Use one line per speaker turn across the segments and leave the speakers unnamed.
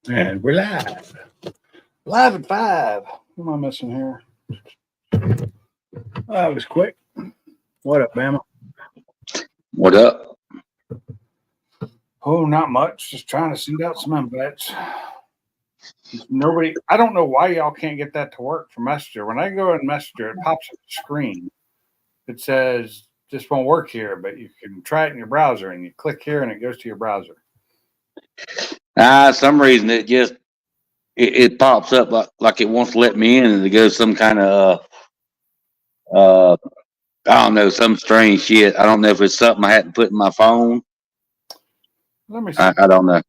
And we're live. Live at 5. What am I missing here? That was quick. What up, Bama?
What up?
Oh, not much. Just trying to send out some invites. Nobody, I don't know why y'all can't get that to work for Messenger. When I go in Messenger, it pops up the screen. It says, this won't work here, but you can try it in your browser. And you click here and it goes to your browser.
Some reason it pops up like it wants to let me in, and it goes some kind of I don't know, some strange shit. I don't know if it's something I hadn't put in my phone.
Let me see.
I don't know.
Let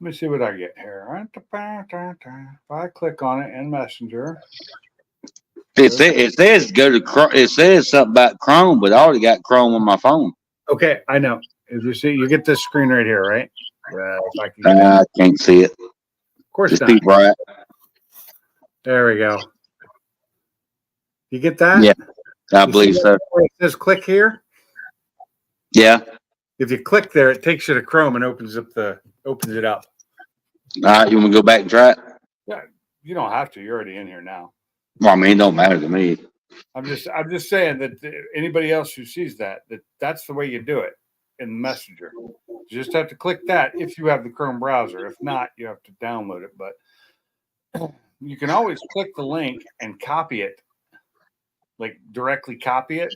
me see what I get here. If I click on it in Messenger,
It says go to Chrome. It says something about Chrome, but I already got Chrome on my phone.
okay, I know. As you see, you get this screen right here, right? If I can
I can't see it.
Of course
Just
not.
be bright.
There we go. You get that?
Yeah, I
You
believe
see
so.
where it says click here.
Yeah.
If you click there, it takes you to Chrome and opens it up.
All right, you want to go back and try it?
Yeah, you don't have to. You're already in here now.
Well, I mean, it don't matter to me.
I'm just saying that anybody else who sees that's the way you do it in Messenger. You just have to click that if you have the Chrome browser. If not, you have to download it. But you can always click the link and copy it, like directly copy it,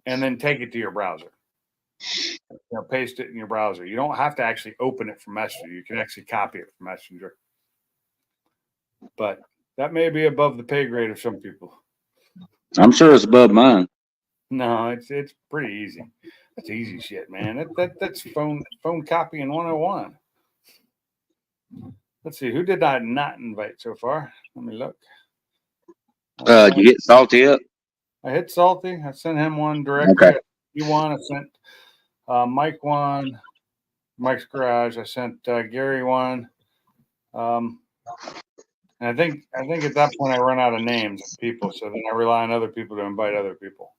and then take it to your browser. Paste it in your browser. You don't have to actually open it from Messenger. You can actually copy it from Messenger. But that may be above the pay grade of some people.
I'm sure it's above mine.
No, it's pretty easy. That's easy shit, man. That's phone copying 101. Let's see, who did I not invite so far? Let me look.
You hit Salty up?
I hit Salty. I sent him one directly.
Okay.
You one. I sent Mike one. Mike's Garage. I sent Gary one. And I think at that point I run out of names of people, so then I rely on other people to invite other people.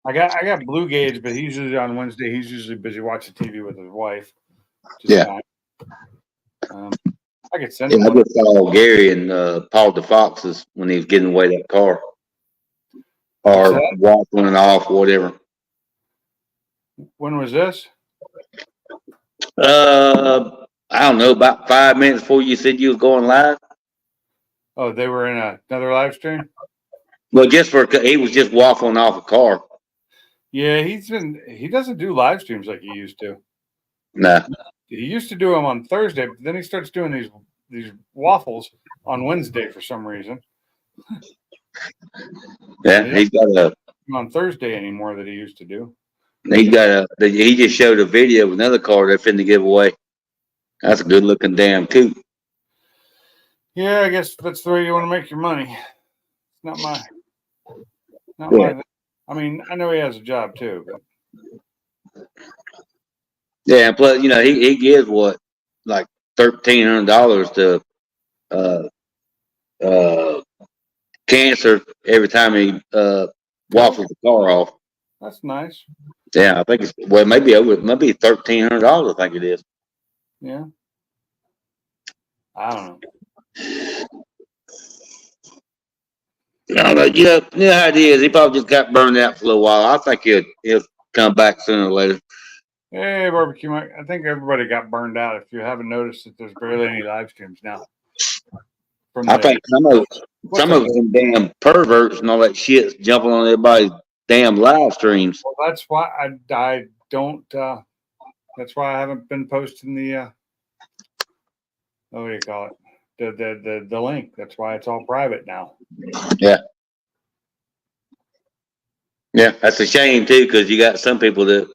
I got Blue Gauge, but he's usually on Wednesday. He's usually busy watching TV with his wife.
Yeah.
I could send
I
him.
just saw Gary and Paul DeFox's when he was getting away that car, or waffling off, whatever.
When was this?
I don't know, about 5 minutes before you said you was going live.
Oh, they were in another live stream.
Well, he was just waffling off a car.
Yeah, he doesn't do live streams like he used to.
Nah.
He used to do them on Thursday, but then he starts doing these waffles on Wednesday for some reason.
Yeah, he's got
on Thursday anymore that he used to do.
He just showed a video of another car they're finna give away. That's a good looking damn coupe.
Yeah, I guess that's the way you want to make your money. Not my. I mean, I know he has a job too, but
yeah. Plus, he gives what, like $1,300 to cancer every time he waffles the car off.
That's nice.
Yeah, I think maybe $1,300. I think it is.
Yeah. I don't know.
I don't know. You know how it is. He probably just got burned out for a little while. I think he'll come back sooner or later.
Hey, Barbecue Mike. I think everybody got burned out. If you haven't noticed that there's barely any live streams now.
I think some of them damn perverts and all that shit's jumping on everybody's damn live streams.
Well, that's why I don't. That's why I haven't been posting the. What do you call it? The link. That's why it's all private now.
Yeah. Yeah, that's a shame too, because you got some people that a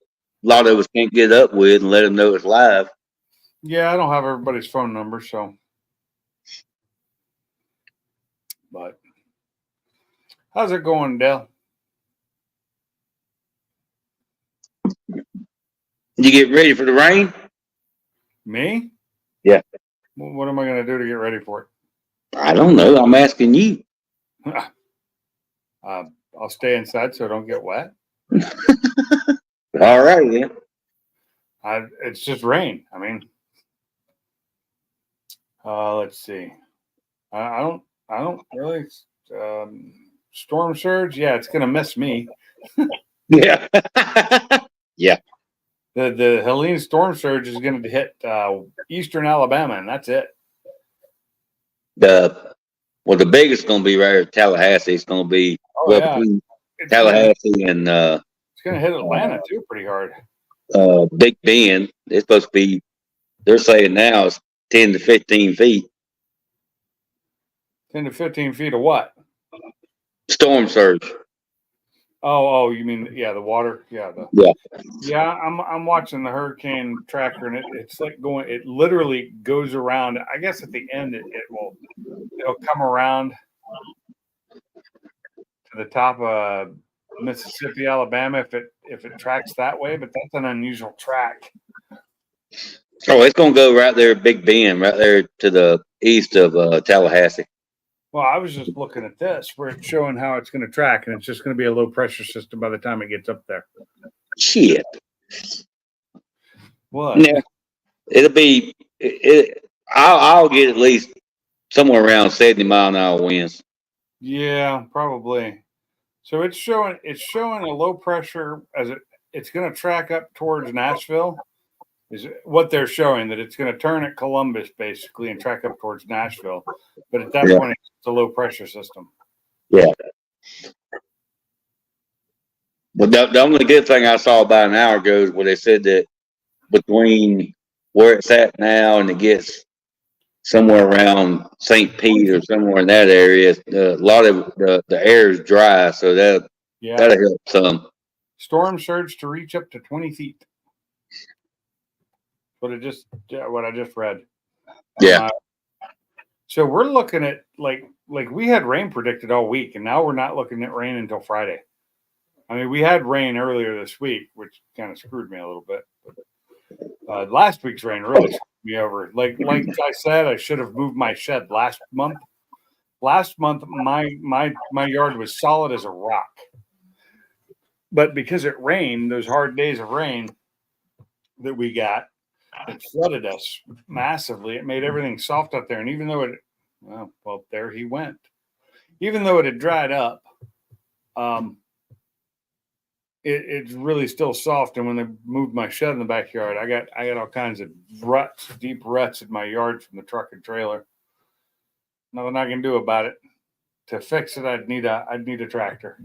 lot of us can't get up with and let them know it's live.
Yeah, I don't have everybody's phone number, so. But how's it going, Dale?
You get ready for the rain?
Me?
Yeah.
Well, what am I going to do to get ready for it?
I don't know. I'm asking you.
I'll stay inside so I don't get wet.
All right, then.
It's just rain. I mean, let's see. I don't really. Storm surge. Yeah, it's gonna miss me.
Yeah. Yeah.
The Helene storm surge is going to hit eastern Alabama, and that's it.
The biggest going to be right here in Tallahassee. It's going to be between Tallahassee and
it's going to hit Atlanta too pretty hard.
Big Bend. It's supposed to be. They're saying now it's 10 to 15 feet.
10 to 15 feet of what?
Storm surge.
Oh, you mean the water? Yeah, I'm watching the hurricane tracker, and it's like going. It literally goes around. I guess at the end it'll come around to the top of Mississippi, Alabama if it tracks that way. But that's an unusual track.
Oh, it's going to go right there, Big Bend, right there to the east of Tallahassee.
Well, I was just looking at this where it's showing how it's going to track, and it's just going to be a low pressure system by the time it gets up there.
Shit.
What?
Yeah, it'll be. I'll get at least somewhere around 70-mile-an-hour winds.
Yeah, probably. So it's showing a low pressure as it's going to track up towards Nashville. Is what they're showing, that it's going to turn at Columbus basically and track up towards Nashville. But at that point, it's a low pressure system.
Yeah. But the only good thing I saw about an hour ago is where they said that between where it's at now and it gets somewhere around St. Pete or somewhere in that area, a lot of the air is dry, so that'll help some.
Storm surge to reach up to 20 feet. What I just read.
Yeah.
So we're looking at like we had rain predicted all week, and now we're not looking at rain until Friday. I mean, we had rain earlier this week, which kind of screwed me a little bit. But, last week's rain really screwed me over. Like I said, I should have moved my shed last month. Last month, my yard was solid as a rock, but because it rained, those hard days of rain that we got, it flooded us massively. It made everything soft up there. And even though there he went. Even though it had dried up, it's really still soft. And when they moved my shed in the backyard, I got all kinds of deep ruts in my yard from the truck and trailer. Nothing I can do about it. To fix it, I'd need a tractor.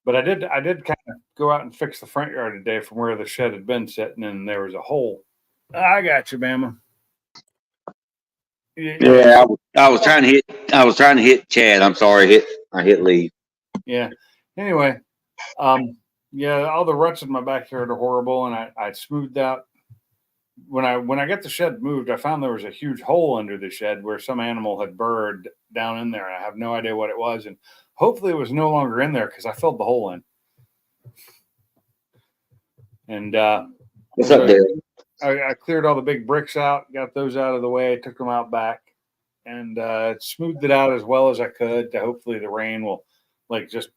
But I did kind of go out and fix the front yard today from where the shed had been sitting, and there was a hole. I got you, Bama.
Yeah, I was trying to hit Chad. I'm sorry, I hit leave.
Yeah. Anyway, all the ruts in my backyard are horrible, and I smoothed out. When I got the shed moved, I found there was a huge hole under the shed where some animal had burrowed down in there. I have no idea what it was, and hopefully it was no longer in there because I filled the hole in. And
what's up, Dale?
I cleared all the big bricks out, got those out of the way, took them out back, and smoothed it out as well as I could to hopefully the rain will just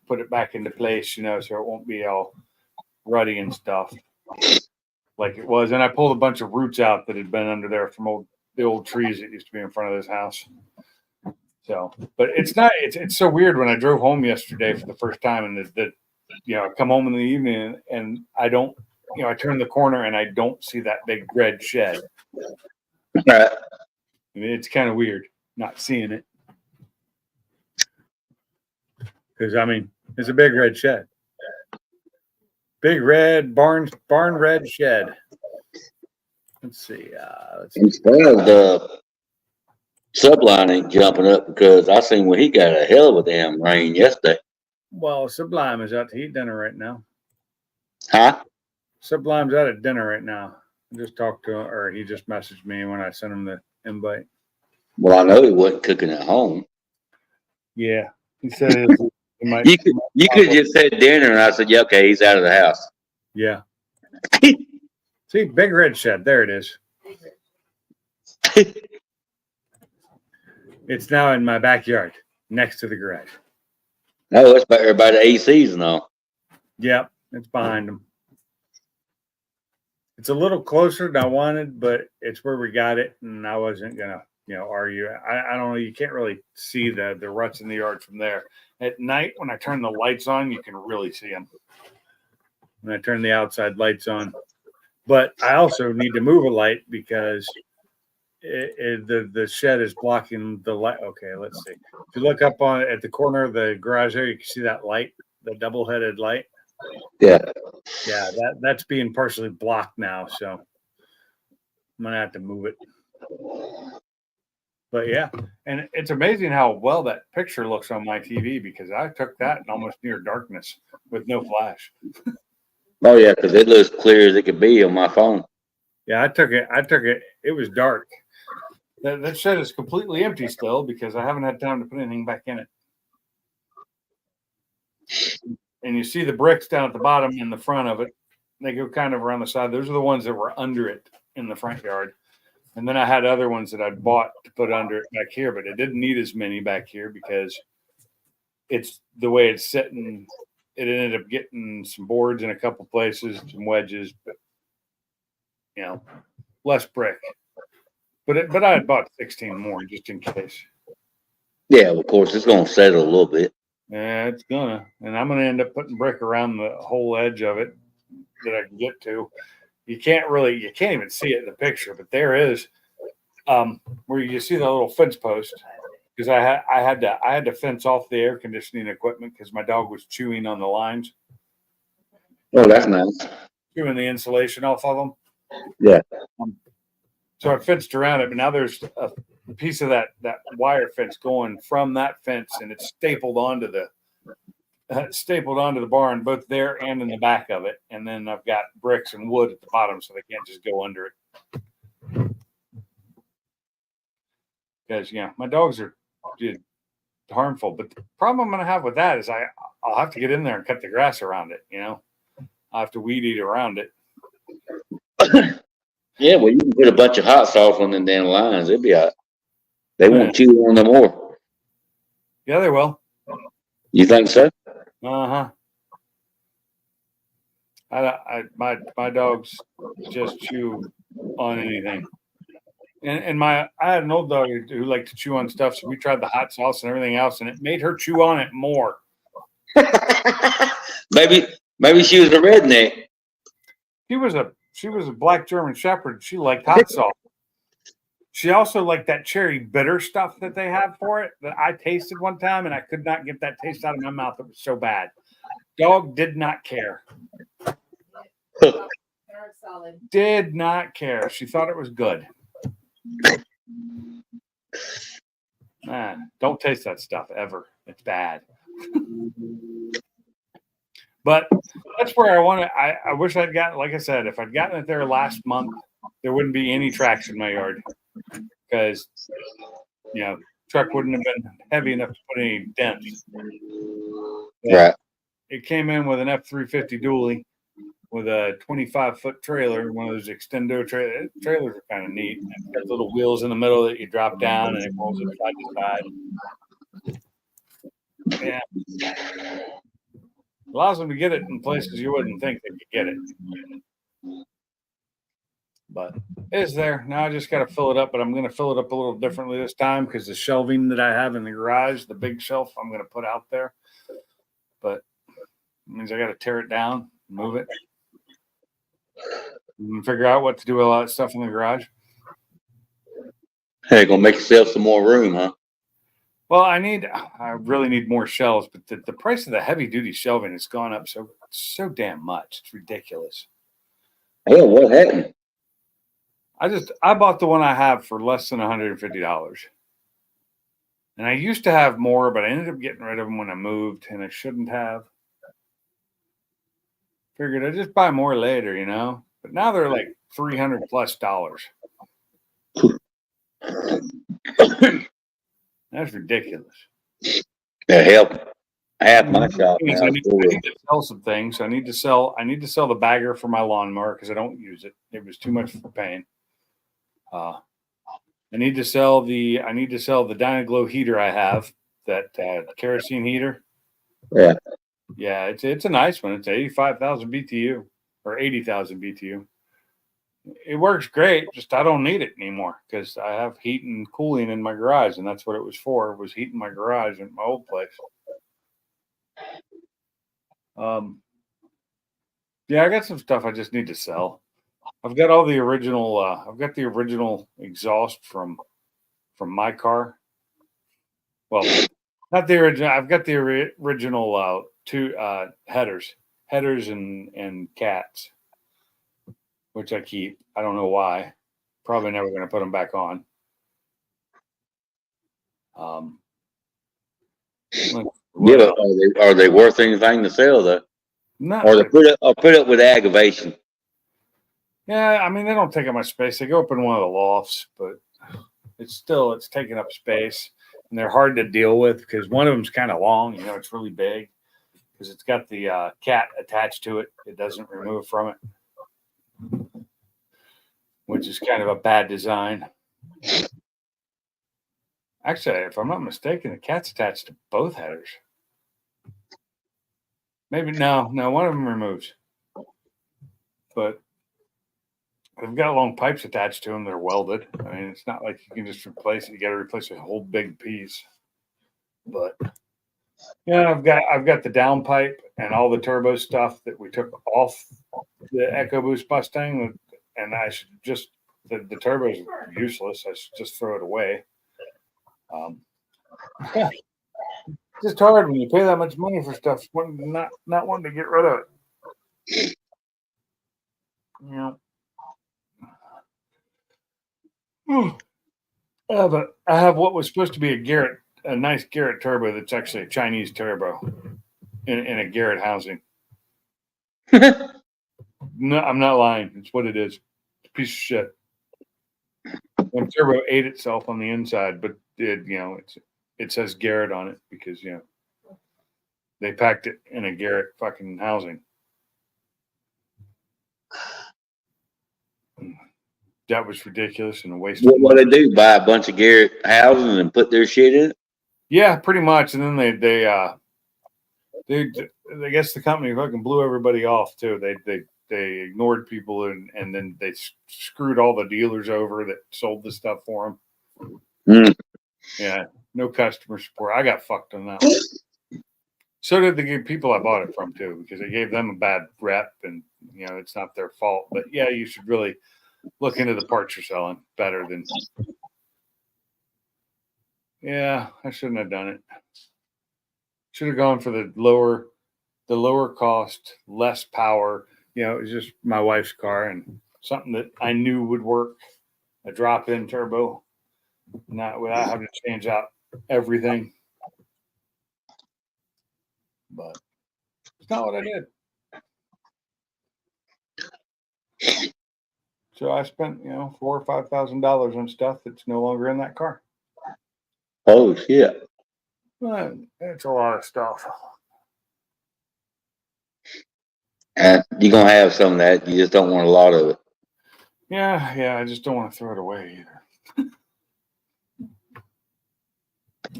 put it back into place, so it won't be all ruddy and stuff like it was. And I pulled a bunch of roots out that had been under there from the old trees that used to be in front of this house. So, but it's so weird when I drove home yesterday for the first time, and I come home in the evening and I don't, I turn the corner and I don't see that big red shed.
Right.
I mean, it's kind of weird not seeing it. Because, it's a big red shed. Big red barn red shed. Let's see.
Instead of the Sublime ain't jumping up because I seen he got a hell of a damn rain yesterday.
Well, Sublime is out to eat dinner right now.
Huh?
Sublime's out at dinner right now. I just talked to him, or he just messaged me when I sent him the invite.
Well, I know he wasn't cooking at home.
Yeah. He said
you could have just said dinner, and I said, yeah, okay, he's out of the house.
Yeah. See, big red shed. There it is. It's now in my backyard, next to the garage.
No, it's by the ACs and all.
Yep, it's behind them. It's a little closer than I wanted, but it's where we got it, and I wasn't gonna, argue. I don't know. You can't really see the ruts in the yard from there. At night, when I turn the lights on, you can really see them. When I turn the outside lights on, but I also need to move a light because the shed is blocking the light. Okay, let's see. If you look up on at the corner of the garage there, you can see that light, the double-headed light.
Yeah.
Yeah, that's being partially blocked now, so I'm gonna have to move it. But yeah, and it's amazing how well that picture looks on my TV because I took that in almost near darkness with no flash.
Oh yeah, because it looks clear as it could be on my phone.
Yeah, I took it. It was dark. That shed is completely empty still because I haven't had time to put anything back in it. And you see the bricks down at the bottom in the front of it. They go kind of around the side. Those are the ones that were under it in the front yard. And then I had other ones that I'd bought to put under it back here, but it didn't need as many back here because it's the way it's sitting. It ended up getting some boards in a couple places, some wedges, but less brick. But I had bought 16 more just in case.
Yeah, of course it's gonna settle a little bit.
Yeah, it's gonna, and I'm gonna end up putting brick around the whole edge of it that I can get to. You can't even see it in the picture, but there is where you see the little fence post because I had to fence off the air conditioning equipment because my dog was chewing on the lines,
Oh, that's nice.
chewing the insulation off of them.
Yeah.
So I fenced around it, but now there's a piece of that wire fence going from that fence, and it's stapled onto the barn, both there and in the back of it. And then I've got bricks and wood at the bottom, so they can't just go under it. Because my dogs are harmful. But the problem I'm going to have with that is I'll have to get in there and cut the grass around it. I'll have to weed eat around it.
Yeah, well, you can put a bunch of hot sauce on them damn lines. It'd be all right. They won't chew on them more.
Yeah, they will.
You think so?
Uh-huh. My dogs just chew on anything. And I had an old dog who liked to chew on stuff, so we tried the hot sauce and everything else, and it made her chew on it more.
Maybe she was a redneck.
She was a black German Shepherd. She liked hot sauce. She also liked that cherry bitter stuff that they have for it that I tasted one time, and I could not get that taste out of my mouth. It was so bad. Dog did not care. Did not care. She thought it was good. Don't taste that stuff ever. It's bad. But that's where I want to. I wish I'd gotten, like I said, if I'd gotten it there last month, there wouldn't be any traction in my yard because truck wouldn't have been heavy enough to put any dents.
Right.
It came in with an F-350 dually with a 25-foot trailer, one of those extendo trailers. Trailers are kind of neat. It's got little wheels in the middle that you drop down and it rolls it side to side. Yeah. Allows them to get it in places you wouldn't think they could get it. But it's there. Now I just got to fill it up, but I'm going to fill it up a little differently this time because the shelving that I have in the garage, the big shelf, I'm going to put out there. But it means I got to tear it down, move it, and figure out what to do with all that stuff in the garage.
Hey, gonna make yourself some more room, huh?
Well, I really need more shelves, but the price of the heavy duty shelving has gone up so damn much. It's ridiculous.
Hell, what happened?
I bought the one I have for less than $150. And I used to have more, but I ended up getting rid of them when I moved, and I shouldn't have. Figured I'd just buy more later, But now they're like $300+. That's ridiculous.
Yeah, help. I have my shop now.
I need to sell some things. I need to sell the bagger for my lawnmower because I don't use it. It was too much for paying. I need to sell the Dynaglow heater I have, that kerosene heater.
Yeah.
Yeah, it's a nice one. It's 85,000 BTU or 80,000 BTU. It works great. Just I don't need it anymore because I have heat and cooling in my garage, and that's what it was for. Was heating my garage at my old place. Yeah, I got some stuff I just need to sell. I've got all the original. I've got the original exhaust from my car. Well, not the original. I've got the original two headers and cats, which I keep. I don't know why. Probably never going to put them back on.
Yeah, but are they worth anything to sell though?
Not
Or they put up with aggravation?
Yeah, I mean they don't take up much space. They go up in one of the lofts, but it's taking up space, and they're hard to deal with because one of them's kind of long. You know, it's really big because it's got the cat attached to it. It doesn't remove from it, which is kind of a bad design. Actually, if I'm not mistaken, the cat's attached to both headers. Maybe no, one of them removes, but they've got long pipes attached to them. They're welded. I mean, it's not like you can just replace it. You got to replace a whole big piece. But yeah, I've got the downpipe and all the turbo stuff that we took off the EcoBoost Mustang, and I should just the turbo is useless. I should just throw it away. Yeah, it's just hard when you pay that much money for stuff, not wanting to get rid of it. You know. I have what was supposed to be a nice Garrett turbo that's actually a Chinese turbo in a Garrett housing. No, I'm not lying. It's what it is. It's a piece of shit. The turbo ate itself on the inside, but it says Garrett on it because they packed it in a Garrett fucking housing. That was ridiculous and a waste of money.
What they do? Buy a bunch of Garrett houses and put their shit in it?
Yeah, pretty much. And then they I guess the company fucking blew everybody off too. They ignored people and then they screwed all the dealers over that sold the stuff for them.
Mm.
Yeah, no customer support. I got fucked on that one. So did the people I bought it from too, because they gave them a bad rep, and it's not their fault. But yeah, you should really look into the parts you're selling better than. Yeah, I shouldn't have done it. Should have gone for the lower cost, less power. It was just my wife's car and something that I knew would work. A drop-in turbo, not without having to change out everything. But it's not what I did. So I spent, $4,000 or $5,000 on stuff that's no longer in that car.
Oh shit!
But it's a lot of stuff.
And you're gonna have some of that. You just don't want a lot of it.
Yeah. I just don't want to throw it away either.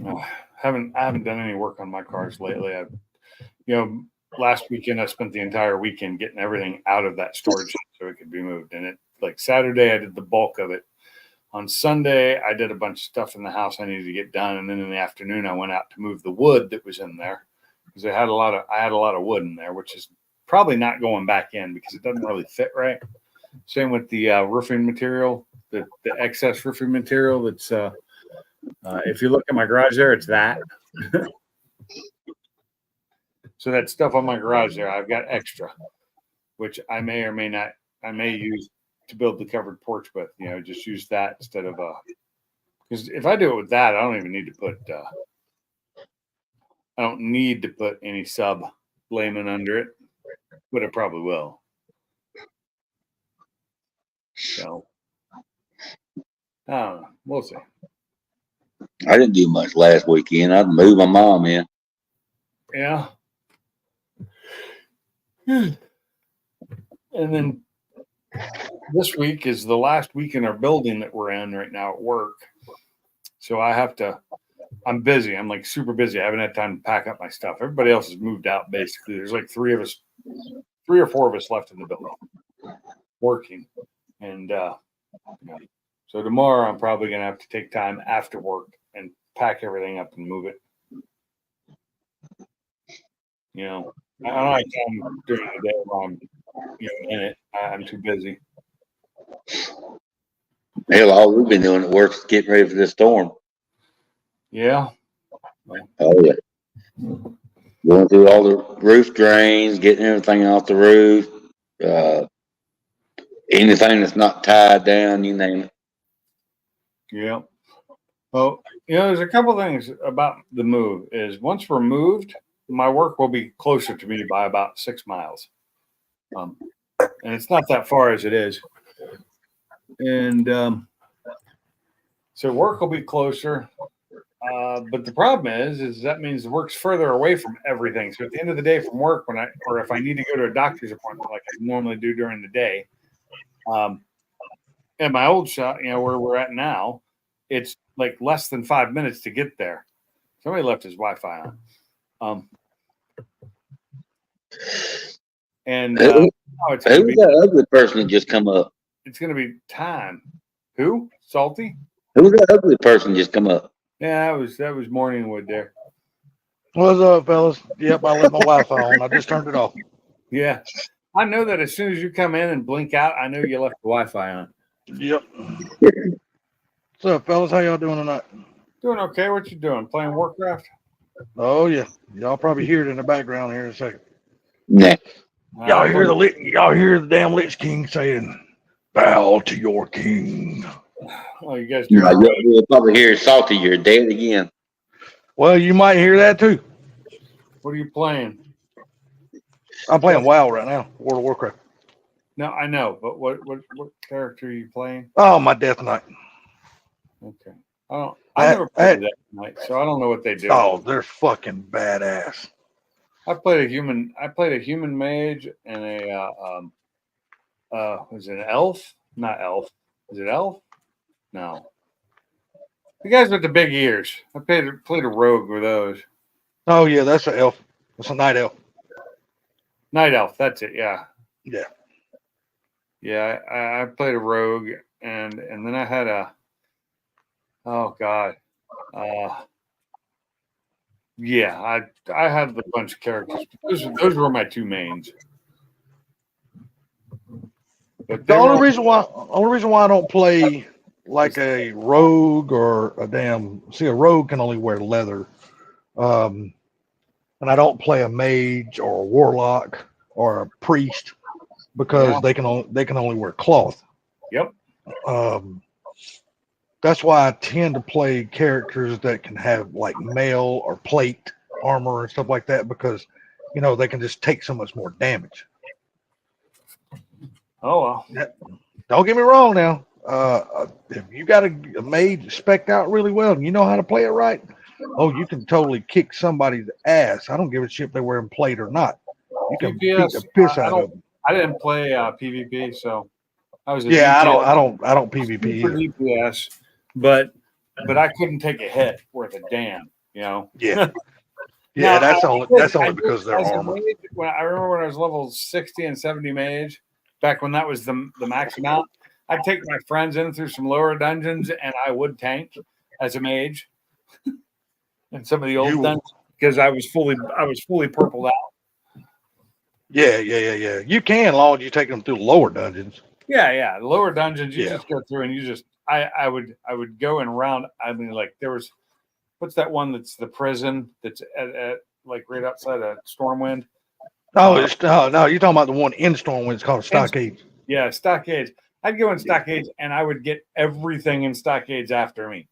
I haven't done any work on my cars lately. Last weekend I spent the entire weekend getting everything out of that storage so it could be moved. And Saturday I did the bulk of it. On Sunday I did a bunch of stuff in the house I needed to get done, and then in the afternoon I went out to move the wood that was in there because I had a lot of wood in there, which is probably not going back in because it doesn't really fit right. Same with the roofing material, the excess roofing material. That's if you look at my garage there, it's that. So that stuff on my garage there, I've got extra, which I may or may not. I may use to build the covered porch with. Just use that instead of because if I do it with that, I don't even need to put. I don't need to put any sub layman under it, but I probably will. So, I don't know. We'll see.
I didn't do much last weekend. I'd move my mom in.
Yeah. And then this week is the last week in our building that we're in right now at work. So I'm busy. I'm like super busy. I haven't had time to pack up my stuff. Everybody else has moved out basically. There's like 3 or 4 of us left in the building working. And yeah. So tomorrow I'm probably gonna have to take time after work and pack everything up and move it. You know, I don't like time during the day while I'm in it. I'm too busy.
Hell, all we've been doing at work is getting ready for this storm.
Yeah.
Oh yeah. Going through all the roof drains, getting everything off the roof. Anything that's not tied down, you name it.
Yeah. Well, there's a couple things about the move. Is once we're moved, my work will be closer to me by about 6 miles, and it's not that far as it is. And so work will be closer. But the problem is that means the work's further away from everything. So at the end of the day, from work, or if I need to go to a doctor's appointment like I normally do during the day, at my old shop, where we're at now, it's like less than 5 minutes to get there. Somebody left his Wi-Fi on. And
Who's that ugly person that just come up?
It's going to be time. Who? Salty?
Who's that ugly person just come up?
Yeah, that was Morningwood there.
What's up, fellas? Yep, I left my Wi-Fi on. I just turned it off.
Yeah, I know that as soon as you come in and blink out, I know you left the Wi-Fi on.
Yep. What's up, fellas? How y'all doing tonight?
Doing okay. What you doing? Playing Warcraft?
Oh yeah, y'all probably hear it in the background here in a second.
Nah.
Y'all hear the damn Lich King saying, "Bow to your king."
Oh, you guys doing?
You'll probably hear Salty. You're dead again.
Well, you might hear that too.
What are you playing?
I'm playing WoW right now, World of Warcraft.
No, I know, but what character are you playing?
Oh, my Death Knight.
Okay, I never played that tonight, so I don't know what they do.
Oh, they're fucking badass.
I played a human mage and was it an elf? Not elf. Is it elf? No. The guys with the big ears. I played a rogue with those.
Oh yeah, that's an elf. That's a night elf.
Night elf. That's it. Yeah.
Yeah.
Yeah. I played a rogue, and then I had oh god. Yeah, I had a bunch of characters. Those were my two mains. But
The only reason why I don't play like a rogue or a rogue can only wear leather. And I don't play a mage or a warlock or a priest because they can only wear cloth.
Yep.
That's why I tend to play characters that can have like mail or plate armor and stuff like that because they can just take so much more damage.
Oh well.
Don't get me wrong now. If you got a mage spec'd out really well and you know how to play it right, you can totally kick somebody's ass. I don't give a shit if they're wearing plate or not. You can beat the piss out of them.
I didn't play PvP, so I was.
I don't PvP either.
DPS, but I couldn't take a hit worth a damn.
Yeah.
Now,
that's only because they're armor.
I remember when I was level 60 and 70 mage, back when that was the max amount, I'd take my friends in through some lower dungeons and I would tank as a mage. And some of the old dungeons because I was fully purpled out.
Yeah. You can as long as you take them through lower dungeons.
Yeah. The lower dungeons you just go through and you just I would go and round. I mean, like there was what's that one that's the prison that's at like right outside of Stormwind?
No, you're talking about the one in Stormwind. It's called Stockades.
Yeah, Stockades. I'd go in Stockades and I would get everything in Stockades after me.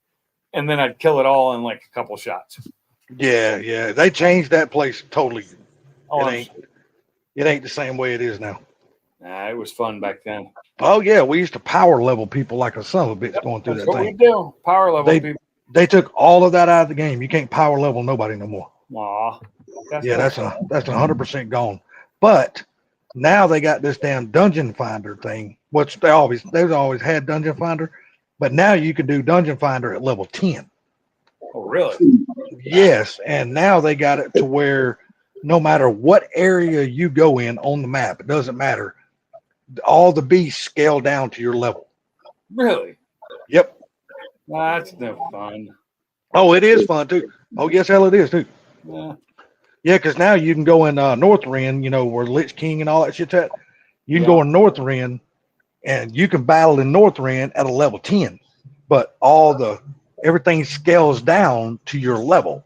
And then I'd kill it all in like a couple shots.
Yeah. They changed that place totally.
Oh,
it ain't the same way it is now.
Nah, it was fun back then.
Oh yeah, we used to power level people like a son of a bitch going through that thing.
That's what we do. Power level people.
They took all of that out of the game. You can't power level nobody no more.
Aw.
That's 100% gone. But now they got this damn dungeon finder thing, which they've always had dungeon finder, but now you can do dungeon finder at level 10.
Oh, really?
Yes, and now they got it to where no matter what area you go in on the map, it doesn't matter. all the beasts scale down to your level.
Really?
Yep.
That's no fun.
Oh, it is fun too. Oh, yes, hell it is too.
Yeah.
Yeah, because now you can go in Northrend, you know, where Lich King and all that shit's at. You can go in Northrend and you can battle in Northrend at a level 10, but everything scales down to your level.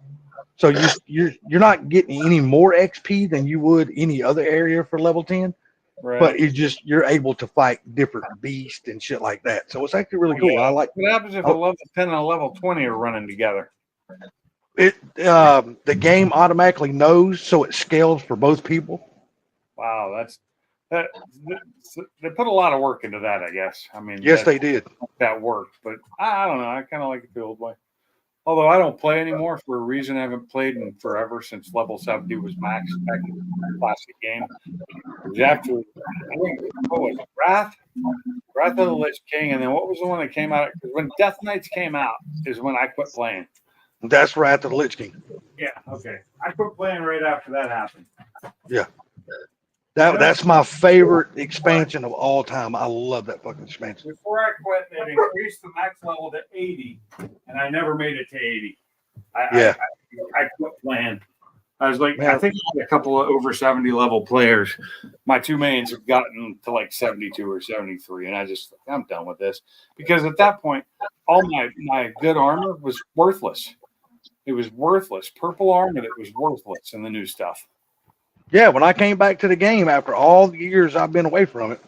So you're not getting any more XP than you would any other area for level 10,
Right.
but you're able to fight different beasts and shit like that. So it's actually really cool.
Yeah.
I like
What happens if a level 10 and a level 20 are running together?
it. The game automatically knows, so it scales for both people.
Wow, that they put a lot of work into that, I guess. I mean,
Yes, they did.
that worked, but I don't know. I kind of like it the old way. Although I don't play anymore for a reason. I haven't played in forever since level 70 was max back in the classic game. It was after, I think, what was it? Wrath of the Lich King, and then what was the one that came out? Because when Death Knights came out is when I quit playing.
That's right, the Lich King.
Yeah, okay. I quit playing right after that happened.
Yeah. That's my favorite expansion of all time. I love that fucking expansion.
Before I quit, they increased the max level to 80, and I never made it to 80. I quit playing. I was like, I think a couple of over 70 level players. My two mains have gotten to like 72 or 73, and I'm done with this. Because at that point, all my good armor was worthless. It was worthless. Purple armor that was worthless in the new stuff.
Yeah, when I came back to the game after all the years I've been away from it,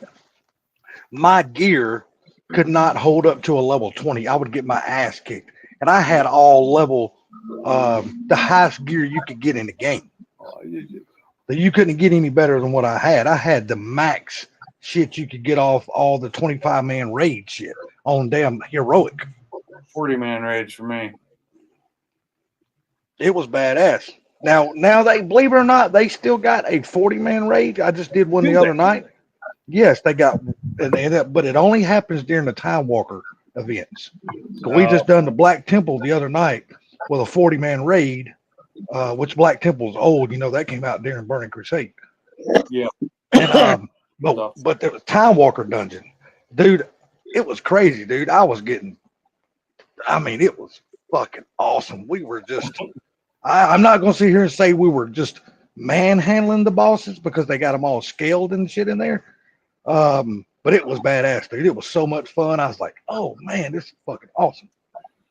my gear could not hold up to a level 20. I would get my ass kicked. And I had all level, the highest gear you could get in the game. You couldn't get any better than what I had. I had the max shit you could get off all the 25-man raid shit on damn heroic.
40-man raids for me.
It was badass. Now they, believe it or not, they still got a 40-man raid. I just did one the other night. Yes, they got, but it only happens during the Time Walker events. So we just done the Black Temple the other night with a 40-man raid, which Black Temple's old. You know, that came out during Burning Crusade.
Yeah.
And, but the Time Walker dungeon, dude, it was crazy, dude. It was fucking awesome. We were just, I'm not going to sit here and say we were just manhandling the bosses because they got them all scaled and shit in there. But it was badass, dude. It was so much fun. I was like, oh man, this is fucking awesome.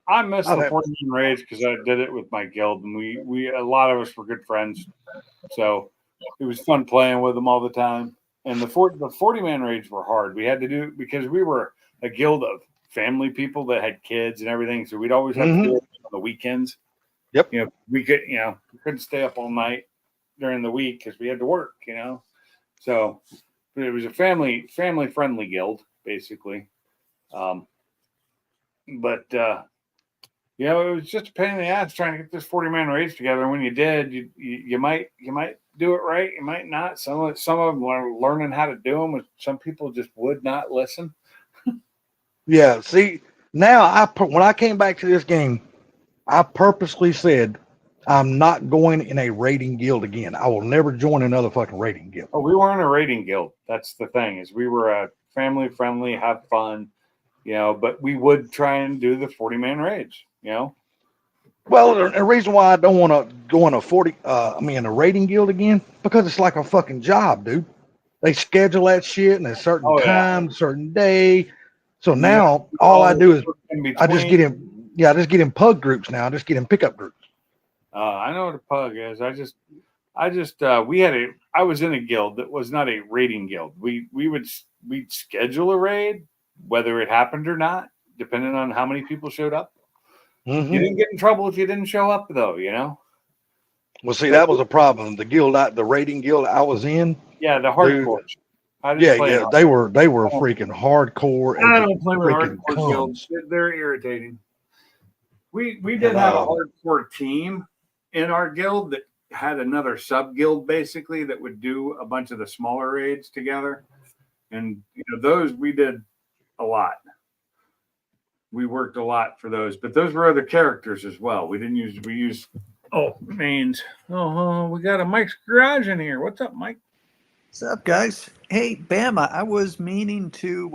I missed the 40-man raids because I did it with my guild, and we a lot of us were good friends, so it was fun playing with them all the time. And the 40-man raids were hard. We had to do it because we were a guild of family people that had kids and everything, so we'd always have to do it on the weekends.
Yep.
You know, we couldn't stay up all night during the week because we had to work. You know, so it was a family friendly guild basically. But it was just a pain in the ass trying to get this 40-man raids together. And when you did, you might do it right, you might not. Some of them are learning how to do them. Some people just would not listen.
Yeah. See, now when I came back to this game, I purposely said I'm not going in a raiding guild again. I will never join another fucking raiding guild.
Oh, we weren't a raiding guild. That's the thing, is we were a family friendly, have fun, but we would try and do the 40-man raids,
Well, the reason why I don't want to go in a raiding guild again, because it's like a fucking job, dude. They schedule that shit in a certain time, certain day. So now all I do is I just get in pug groups now. I just get in pickup groups.
I know what a pug is. I was in a guild that was not a raiding guild. We'd schedule a raid, whether it happened or not, depending on how many people showed up.
Mm-hmm.
You didn't get in trouble if you didn't show up, though.
Well, see, that was a problem. The raiding guild I was in.
Yeah, the hardcore.
They were freaking hardcore.
I don't play with hardcore guilds. They're irritating. We did have a hardcore team in our guild that had another sub guild basically that would do a bunch of the smaller raids together, and those we did a lot. We worked a lot for those, but those were other characters as well. We used mains. Oh, we got a Mike's Garage in here. What's up, Mike?
What's up, guys? Hey, Bama, I was meaning to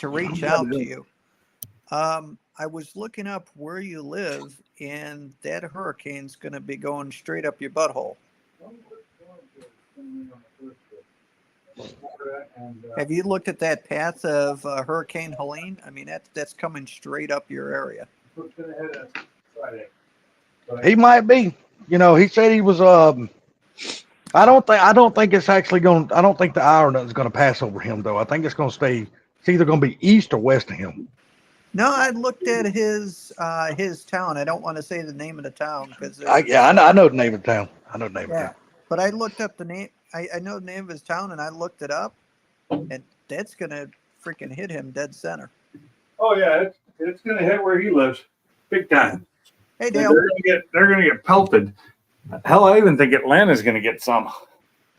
reach out to you. I was looking up where you live, and that hurricane's going to be going straight up your butthole. Have you looked at that path of Hurricane Helene? I mean, that's coming straight up your area.
He might be. You know, he said he was. I don't think it's actually going. I don't think the Ireland is going to pass over him though. I think it's going to stay. It's either going to be east or west of him.
No, I looked at his town. I don't want to say the name of the town because
I know the name of the town. I know the name of the
yeah,
town.
but I looked up the name. I know the name of his town, and I looked it up, and that's gonna freaking hit him dead center.
Oh yeah, it's going to hit where he lives, big time.
Hey,
They're
Dale.
going to get pelted. Hell, I even think Atlanta's going to get some.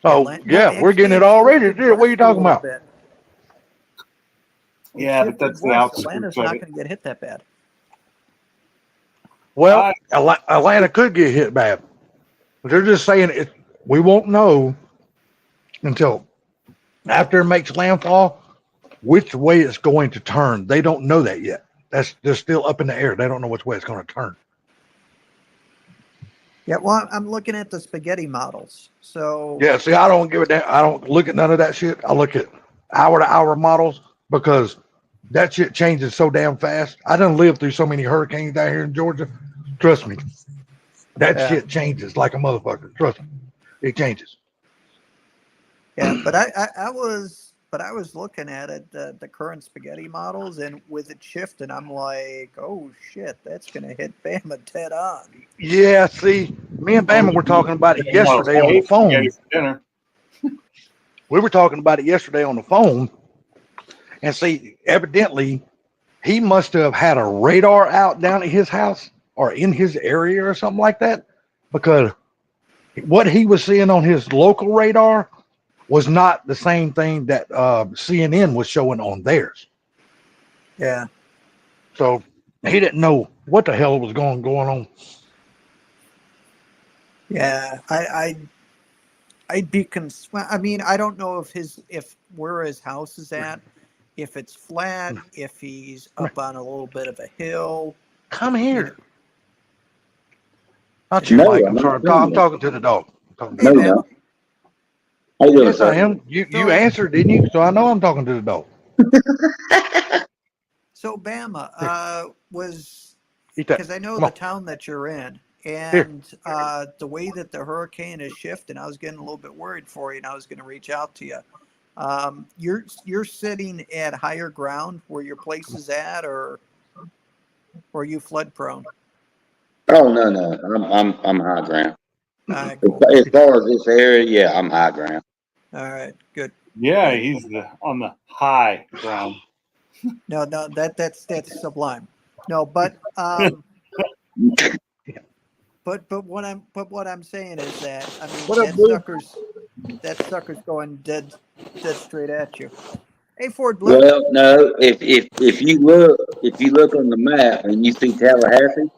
Oh yeah, we're getting it already. Dude, what are you talking about?
Yeah, but that's the outskirts
Atlanta's
of
not
it.
going to get hit that bad.
Well, Atlanta could get hit bad. They're just saying it. We won't know until after it makes landfall which way it's going to turn. They don't know that yet. They're still up in the air. They don't know which way it's going to turn.
Yeah, well, I'm looking at the spaghetti models. So
Yeah, see, I don't give a damn. I don't look at none of that shit. I look at hour to hour models because that shit changes so damn fast. I done lived through so many hurricanes down here in Georgia. Trust me, that
Yeah.
shit changes like a motherfucker. Trust me, it changes.
yeah, but I was looking at it, the current spaghetti models, and with it shifting, I'm like, oh shit, that's going to hit Bama dead on.
Yeah, see, me and Bama were talking about it yesterday on the phone.
For dinner.
We were talking about it yesterday on the phone, and see, evidently, he must have had a radar out down at his house or in his area or something like that, because what he was seeing on his local radar was not the same thing that CNN was showing on theirs.
Yeah.
So he didn't know what the hell was going on.
Yeah, I'd be well, I mean, I don't know if where his house is at, if it's flat, if he's up on a little bit of a hill.
Come here. Not
you
you,
No,
Mike.
I'm
I'm
not
sorry.
doing
I'm
that.
talking to the dog. I'm talking to
Hey,
the
No,
dog.
man.
no. How you doing,
Yes, I
sir?
am. You
So-
answered, didn't you? So I know I'm talking to the dog.
So Bama was
Eat that.
because I know
Come
the
on.
town that you're in, and the way that the hurricane is shifting, I was getting a little bit worried for you, and I was going to reach out to you. You're sitting at higher ground where your place is at, or are you flood prone?
Oh no. I'm high ground.
All right, cool.
As far as this area, yeah, I'm high ground.
All right, good.
Yeah, he's on the high ground.
No, that's sublime. No, but but what I'm saying is that I mean
What up, Blue?
that sucker's going dead straight at you. Hey, Ford Blue.
Well, no, if you look on the map and you see Tallahassee,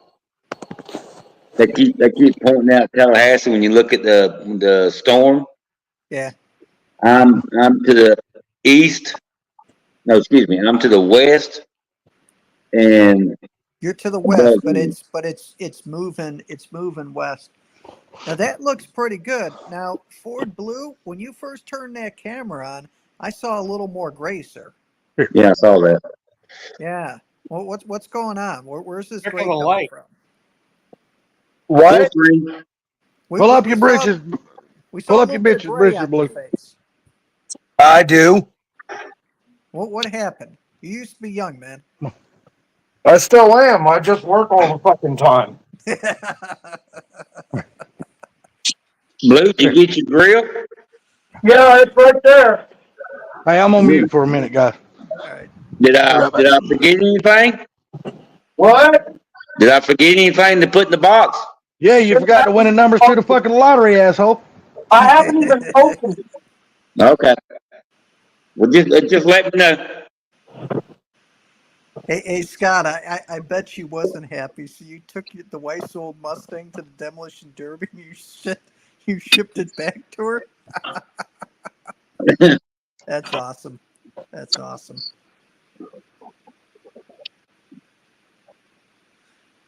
they keep pointing out Tallahassee when you look at the storm.
Yeah.
I'm to the east. No, excuse me. I'm to the west, and
You're to the west, but
above
it's moving west. Now that looks pretty good. Now, Ford Blue, when you first turned that camera on, I saw a little more gray, sir.
yeah, I saw that.
Yeah. Well, what's going on? Where's this
Check
gray
on the
coming
light.
from?
What?
Filtering.
Pull up your britches.
We saw
Pull
a
up your
little bit of gray
britches,
on
Blue.
your face.
I do.
What happened? You used to be young, man.
I still am. I just work all the fucking time.
Blue, did you get your grill?
Yeah, it's right there.
Hey, I'm on mute for a minute, guys.
All right.
Did
Be
I
right back.
did I forget anything?
What?
Did I forget anything to put in the box?
Yeah, you forgot to win the numbers to the fucking lottery, asshole.
I haven't even opened it.
Okay. Well, just let me know.
Hey, Scott, I bet she wasn't happy. So you took the wife's old Mustang to the demolition derby and you shipped it back to her? That's awesome. That's awesome.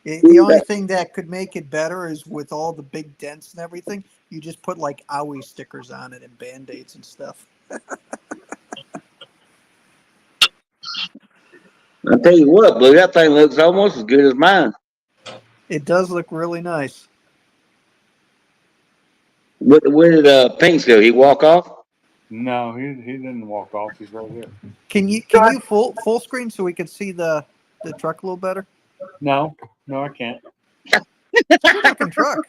The only thing that could make it better is with all the big dents and everything, you just put like owie stickers on it and Band-Aids and stuff.
I tell you what, Blue, that thing looks almost as good as mine.
It does look really nice.
Where did Pinks go? He walk off?
No, he didn't walk off. He's right here.
Can you full screen so we can see the truck a little better?
No, I can't.
It's a fucking truck.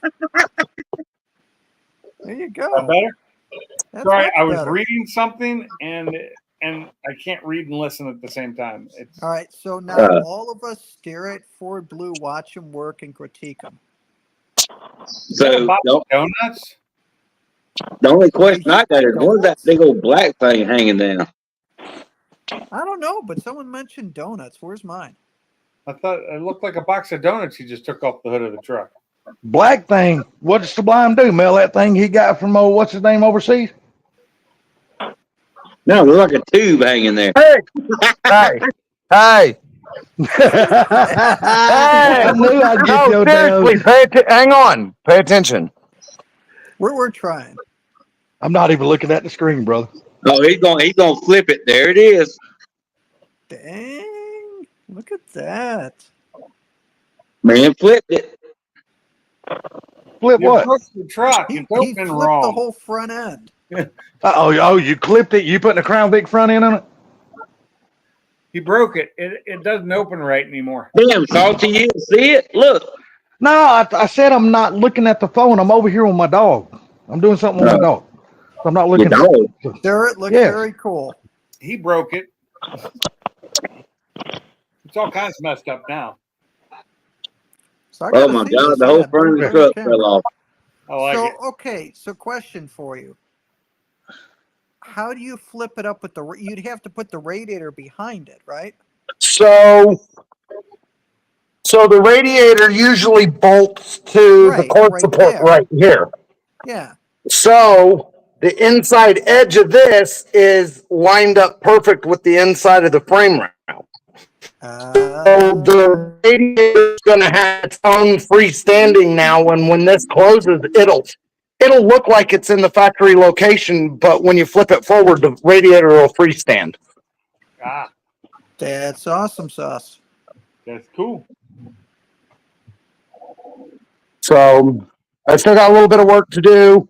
There you
That
go.
better?
That's
Sorry,
much
I was
better.
reading something and I can't read and listen at the same time. It's
All right, so now all of us stare at Ford Blue, watch him work, and critique him.
So
box
the,
of donuts.
the only question I got is, what's that big old black thing hanging down?
I don't know, but someone mentioned donuts. Where's mine?
I thought it looked like a box of donuts he just took off the hood of the truck.
Black thing. What did Sublime do? Mel, that thing he got from what's his name overseas?
No, it looks like a tube hanging there.
Hey, hey.
I knew I'd get
No,
your
seriously,
damn.
hang on. Pay attention.
We're trying.
I'm not even looking at the screen, brother.
Oh, he's gonna flip it. There it is.
Dang! Look at that.
Man flipped it.
Flip
You
what?
broke the truck.
He
It's
flipped
open
the
wrong.
whole front end.
Oh, you clipped it. You putting a Crown Vic front end on it?
He broke it. It doesn't open right anymore.
Damn, Salty, you didn't see it? Look.
No, I said I'm not looking at the phone. I'm over here with my dog. I'm doing something with my dog. So I'm not
Your
looking.
dog.
There, it looks
Yes.
very cool.
He broke it. It's all kinds of messed up now.
So I
Oh
gotta
my
see
God,
this
the whole
again.
front of the
Where's
truck
camera?
fell off.
I like
So
it.
okay, so question for you: how do you flip it up with the? You'd have to put the radiator behind it, right?
So the radiator usually bolts to the
Right,
cord
right
support
there.
right here.
Yeah.
So the inside edge of this is lined up perfect with the inside of the frame rail. So the radiator is going to have its own freestanding now, and when this closes, it'll look like it's in the factory location, but when you flip it forward, the radiator will freestand.
Ah,
That's awesome sauce.
that's cool.
So I still got a little bit of work to do.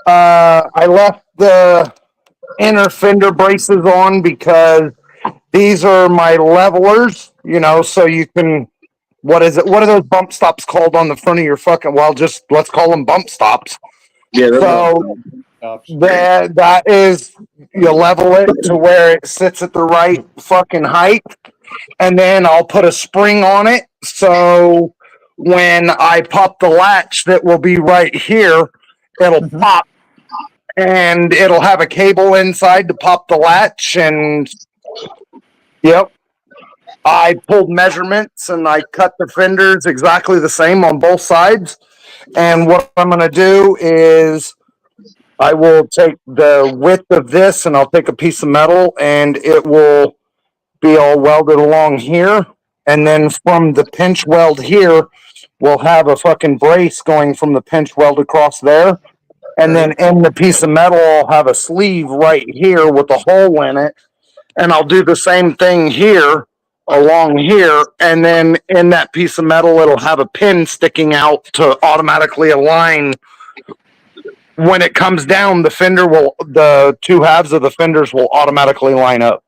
I left the inner fender braces on because these are my levelers, so you can, what is it? What are those bump stops called on the front of your fucking, well, just let's call them bump stops.
Yeah, they're
So
Ups.
that is, you level it to where it sits at the right fucking height. And then I'll put a spring on it. So when I pop the latch that will be right here, it'll pop and it'll have a cable inside to pop the latch. And yep, I pulled measurements and I cut the fenders exactly the same on both sides. And what I'm going to do is I will take the width of this and I'll take a piece of metal and it will be all welded along here. And then from the pinch weld here, we'll have a fucking brace going from the pinch weld across there. And then in the piece of metal, I'll have a sleeve right here with a hole in it. And I'll do the same thing here along here. And then in that piece of metal, it'll have a pin sticking out to automatically align. When it comes down, the two halves of the fenders will automatically line up.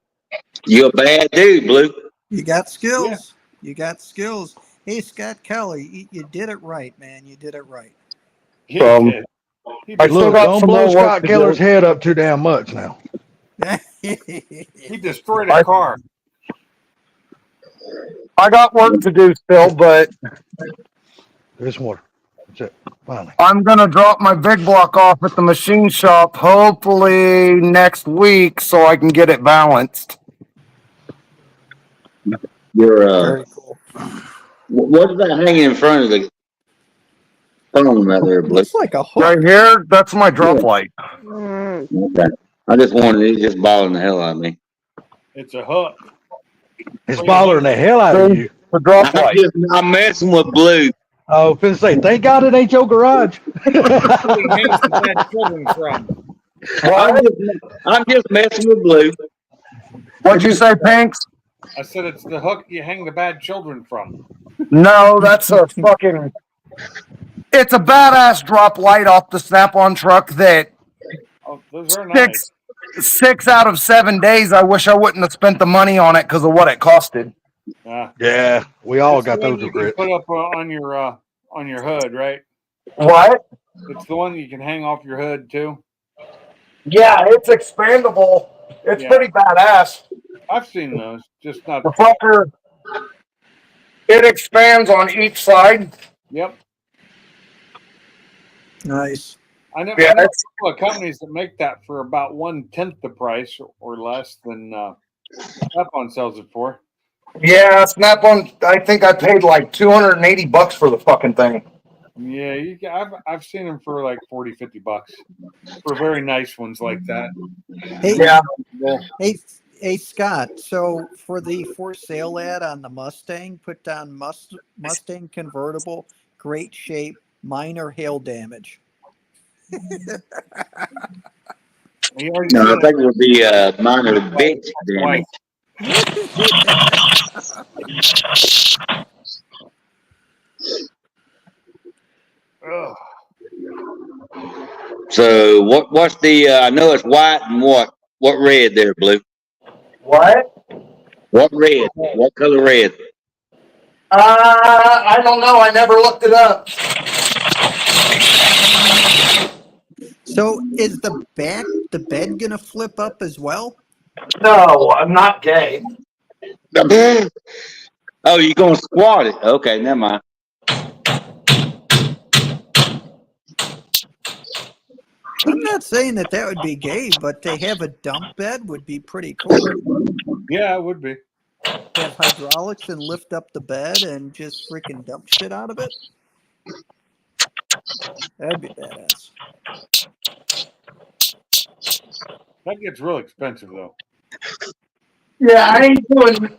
You're a bad dude, Blue.
You got skills. Yeah. You got skills. Hey, Scott Kelly, you did it right, man. You did it right.
He did.
I still
Look,
got
don't
some
blow
more work
Scott
to
Keller's
do.
head up too damn much now.
He destroyed a car.
I got work to do still, but
This water. That's it. Finally.
I'm going to drop my big block off at the machine shop hopefully next week so I can get it balanced.
You're
Very cool.
what is that hanging in front of the phone right there, Blue?
Looks like a hook.
Right here, that's my drop
Yeah.
light.
Okay. I just wanted it just bothering the hell out of me.
It's a hook.
It's bothering the hell out of you.
For drop light.
I'm messing with Blue.
Oh, finna say, thank God it ain't your garage.
He hangs the bad children from.
I'm just messing with Blue.
What'd you say, Pinks?
I said it's the hook you hang the bad children from.
No, that's a fucking. It's a badass drop light off the Snap-on truck that
Oh, those are nice.
6 out of 7 days. I wish I wouldn't have spent the money on it because of what it costed.
Yeah, we all
It's
got
the one
those
you can
regrets.
put up on your hood, right?
What?
It's the one you can hang off your hood too.
Yeah, it's expandable. It's
Yeah.
pretty badass.
I've seen those, just not.
The fucker, it expands on each side.
Yep.
Nice.
I know,
Yeah,
I know a
it's,
couple of companies that make that for about 1/10 the price or less than Snap-on sells it for.
yeah, Snap-on. I think I paid like $280 for the fucking thing.
Yeah, I've seen them for like $40-50 for very nice ones like that.
Hey,
Yeah,
hey, Scott. So for the for sale ad on the Mustang, put down Mustang convertible, great shape, minor hail damage.
You already
No, I
said
think it would be minor bitch damage.
Ugh.
So what's the? I know it's white and what red there, Blue?
what?
What red? What color red?
I don't know. I never looked it up.
So is the bed gonna flip up as well?
No, I'm not gay.
Oh, you gonna squat it? Okay, never mind.
I'm not saying that would be gay, but to have a dump bed would be pretty cool.
Yeah, it would be.
Have hydraulics and lift up the bed and just freaking dump shit out of it. That'd be badass.
That gets real expensive though.
Yeah, I ain't doing.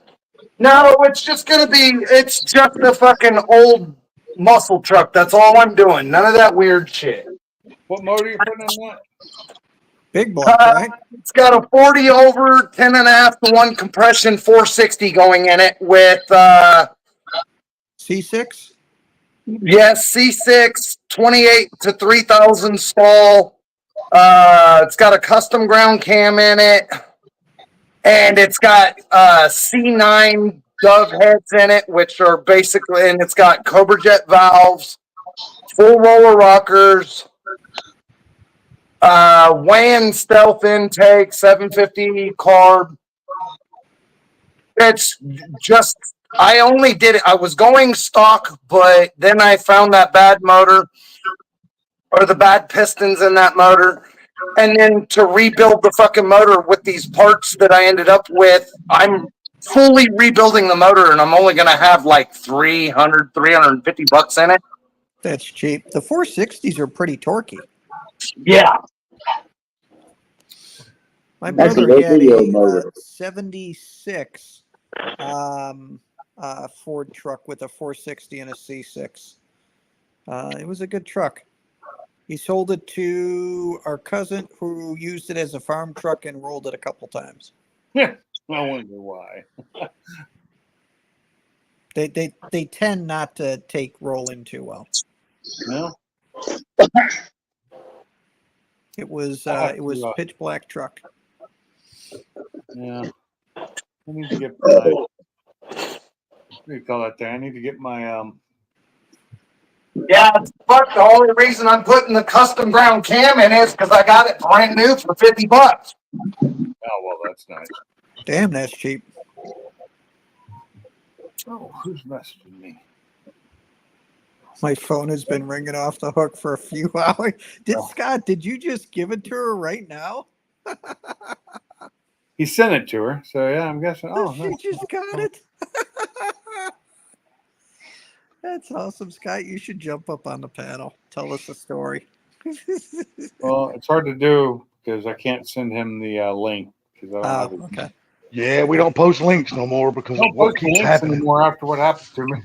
No, it's just it's just a fucking old muscle truck. That's all I'm doing. None of that weird shit.
What motor are you putting in that?
Big block, right?
It's got a 40 over 10.5-to-1 compression 460 going in it with
C6.
yes, C6 28 to 3000 stall. It's got a custom ground cam in it, and it's got C9 dove heads in it, which are basically, and it's got Cobra Jet valves, full roller rockers, WAN stealth intake, 750 carb. It's just, I only did it. I was going stock, but then I found that bad motor or the bad pistons in that motor. And then to rebuild the fucking motor with these parts that I ended up with, I'm fully rebuilding the motor and I'm only going to have like $350 in it.
That's cheap. The 460s are pretty torquey.
Yeah.
My
That's
brother
a
had
local
a
motor.
76 Ford truck with a 460 and a C6. It was a good truck. He sold it to our cousin who used it as a farm truck and rolled it a couple times.
I wonder why.
They tend not to take rolling too well.
No.
It was pitch black truck.
Yeah. I need to get my. What do you call that there? I need to get my
Yeah, but the only reason I'm putting the custom ground cam in is because I got it brand new for $50.
Oh well, that's nice.
Damn, that's cheap.
Oh, who's messaging me?
My phone has been ringing off the hook for a few hours. Scott, did you just give it to her right now?
He sent it to her, so yeah, I'm guessing. Oh,
She
no.
just got it. That's awesome, Scott. You should jump up on the panel. Tell us a story.
Well, it's hard to do because I can't send him the link because I don't have it.
Okay.
Yeah, we don't post links no more because
I
of
don't
what
post
keeps
links
happening.
anymore after what happened to me.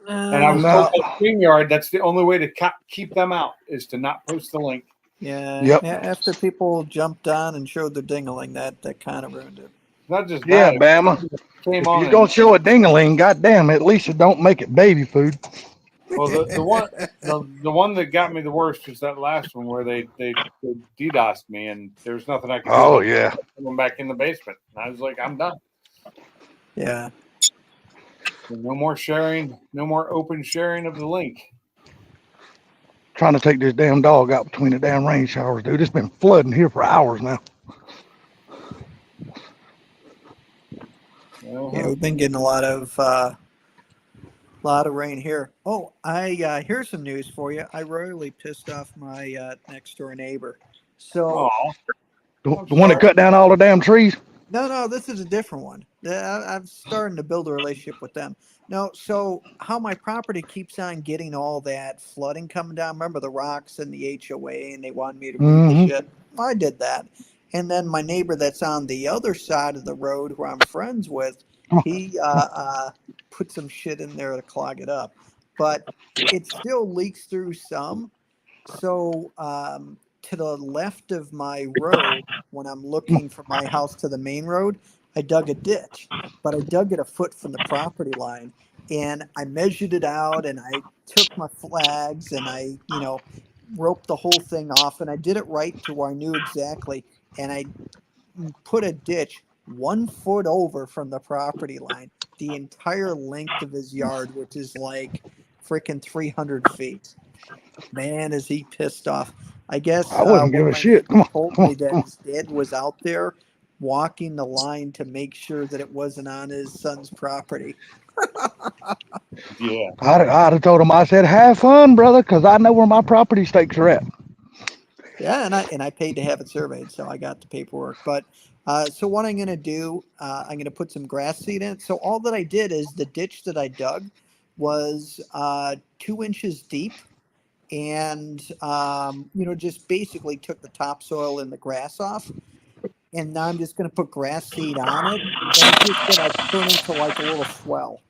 And I was
No.
told by StreamYard that's the only way to keep them out is to not post the link.
Yeah.
Yep.
After people jumped on and showed their dingling, that kind of ruined it.
Not just
Yeah,
that.
Bama.
It came
If
on.
you're
and-
gonna show a dingaling, goddamn, at least you don't make it baby food.
Well, the one that got me the worst was that last one where they DDoSed me and there's nothing I could do.
Oh yeah.
Them back in the basement. And I was like, I'm done.
Yeah.
No more sharing. No more open sharing of the link.
Trying to take this damn dog out between the damn rain showers, dude. It's been flooding here for hours now.
Yeah, we've been getting a lot of rain here. Oh, here's some news for you. I royally pissed off my next door neighbor. So
Oh,
The one that cut down all the damn trees.
no, this is a different one. I'm starting to build a relationship with them. No, so how my property keeps on getting all that flooding coming down. Remember the rocks and the HOA, and they wanted me to read the shit. I did that. And then my neighbor that's on the other side of the road, who I'm friends with, he put some shit in there to clog it up. But it still leaks through some. So to the left of my road, when I'm looking from my house to the main road, I dug a ditch, but I dug it a foot from the property line, and I measured it out, and I took my flags, and I, roped the whole thing off, and I did it right to where I knew exactly, and I put a ditch 1 foot over from the property line, the entire length of his yard, which is like freaking 300 feet. Man, is he pissed off. I guess
I wouldn't give
one
a
of my
shit. Come
neighbors
on,
told me that his dad was out there walking the line to make sure that it wasn't on his son's property.
yeah.
I'd have told him, I said, have fun, brother, because I know where my property stakes are at.
Yeah, and I paid to have it surveyed, so I got the paperwork. But so what I'm going to do, I'm going to put some grass seed in it. So all that I did is the ditch that I dug was 2 inches deep, and just basically took the topsoil and the grass off. And now I'm just going to put grass seed on it, and it's just going to turn into like a little swell.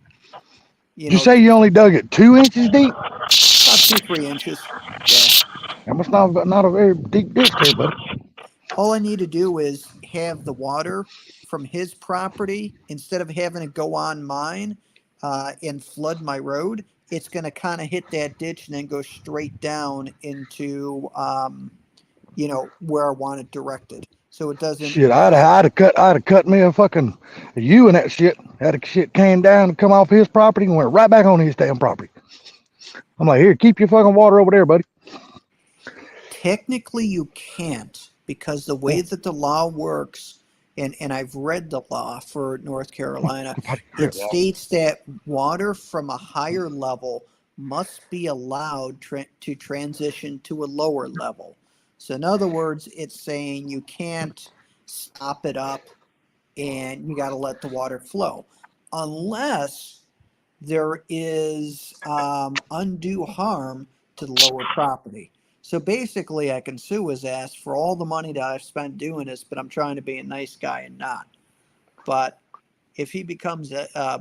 Did you say you only dug it 2 inches deep?
About 2-3 inches. Yeah.
That must not a very deep ditch there, buddy.
All I need to do is have the water from his property, instead of having it go on mine and flood my road, it's going to kind of hit that ditch and then go straight down into, where I want it directed. So it doesn't.
Shit, I'd have cut me a fucking U in that shit. Had a shit came down and come off his property and went right back on his damn property. I'm like, here, keep your fucking water over there, buddy.
Technically, you can't, because the way that the law works, and I've read the law for North Carolina, it states that water from a higher level must be allowed to transition to a lower level. So in other words, it's saying you can't stop it up and you got to let the water flow unless there is undue harm to the lower property. So basically, I can sue his ass for all the money that I've spent doing this, but I'm trying to be a nice guy and not. But if he becomes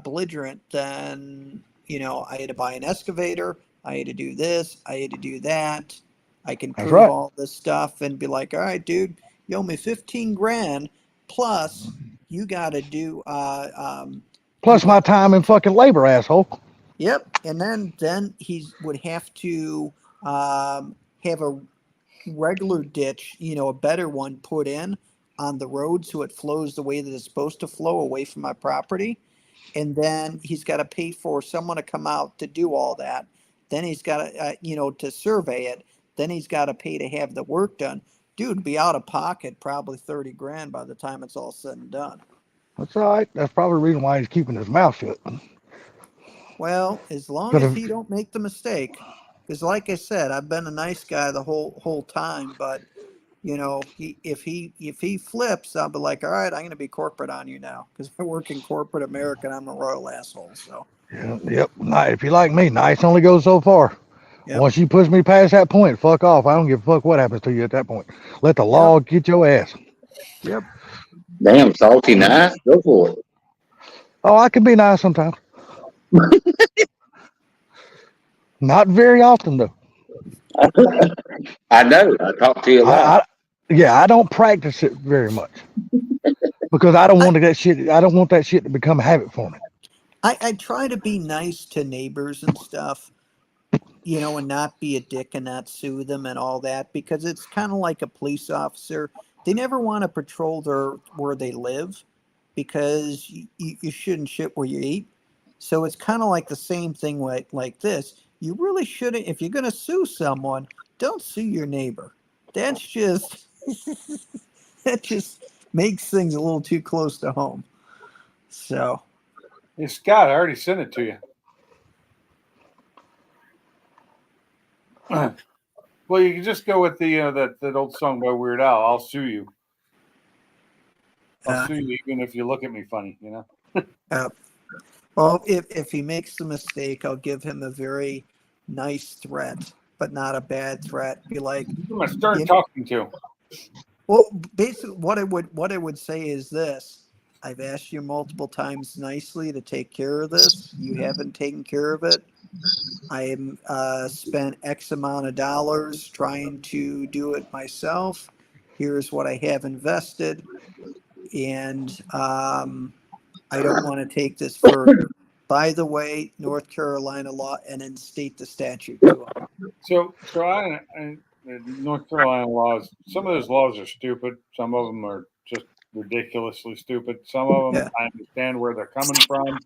belligerent, then, I had to buy an excavator. I had to do this. I had to do that. I can prove all this stuff and be like, all right, dude, you owe me 15 grand plus you got to do.
Plus my time and fucking labor, asshole.
Yep. And then he would have to have a regular ditch, a better one put in on the road so it flows the way that it's supposed to flow away from my property. And then he's got to pay for someone to come out to do all that. Then he's got to, to survey it. Then he's got to pay to have the work done. Dude, be out of pocket probably 30 grand by the time it's all said and done.
That's all right. That's probably the reason why he's keeping his mouth shut.
Well, as long as he don't make the mistake, because like I said, I've been a nice guy the whole time. But if he flips, I'll be like, all right, I'm going to be corporate on you now because I work in corporate America and I'm a royal asshole. So
Yep. If you like me, nice only goes so far.
Yep.
Once you push me past that point, fuck off. I don't give a fuck what happens to you at that point. Let the law get your ass.
Yep.
Damn, salty nice. Go for it.
Oh, I can be nice sometimes. Not very often though.
I know. I talk to you a lot.
I don't practice it very much because I don't want that shit. I don't want that shit to become a habit for me.
I try to be nice to neighbors and stuff, you know, and not be a dick and not sue them and all that, because it's kind of like a police officer. They never want to patrol where they live, because you shouldn't shit where you eat. So it's kind of like the same thing like this. You really shouldn't, if you're going to sue someone, don't sue your neighbor. That's just, that just makes things a little too close to home. So.
Hey, Scott, I already sent it to you. Well, you can just go with the that old song by Weird Al. I'll sue you. I'll sue you even if you look at me funny, you know.
Well, if he makes the mistake, I'll give him a very nice threat, but not a bad threat. Be like,
who am I start talking to?
Well, basically, what I would say is this: I've asked you multiple times nicely to take care of this. You haven't taken care of it. I am spent X amount of dollars trying to do it myself. Here's what I have invested, and I don't want to take this further. By the way, North Carolina law, and then state the statute to them.
So I North Carolina laws. Some of those laws are stupid. Some of them are just ridiculously stupid. Some of them I understand where they're coming from,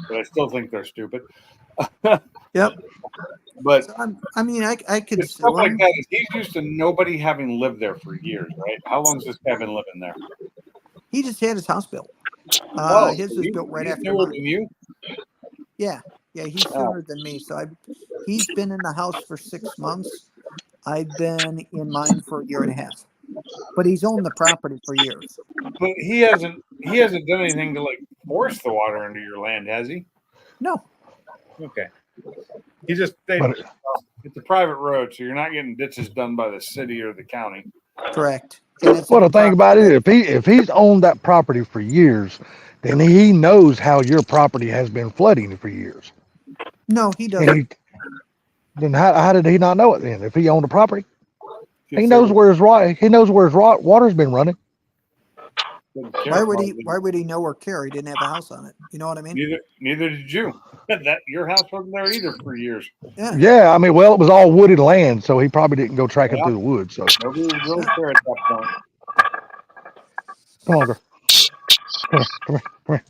but I still think they're stupid.
Yep.
But
so I mean, I could
it's stuff like that. He's used to nobody having lived there for years, right? How long has this guy been living there?
He just had his house built. His was built right after
newer
mine.
than you?
Yeah, he's sooner than me. So he's been in the house for 6 months. I've been in mine for a year and a half. But he's owned the property for years.
But he hasn't done anything to like force the water into your land, has he?
No.
Okay. It's a private road, so you're not getting ditches done by the city or the county.
Correct.
Well, the thing about it, if he's owned that property for years, then he knows how your property has been flooding for years.
No, he doesn't.
Then how did he not know it then? If he owned the property, he knows where his water's been running.
Why would he know or care? He didn't have a house on it. You know what I mean?
Neither did you. That your house wasn't there either for years.
Yeah, I mean, well, it was all wooded land, so he probably didn't go tracking through the woods. So
nobody was really there at that point.
Come on, girl. Come here.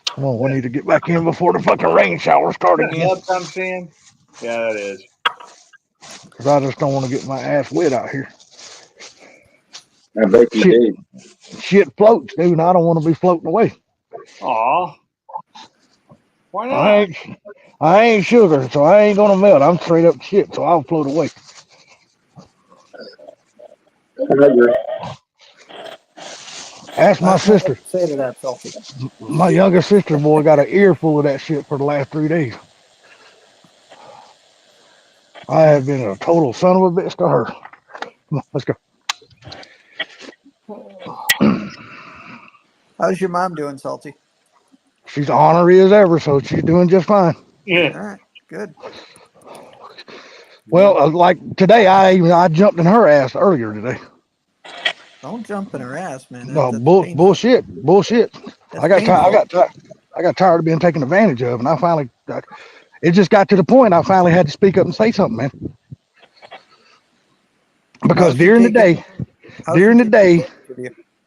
Come on, we need to get back in before the fucking rain shower starts again.
That's what I'm saying. Yeah, that is.
Because I just don't want to get my ass wet out here.
I bet you do.
Shit floats, dude, and I don't want to be floating away.
Aw. Why not?
I ain't sugar, so I ain't gonna melt. I'm straight up shit, so I'll float away. Ask my sister.
Say to that, Filthy.
My younger sister, boy, got an earful of that shit for the last 3 days. I have been a total son of a bitch to her. Come on, let's go.
How's your mom doing, Salty?
She's ornery as ever, so she's doing just fine.
Yeah.
All right, good.
Well, like today, I jumped in her ass earlier today.
Don't jump in her ass, man.
No, bullshit. I got tired of being taken advantage of, and I finally, it just got to the point I finally had to speak up and say something, man. Because during the day,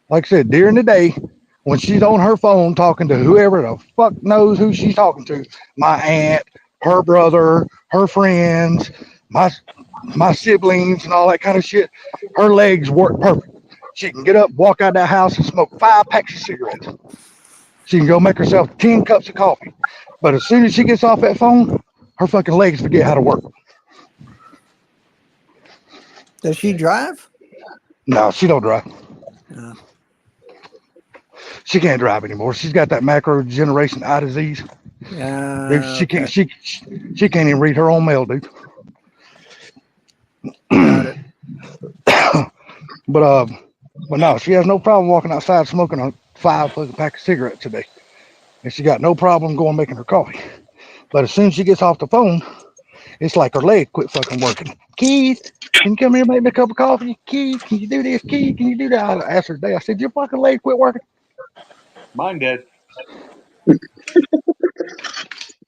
like I said, during the day, when she's on her phone talking to whoever the fuck knows who she's talking to, my aunt, her brother, her friends, my siblings, and all that kind of shit, her legs work perfect. She can get up, walk out of that house, and smoke 5 packs of cigarettes. She can go make herself 10 cups of coffee. But as soon as she gets off that phone, her fucking legs forget how to work.
Does she drive?
No, she don't drive.
No.
She can't drive anymore. She's got that macro generation eye disease. Dude, she
Okay.
can't. She can't even read her own mail, dude.
Got it.
But no, she has no problem walking outside smoking a 5 fucking pack of cigarettes today, and she got no problem going making her coffee. But as soon as she gets off the phone, it's like her leg quit fucking working. Keith, can you come here and make me a cup of coffee? Keith, can you do this? Keith, can you do that? I asked her today. I said, your fucking leg quit working.
Mine did.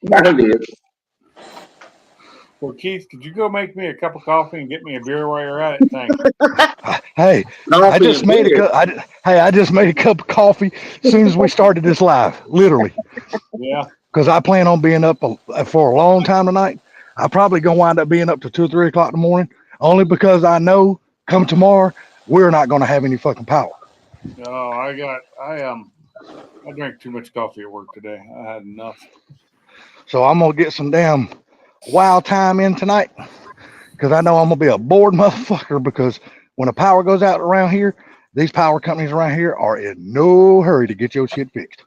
Mine did.
Well, Keith, could you go make me a cup of coffee and get me a beer while you're at it? Thanks.
Hey, I just made a cup. I just made a cup of coffee as soon as we started this live, literally.
Yeah.
Because I plan on being up for a long time tonight. I'm probably gonna wind up being up to 2 or 3 o'clock in the morning, only because I know come tomorrow we're not gonna have any fucking power.
No, I drank too much coffee at work today. I had enough.
So I'm gonna get some damn wild time in tonight, because I know I'm gonna be a bored motherfucker. Because when the power goes out around here, these power companies around here are in no hurry to get your shit fixed.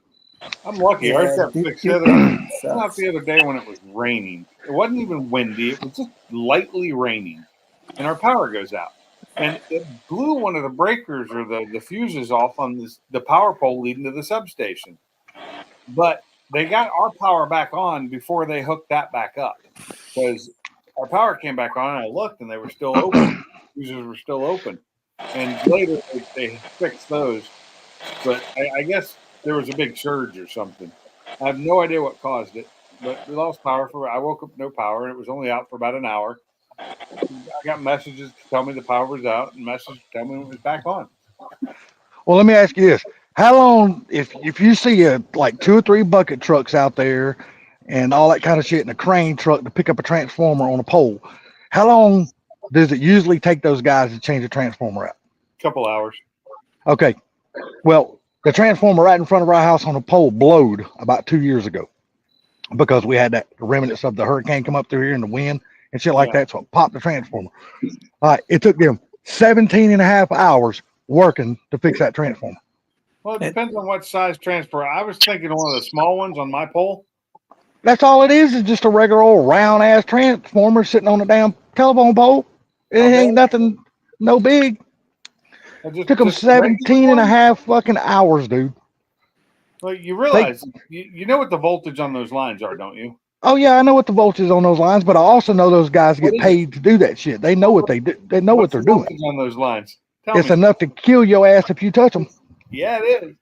I'm lucky. Ours got fixed the other day when it was raining. It wasn't even windy. It was just lightly raining, and our power goes out. And it blew one of the breakers or the fuses off on the power pole leading to the substation. But they got our power back on before they hooked that back up, because our power came back on, and I looked, and they were still open. Fuses were still open. And later they fixed those. But I guess there was a big surge or something. I have no idea what caused it, but we lost power I woke up no power, and it was only out for about an hour. I got messages to tell me the power was out, and messages to tell me it was back on.
Well, let me ask you this: how long, if you see like 2 or 3 bucket trucks out there and all that kind of shit, and a crane truck to pick up a transformer on a pole, how long does it usually take those guys to change a transformer out?
Couple hours.
Okay. Well, the transformer right in front of our house on a pole blowed about 2 years ago, because we had that remnants of the hurricane come up through here and the wind and shit like that. So it popped the transformer. All right. It took them 17 and a half hours working to fix that transformer.
Well, it depends on what size transformer. I was thinking one of the small ones on my pole.
That's all it is just a regular old round ass transformer sitting on a damn telephone pole. It ain't nothing, no big. It took them 17 and a half fucking hours, dude.
Well, you realize, you know what the voltage on those lines are, don't you?
Oh yeah, I know what the voltage is on those lines, but I also know those guys get paid to do that shit. They know what they do. They know what they're doing.
On those lines,
it's enough to kill your ass if you touch them.
Yeah, it is.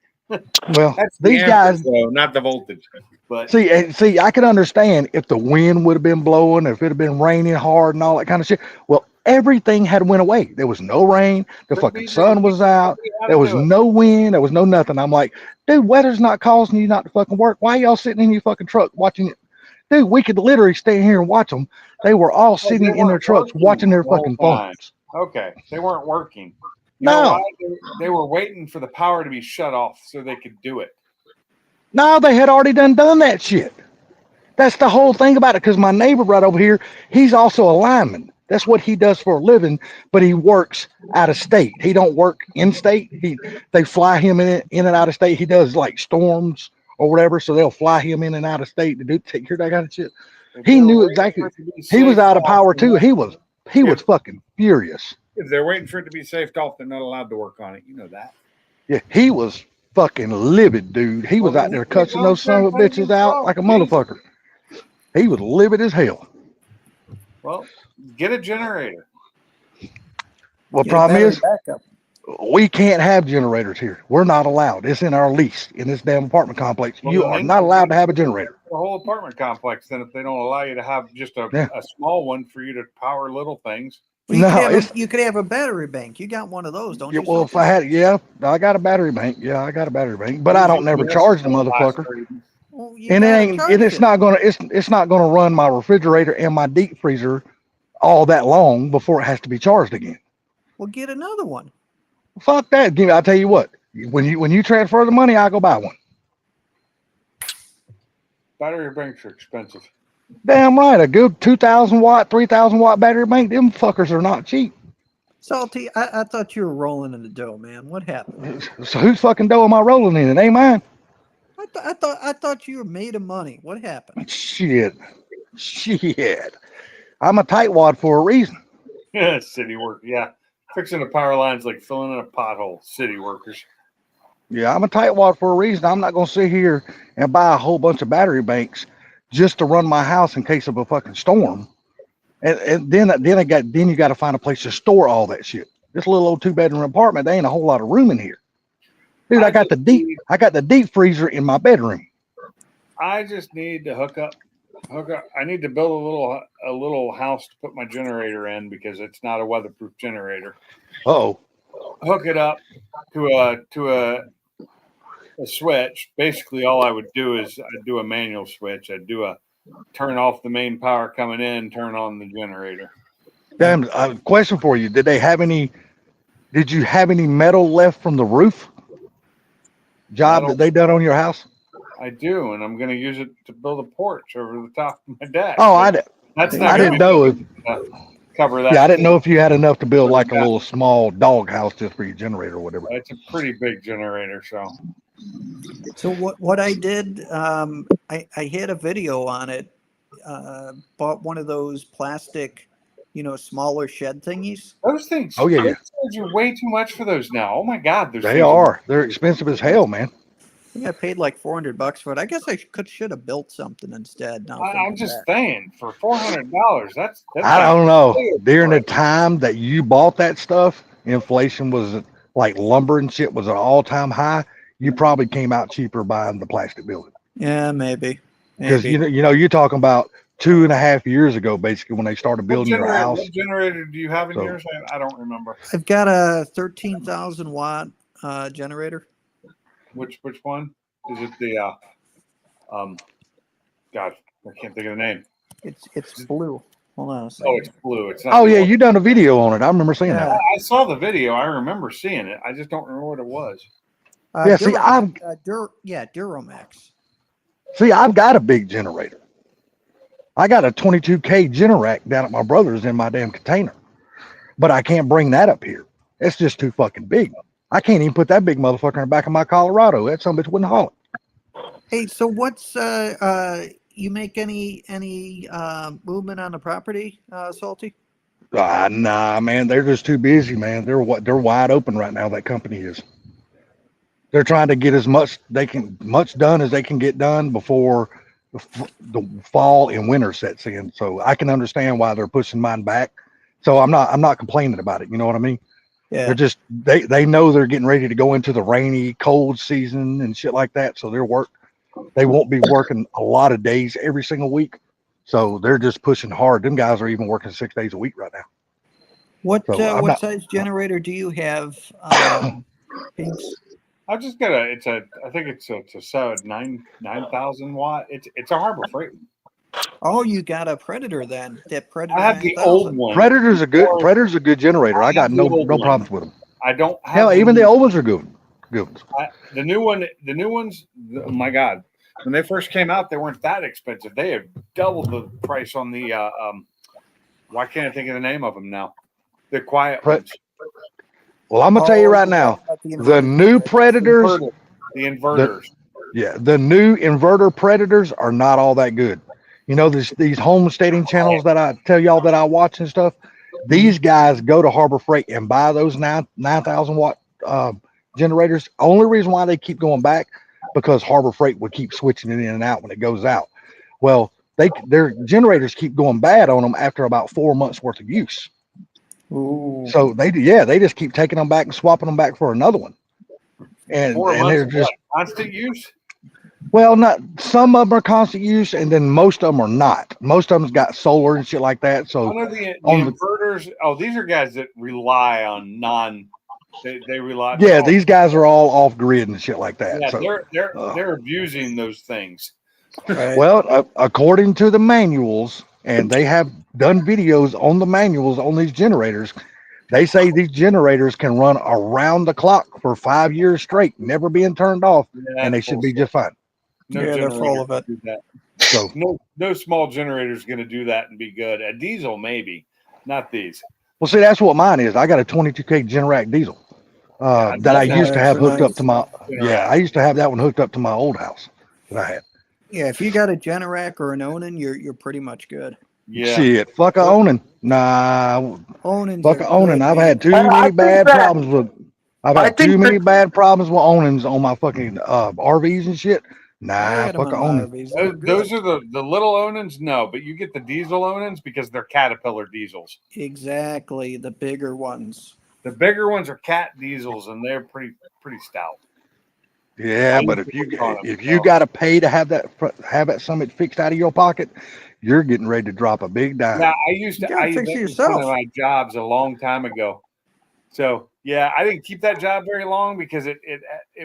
Well,
that's
these guys,
though, not the voltage. But
see, I could understand if the wind would have been blowing, if it had been raining hard and all that kind of shit. Well, everything had went away. There was no rain. The fucking sun was out. There was no wind. There was no nothing. I'm like, dude, weather's not causing you not to fucking work. Why are y'all sitting in your fucking truck watching it? Dude, we could literally stay here and watch them. They were all sitting in their trucks watching their fucking phones.
Okay, they weren't working.
No,
they were waiting for the power to be shut off so they could do it.
No, they had already done that shit. That's the whole thing about it. Because my neighbor right over here, he's also a lineman. That's what he does for a living, but he works out of state. He don't work in state. They fly him in and out of state. He does like storms or whatever, so they'll fly him in and out of state to take care of that kind of shit. He knew exactly. He was out of power too. He was fucking furious.
If they're waiting for it to be safed off, they're not allowed to work on it. You know that.
Yeah, he was fucking livid, dude. He was out there cussing those son of a bitches out like a motherfucker. He was livid as hell.
Well, get a generator.
Well, problem is, we can't have generators here. We're not allowed. It's in our lease in this damn apartment complex. You are not allowed to have a generator.
The whole apartment complex. Then, if they don't allow you to have just a small one for you to power little things.
Well, you could have a battery bank. You got one of those, don't you?
Well, if I had, I got a battery bank. Yeah, I got a battery bank, but I don't never charge the motherfucker. Well, and it's not gonna run my refrigerator and my deep freezer all that long before it has to be charged again.
Well, get another one.
Fuck that. I'll tell you what. When you transfer the money, I'll go buy one.
Battery banks are expensive.
Damn right. A good 2,000 watt, 3,000 watt battery bank, them fuckers are not cheap.
Salty, I thought you were rolling in the dough, man. What happened?
So whose fucking dough am I rolling in? It ain't mine.
I thought you were made of money. What happened?
Shit. I'm a tightwad for a reason.
Yeah, city work. Yeah, fixing the power lines like filling in a pothole. City workers.
Yeah, I'm a tightwad for a reason. I'm not gonna sit here and buy a whole bunch of battery banks just to run my house in case of a fucking storm. And then you got to find a place to store all that shit. This little old 2-bedroom apartment, there ain't a whole lot of room in here. Dude, I got the deep freezer in my bedroom.
I just need to hook up. I need to build a little house to put my generator in because it's not a weatherproof generator.
Oh,
Hook it up to a switch. Basically, all I would do is I'd do a manual switch. I'd do a turn off the main power coming in, turn on the generator.
damn! Question for you: Did you have any metal left from the roof job that they done on your house?
I do, and I'm going to use it to build a porch over the top of my deck.
Oh,
I didn't
know if
cover that.
Yeah, I didn't know if you had enough to build like a little small dog house just for your generator or whatever.
It's a pretty big generator, so.
So what I did, I had a video on it. Bought one of those plastic, smaller shed thingies.
Those things.
Oh, yeah.
Those things are way too much for those now. Oh my God,
They are. They're expensive as hell, man.
I think I paid like $400 for it. I guess I should have built something instead. Now
I'm just saying, for $400, that's
I don't know. During the time that you bought that stuff, inflation was like lumber and shit was an all-time high. You probably came out cheaper buying the plastic building.
Yeah, maybe.
Because you're talking about 2.5 years ago, basically, when they started building your house.
What generator do you have in yours? I don't remember.
I've got a 13,000 watt generator.
Which one? Is it the God, I can't think of the name.
It's blue. Hold on a second.
Oh, it's blue. It's not.
Oh yeah, you done a video on it. I remember seeing that.
I saw the video. I remember seeing it. I just don't remember what it was.
Duramax.
See, I've got a big generator. I got a 22K Generac down at my brother's in my damn container, but I can't bring that up here. It's just too fucking big. I can't even put that big motherfucker in the back of my Colorado. That son of a bitch wouldn't haul it.
Hey, so what's you make any movement on the property, Salty?
Nah, man, they're just too busy, man. They're wide open right now. That company is. They're trying to get as much done as they can get done before the fall and winter sets in. So I can understand why they're pushing mine back. So I'm not complaining about it. You know what I mean?
Yeah.
They're just they know they're getting ready to go into the rainy, cold season and shit like that. So they won't be working a lot of days every single week. So they're just pushing hard. Them guys are even working 6 days a week right now.
What size generator do you have? Pinks?
I've just got I think it's a 9,000 watt. It's a Harbor Freight.
Oh, you got a Predator then? That Predator.
I have the old one.
Predator's a good generator. I got no problems with them.
I don't have
hell, even the old ones are good. Good ones.
The new ones, oh my God. When they first came out, they weren't that expensive. They have doubled the price on the why can't I think of the name of them now? The quiet ones.
Well, I'm gonna tell you right now, the new Predators,
the inverters.
The new inverter Predators are not all that good. You know, these homesteading channels that I tell y'all that I watch and stuff. These guys go to Harbor Freight and buy those 9,000 watt generators. Only reason why they keep going back because Harbor Freight would keep switching it in and out when it goes out. Well, their generators keep going bad on them after about 4 months worth of use.
Ooh.
So they just keep taking them back and swapping them back for another one. And they're just
constant use.
Well, not some of them are constant use, and then most of them are not. Most of them's got solar and shit like that. So
the inverters. Oh, these are guys that rely on They rely.
Yeah, these guys are all off grid and shit like that.
Yeah,
so,
they're abusing those things.
Right.
Well, according to the manuals, and they have done videos on the manuals on these generators, they say these generators can run around the clock for 5 years straight, never being turned off, and they should be just fine.
They're full of it.
So
no small generator is going to do that and be good. A diesel maybe, not these.
Well, see, that's what mine is. I got a 22K Generac diesel. that I used to have
Generacs are
hooked up
nice.
to my. Yeah, I used to have that one hooked up to my old house that I had.
Yeah, if you got a Generac or an Onan, you're pretty much good.
Yeah.
Shit, fuck a Onan. Nah,
Onans
fuck
are
a Onan.
good,
I've
man.
had too
I
many
think
bad
that
problems with. I've
I
had
think
too
that
many bad problems with Onans on my fucking RVs and shit.
I
Nah,
had them
fuck a
on my
Onan.
RVs. They're
Those
good.
are the little Onans, no, but you get the diesel Onans because they're Caterpillar diesels.
Exactly, the bigger ones.
The bigger ones are Cat diesels, and they're pretty stout.
Yeah,
I
but
used
if
to
you
work on 'em,
if you
so.
got to pay to have that summit fixed out of your pocket, you're getting ready to drop a big dime.
Yeah,
You gotta fix it
that was one
yourself.
of my jobs a long time ago. So yeah, I didn't keep that job very long because it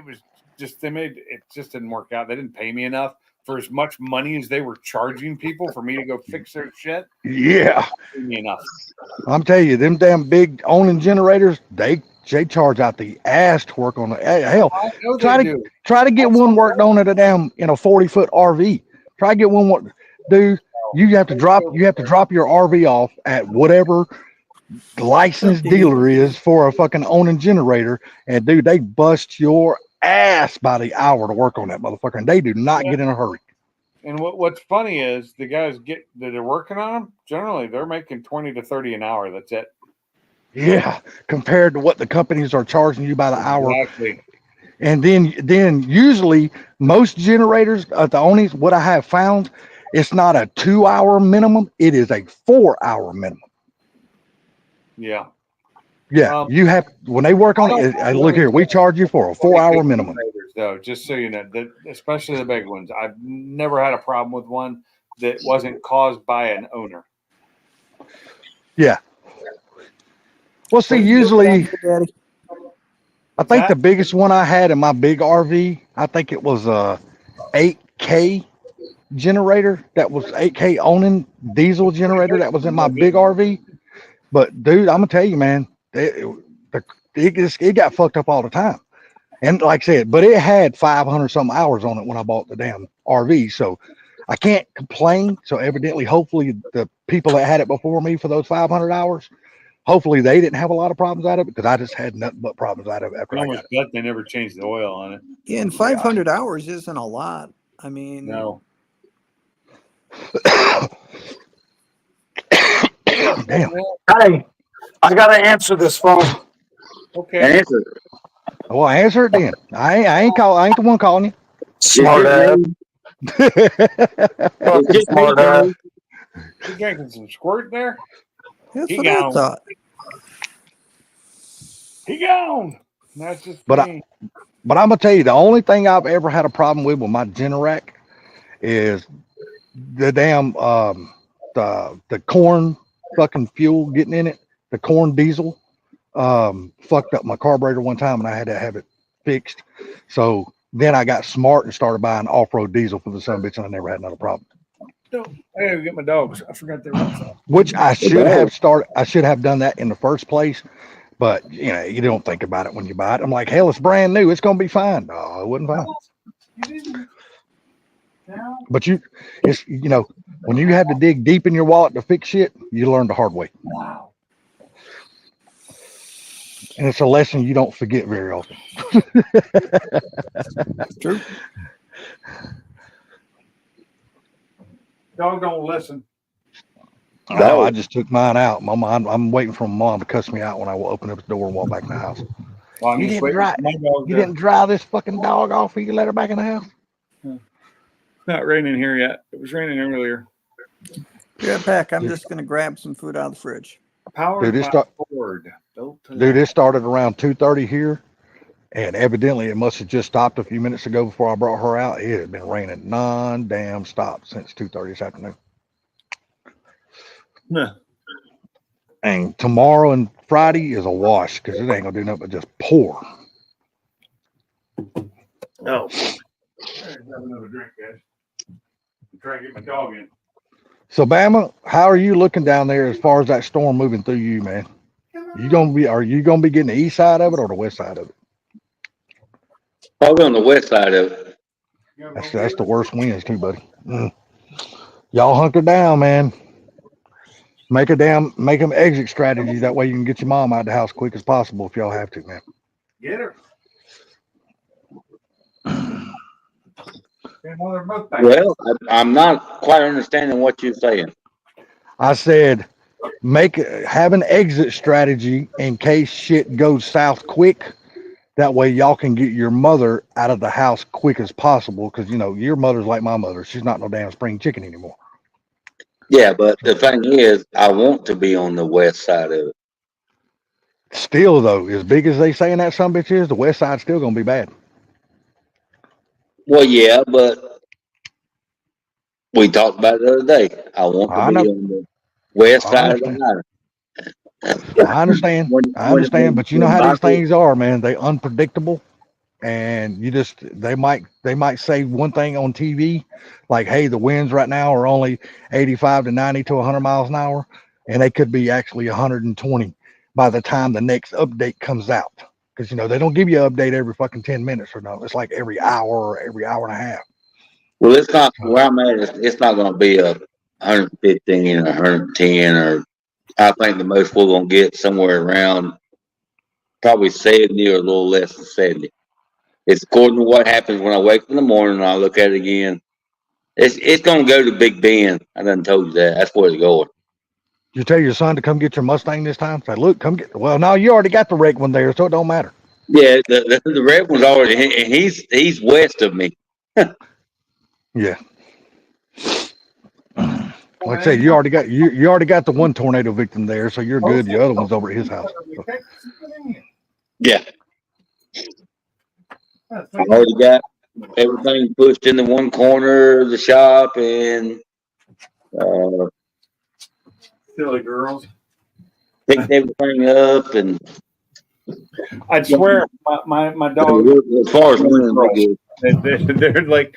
was just it just didn't work out. They didn't pay me enough for as much money as they were charging people for me to go fix their shit.
Yeah,
Pay me enough.
I'm telling you, them damn big owning generators, they charge out the ass to work on the hell.
I know
Try
they
to
do.
try to get
That's
one
what
worked on at a damn 40-foot RV. Try to get one dude. You have to drop your RV off at whatever licensed dealer is for a fucking owning generator, and dude, they bust your ass by the hour to work on that motherfucker, and they do not get in a hurry.
And what's funny is the guys that are working on them, generally they're making 20 to 30 an hour. That's it.
Yeah, compared to what the companies are charging you by the hour.
Exactly.
And then usually most generators at the Onis, what I have found, it's not a 2-hour minimum, it is a 4-hour minimum.
Yeah.
Yeah, you have when they work on it. Look here, we charge you for a 4-hour minimum.
Though, just so you know, that especially the big ones, I've never had a problem with one that wasn't caused by an owner.
Yeah. Well, see,
What do you do
usually,
down there, Daddy?
I think the biggest one I had in my big RV, I think it was a 8K generator. That was 8K owning diesel generator that was in my big RV. But dude, I'm gonna tell you, man, it got fucked up all the time. And like I said, but it had 500 some hours on it when I bought the damn RV. So I can't complain. So evidently, hopefully the people that had it before me for those 500 hours, hopefully they didn't have a lot of problems out of it, because I just had nothing but problems out of it after
I
I
almost
got it.
bet they never changed the oil on it.
Yeah, and 500 hours isn't a lot. I mean,
No.
Damn.
Hey, I gotta answer this phone.
Okay.
Answer.
Well, answer it then. I ain't the one calling you.
Smart ass. Fucking smart ass.
You drinking some squirt there?
that's
He
what I
gone.
thought.
He gone. That's just
But
me.
But I'm gonna tell you, the only thing I've ever had a problem with my Generac is the damn the corn fucking fuel getting in it. The corn diesel fucked up my carburetor one time, and I had to have it fixed. So then I got smart and started buying off-road diesel for the son bitch, and I never had another problem.
No, I gotta get my dogs. I forgot they were outside.
Which I should have started. I should have done that in the first place. But you know, you don't think about it when you buy it. I'm like, hell, it's brand new. It's gonna be fine. No, it wasn't fine. But it's when you have to dig deep in your wallet to fix shit, you learn the hard way.
Wow.
And it's a lesson you don't forget very often.
True.
Dog don't listen.
No, I just took mine out. I'm waiting for my mom to cuss me out when I will open up the door and walk back in the house.
Well,
You didn't drive this fucking dog off, or you let her back in the house?
It's not raining here yet. It was raining earlier.
Yeah, back. I'm just gonna grab some food out of the fridge.
Powered
Dude,
by Ford. Built to
Dude,
last.
it started around 2:30 here, and evidently it must have just stopped a few minutes ago before I brought her out. It had been raining non-damn stop since 2:30 this afternoon.
Huh.
And tomorrow and Friday is a wash, because it ain't gonna do nothing but just pour.
Oh. Have another drink, guys. I'm trying to get my dog in.
So Bama, how are you looking down there as far as that storm moving through you, man? Are you gonna be getting the east side of it or the west side of it?
Probably on the west side of it.
That's the worst winds too, buddy. Y'all hunker down, man. Make them exit strategies. That way you can get your mom out of the house quick as possible if y'all have to, man.
Get her. Well,
Well, I'm not quite understanding what you're saying.
I said, have an exit strategy in case shit goes south quick. That way, y'all can get your mother out of the house quick as possible. Because you know your mother's like my mother; she's not no damn spring chicken anymore.
Yeah, but the thing is, I want to be on the west side of it.
Still, though, as big as they saying that some bitch is, the west side's still gonna be bad.
Well, yeah, but we talked about it the other day. I want
I
to be
know.
on the west
I
side of the
understand.
island.
I understand. But you know how these things are, man. They unpredictable, and they might say one thing on TV, like, "Hey, the winds right now are only 85 to 90 to 100 miles an hour," and they could be actually 120 by the time the next update comes out. Because you know they don't give you an update every fucking 10 minutes or no. It's like every hour or every hour and a half.
Well, it's not where I'm at. It's not going to be a 115 or 110, or I think the most we're going to get somewhere around probably 70 or a little less than 70. It's according to what happens when I wake up in the morning and I look at it again. It's going to go to Big Bend. I done told you that. That's where it's going.
You tell your son to come get your Mustang this time. Say, look, come get. Well, no, you already got the wreck one there, so it don't matter.
Yeah, the red one's already. And he's west of me.
Yeah. Like I said, you already got the one tornado victim there, so you're good. The other one's over at his house. So.
Yeah, I already got everything pushed into one corner of the shop and
silly girls.
picked everything up. And
I swear, my dog.
as far as winning,
They're like,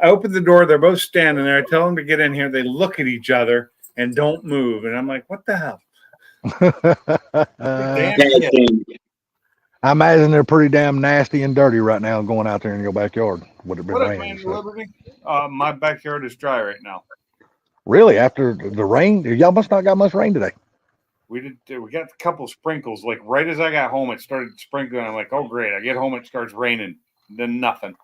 I open the door. They're both standing there. I tell them to get in here. They look at each other and don't move. And I'm like, what the hell?
I imagine they're pretty damn nasty and dirty right now going out there in your backyard. Would have been
What up,
raining.
man,
So.
Liberty? My backyard is dry right now.
Really? After the rain? Y'all must not got much rain today.
We got a couple sprinkles. Like right as I got home, it started sprinkling. I'm like, oh great. I get home, it starts raining. Then nothing.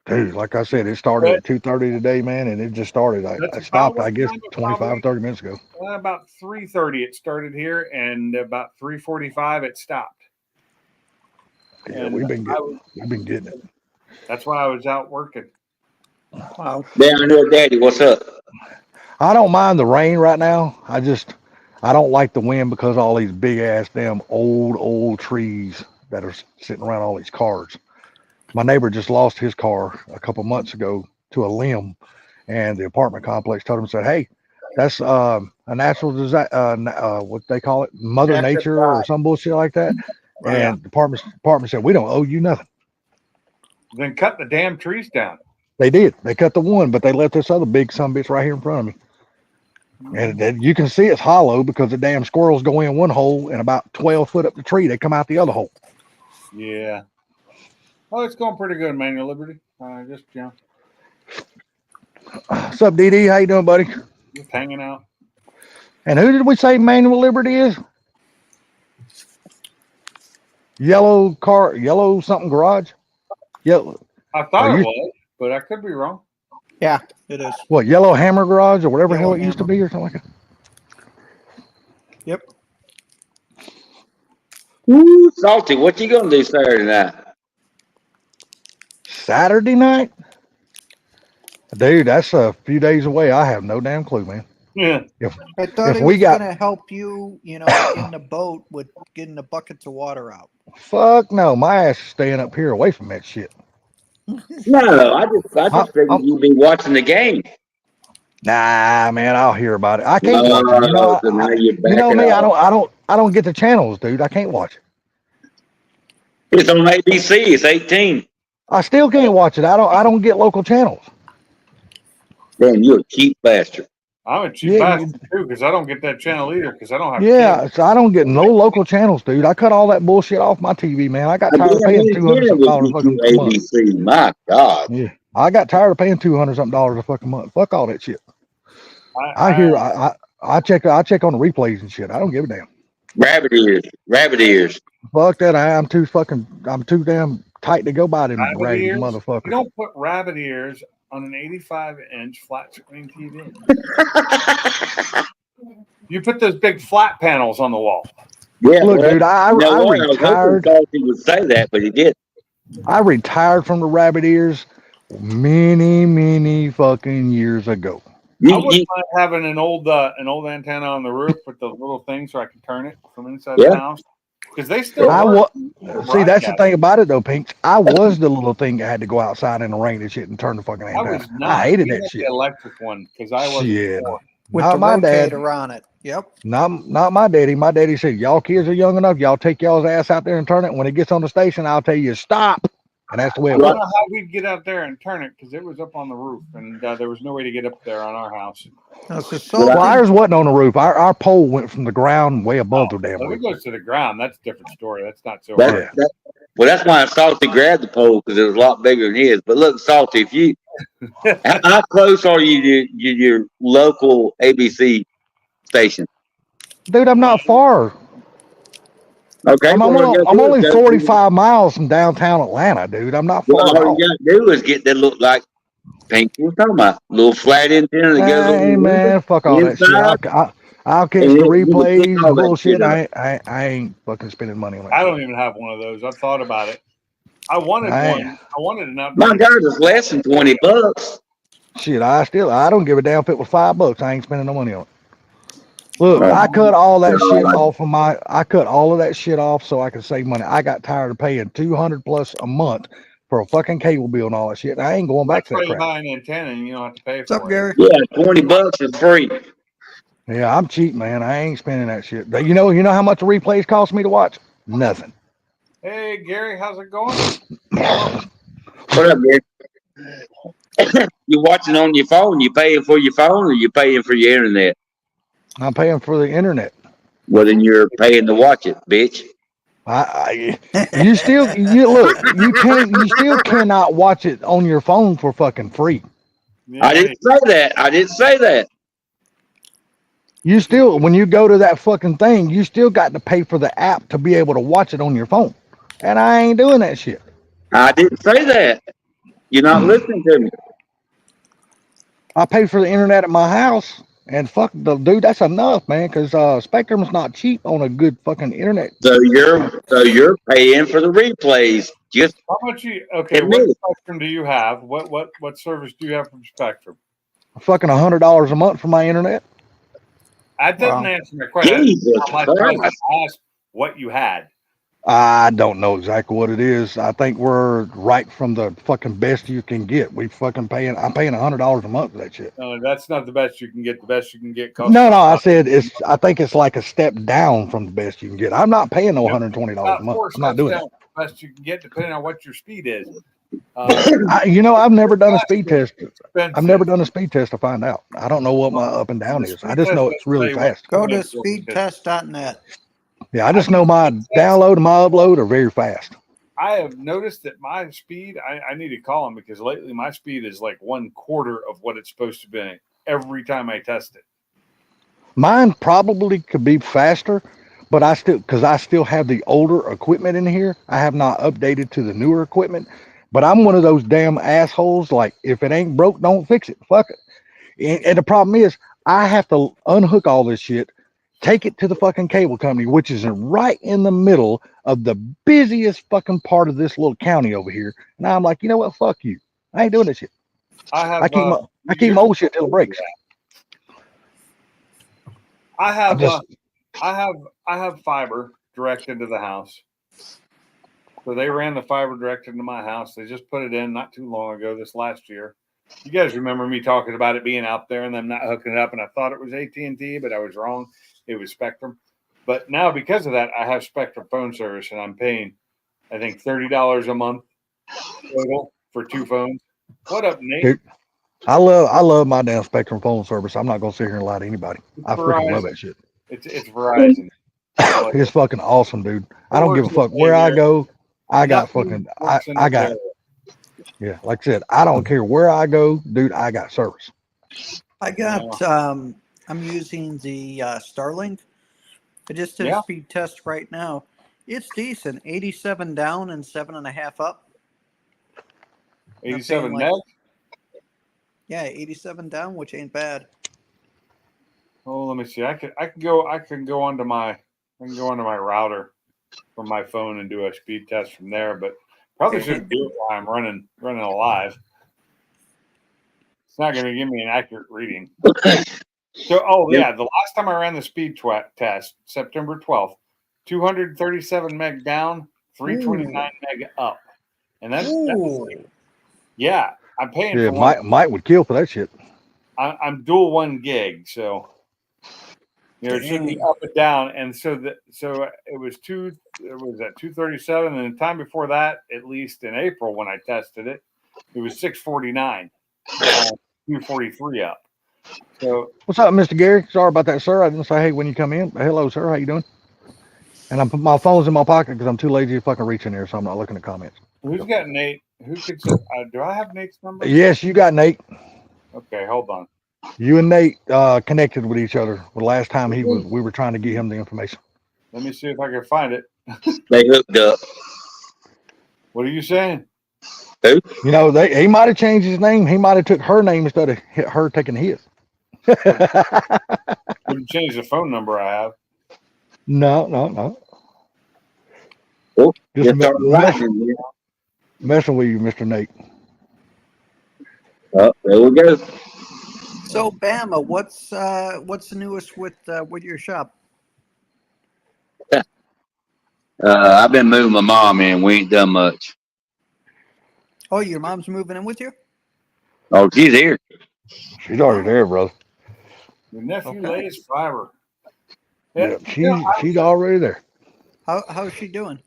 Dude, like I said, it started at 2:30 today, man, and it just started. I stopped, I guess, 25, 30 minutes ago.
About 3:30 it started here, and about 3:45 it stopped.
Yeah, and we've been getting it.
That's why I was out working.
Wow.
Down here, Daddy, what's up?
I don't mind the rain right now. I don't like the wind because of all these big ass damn old trees that are sitting around all these cars. My neighbor just lost his car a couple months ago to a limb, and the apartment complex told him, said, "Hey, that's a natural disaster. What they call it, Mother Nature or some bullshit like that." And the department said, "We don't owe you nothing."
Then cut the damn trees down.
They did. They cut the one, but they left this other big sumbitch right here in front of me. And you can see it's hollow because the damn squirrels go in one hole and about 12 foot up the tree, they come out the other hole.
Yeah. Oh, it's going pretty good, man. Your Liberty. Just
What's up, DD? How you doing, buddy?
Just hanging out.
And who did we say Manual Liberty is? Yellow something garage? Yellow.
I thought it was, but I could be wrong.
Yeah, it is.
What, Yellow Hammer Garage or whatever
Yellow
hell it used to be or something like that?
Yep.
Woo, Salty, what you gonna do Saturday night?
Saturday night? Dude, that's a few days away. I have no damn clue, man.
Yeah.
I thought it was going to help you, in the boat with getting the buckets of water out.
Fuck no. My ass is staying up here away from that shit.
No, I just figured you'd be watching the game.
Nah, man, I'll hear about it. I can't watch it. You know me, I don't get the channels, dude. I can't watch it.
It's on ABC. It's 18.
I still can't watch it. I don't get local channels.
Damn, you're a cheap bastard.
I'm a cheap bastard too, because I don't get that channel either, because I don't have
cable. So I don't get no local channels, dude. I cut all that bullshit off my TV, man. I got tired of paying $200 fucking a month.
ABC, my God.
Yeah, I got tired of paying $200 a fucking month. Fuck all that shit. I check on the replays and shit. I don't give a damn.
Rabbit ears. Rabbit ears.
Fuck that. I'm too damn tight to go by them
Rabbit
raggedy
ears? You
motherfuckers.
don't put rabbit ears on an 85-inch flat screen TV. You put those big flat panels on the wall.
Yeah,
Look,
well,
dude, I
you know what? I was hoping
retired.
Salty would say that, but he did.
I retired from the rabbit ears many fucking years ago.
I
You,
wouldn't
you,
mind having an old antenna on the roof with the little thing so I can turn it from inside
Yeah.
the house. Because they still
I
work.
See, that's the thing about it though, Pinks. I was the little thing that had to go outside in the rain and shit and turn the fucking
I
antenna.
was not.
I hated
We
that
had
shit.
The electric one because I wasn't.
Shit.
born.
With
Not
the
my dad.
rotator on it. Yep.
Not my daddy. My daddy said, y'all kids are young enough. Y'all take y'all's ass out there and turn it. When it gets on the station, I'll tell you stop. And that's the way
I
it
don't
was.
know how we'd get out there and turn it because it was up on the roof and there was no way to get up there on our house.
No, so
Well,
Salty,
ours wasn't on the roof. Our pole went from the ground way above the damn
If it
roof.
goes to the ground, that's a different story. That's not so
that,
hard.
that, well, that's why Salty grabbed the pole because it was a lot bigger than his. But look, Salty, if you, how close are you to your local ABC station?
Dude, I'm not far.
Okay,
I'm only 45 miles from downtown Atlanta, dude. I'm not far
Well,
at
all
all.
you got to do is get that look like Pinky was talking about, little flat antenna that goes on
Hey
the
man, fuck all that shit.
inside.
I'll catch
And
the
you can
replays
pick all
and
that
bullshit.
shit up.
I ain't fucking spending money on that.
I
shit.
don't even have one of those. I've thought about it. I wanted
I-
one. I wanted an upgrade.
My God, it's less than $20.
Shit, I don't give a damn if it was $5. I ain't spending no money on it. Look,
Right.
I cut all that shit off of I cut all of that shit off so I could save money. I got tired of paying $200 plus a month for a fucking cable bill and all that shit. And I ain't going back
That's
to
why
that
you
crap.
buy an antenna and you don't have to pay
what's up,
for it.
Gary?
Yeah, $20 is free.
Yeah, I'm cheap, man. I ain't spending that shit. You know how much the replays cost me to watch? Nothing.
Hey Gary, how's it going?
What up, man? You watching on your phone? You paying for your phone or you paying for your internet?
I'm paying for the internet.
Well, then you're paying to watch it, bitch.
You still you still cannot watch it on your phone for fucking free.
Yeah,
I didn't say that. I didn't say that.
You still, when you go to that fucking thing, you still got to pay for the app to be able to watch it on your phone. And I ain't doing that shit.
I didn't say that. You're not listening to me.
I pay for the internet at my house, and fuck the dude, that's enough, man. Because Spectrum's not cheap on a good fucking internet.
So you're paying for the replays. Just
How much you? Okay,
Admit
what
it.
Spectrum do you have? What service do you have from Spectrum?
Fucking $100 a month for my internet.
That doesn't
Wow.
answer my question.
Jesus
How much was it?
Christ.
I asked what you had.
I don't know exactly what it is. I think we're right from the fucking best you can get. I'm paying $100 a month for that shit.
No, that's not the best you can get. The best you can get costs.
No, I said I think it's like a step down from the best you can get. I'm not paying no $120 a month. I'm not doing it.
The best you can get, depending on what your speed is.
I've never done a speed test.
Expensive.
I've never done a speed test to find out. I don't know what my up and down
The
is. I
speed
just
test
know
doesn't
it's really
tell you what-
fast.
Go to speedtest.net.
Yeah, I just know my download and my upload are very fast.
I have noticed that my speed, I need to call them because lately my speed is like 1/4 of what it's supposed to be every time I test it.
Mine probably could be faster, but I still have the older equipment in here. I have not updated to the newer equipment. But I'm one of those damn assholes. Like, if it ain't broke, don't fix it. Fuck it. And the problem is, I have to unhook all this shit, take it to the fucking cable company, which is right in the middle of the busiest fucking part of this little county over here. And I'm like, you know what? Fuck you. I ain't doing this shit. I keep my old shit till it breaks.
I have
just-
I have fiber direct into the house. So they ran the fiber direct into my house. They just put it in not too long ago, this last year. You guys remember me talking about it being out there and them not hooking it up, and I thought it was AT&T, but I was wrong. It was Spectrum. But now because of that, I have Spectrum phone service, and I'm paying, I think, $30 a month total for 2 phones. What up, Nate?
Dude, I love my damn Spectrum phone service. I'm not gonna sit here and lie to anybody. I freaking love that shit.
It's Verizon.
It's fucking awesome, dude. I don't give a fuck where I go. I got fucking I got, yeah, like I said, I don't care where I go, dude. I got service.
I got I'm using the Starlink, I just did
Yeah.
a speed test right now. It's decent. 87 down and 7.5 up.
87
like-
meg.
Yeah, 87 down, which ain't bad.
Oh, let me see. I can go onto my router from my phone and do a speed test from there, but probably shouldn't do it while I'm running alive. It's not going to give me an accurate reading. So, the last time I ran the speed test, September 12th, 237 meg down, 329 meg up, and that's yeah. I'm paying
Yeah,
for one.
Mike would kill for that shit.
I'm dual 1 gig, so it should be up and down. And so it was 237, and the time before that, at least in April when I tested it, it was 649, 243 up. So
What's up, Mr. Gary? Sorry about that, sir. I didn't say hey when you come in. Hello, sir. How you doing? And my phone's in my pocket because I'm too lazy to fucking reach in there, so I'm not looking at comments.
who's got Nate? Who could say? Do I have Nate's number?
Yes, you got Nate.
Okay, hold on.
You and Nate connected with each other. The last time we were trying to get him the information.
Let me see if I can find it.
They hooked up.
What are you saying?
You know, he might have changed his name. He might have took her name instead of her taking his.
Wouldn't change the phone number I have.
No.
Oh,
Just
it's all right in here.
messing with you, Mr. Nate.
Oh, there we go.
So, Bama, what's the newest with your shop?
I've been moving my mom in. We ain't done much.
Oh, your mom's moving in with you?
Oh, she's here.
She's already there, brother.
Your nephew
Okay.
lays fiber.
Yeah, she's already there.
How's she doing?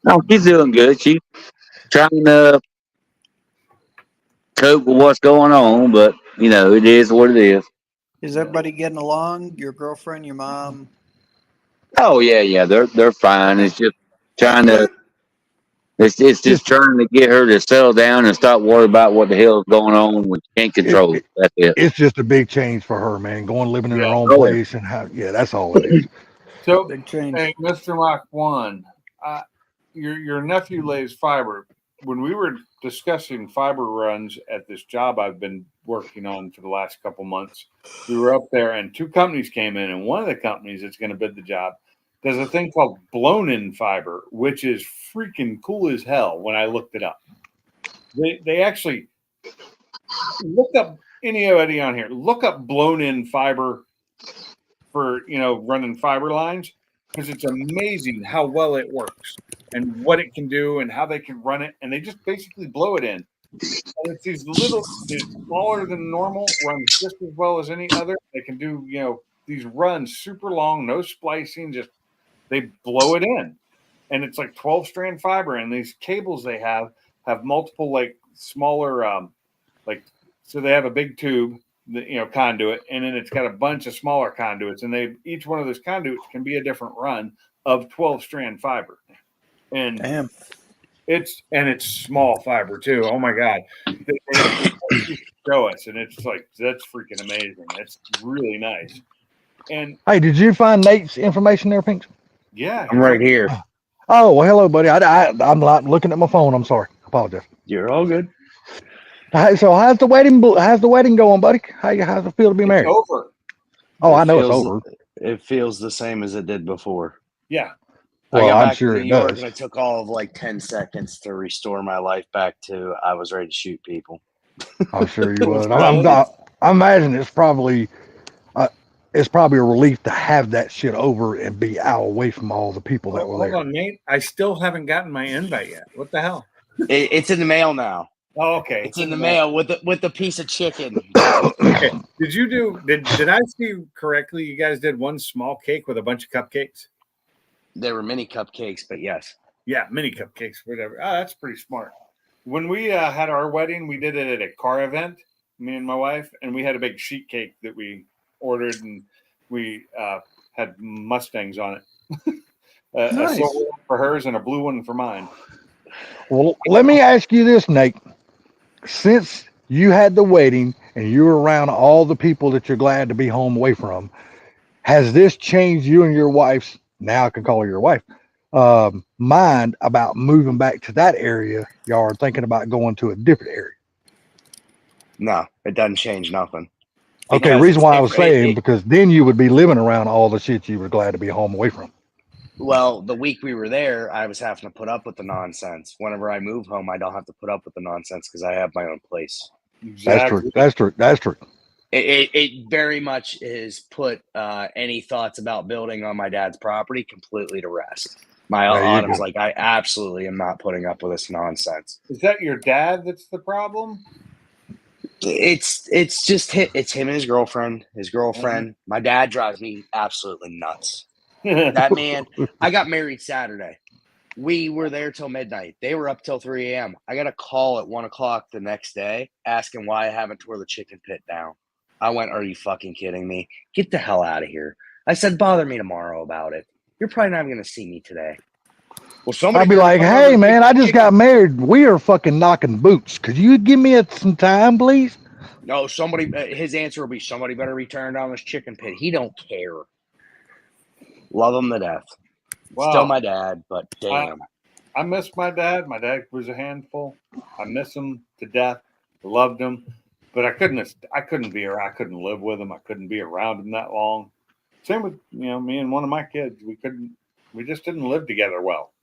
Oh, she's doing good. She's trying to cope with what's going on, but it is what it is.
Is everybody getting along? Your girlfriend, your mom?
Oh yeah, they're fine. It's just trying to. It's just trying to get her to settle down and stop worrying about what the hell is going on when she can't control it. That's it.
It's just a big change for her, man. Going living in her own
Oh, yeah.
place and that's all it is.
So,
Big change.
hey, Mr. Mach 1, your nephew lays fiber. When we were discussing fiber runs at this job I've been working on for the last couple months, we were up there and 2 companies came in, and one of the companies that's going to bid the job does a thing called blown-in fiber, which is freaking cool as hell when I looked it up. They actually look up anybody on here. Look up blown-in fiber for running fiber lines, because it's amazing how well it works and what it can do and how they can run it, and they just basically blow it in. And it's these smaller than normal, runs just as well as any other. They can do these runs super long, no splicing, just they blow it in, and it's like 12-strand fiber, and these cables they have multiple smaller so they have a big tube, conduit, and then it's got a bunch of smaller conduits, and each one of those conduits can be a different run of 12-strand fiber. And
Damn.
it's small fiber too. Oh my God. They show us, and it's that's freaking amazing. It's really nice. And
Hey, did you find Nate's information there, Pinks?
yeah,
I'm right here.
Oh, well, hello, buddy. I'm not looking at my phone. I'm sorry. I apologize.
You're all good.
Hey, so how's the wedding going, buddy? How's it feel to be
it's
married?
over.
Oh,
It
I know it's
feels-
over.
It feels the same as it did before.
Yeah.
Well,
I got
I'm
back
sure
to
it
New York
does.
and it took all of like 10 seconds to restore my life back to I was ready to shoot people.
I'm sure you would. I imagine it's probably a relief to have that shit over and be out away from all the people that were
Hold
there.
on, Nate. I still haven't gotten my invite yet. What the hell?
It's in the mail now.
Oh, okay.
It's in the mail with the piece of chicken.
Okay. Did I see correctly? You guys did one small cake with a bunch of cupcakes?
There were many cupcakes, but yes.
Yeah, mini cupcakes, whatever. Oh, that's pretty smart. When we had our wedding, we did it at a car event, me and my wife, and we had a big sheet cake that we ordered, and we had Mustangs on it. A
Nice.
silver one for hers and a blue one for mine.
Well, let me ask you this, Nate. Since you had the wedding and you were around all the people that you're glad to be home away from, Has this changed you and your wife's, now I can call her your wife, mind about moving back to that area? Y'all are thinking about going to a different area.
No, it doesn't change nothing.
Okay,
Because
reason
it's
why I was
different.
saying, because then you would be living around all the shit you were glad to be home away from.
Well, the week we were there, I was having to put up with the nonsense. Whenever I move home, I don't have to put up with the nonsense because I have my own place.
That's true. That's true. That's true.
It very much has put any thoughts about building on my dad's property completely to rest. My
There you
Autumn's
go.
like, I absolutely am not putting up with this nonsense.
Is that your dad that's the problem?
It's just it's him and his girlfriend. My dad drives me absolutely nuts. That man, I got married Saturday. We were there till midnight. They were up till 3 a.m. I got a call at 1 o'clock the next day asking why I haven't tore the chicken pit down. I went, are you fucking kidding me? Get the hell out of here. I said, bother me tomorrow about it. You're probably not going to see me today. Well, somebody
I'd be
better
like,
come over
hey
and
man,
get
I
the
just
chicken."
got married. We are fucking knocking boots. Could you give me some time, please?
No, somebody. His answer will be, somebody better return down this chicken pit. He don't care. Love him to death.
Wow.
Still my dad, but damn.
I miss my dad. My dad was a handful. I miss him to death. Loved him, but I couldn't be around. I couldn't live with him. I couldn't be around him that long. Same with me and one of my kids. We just didn't live together well.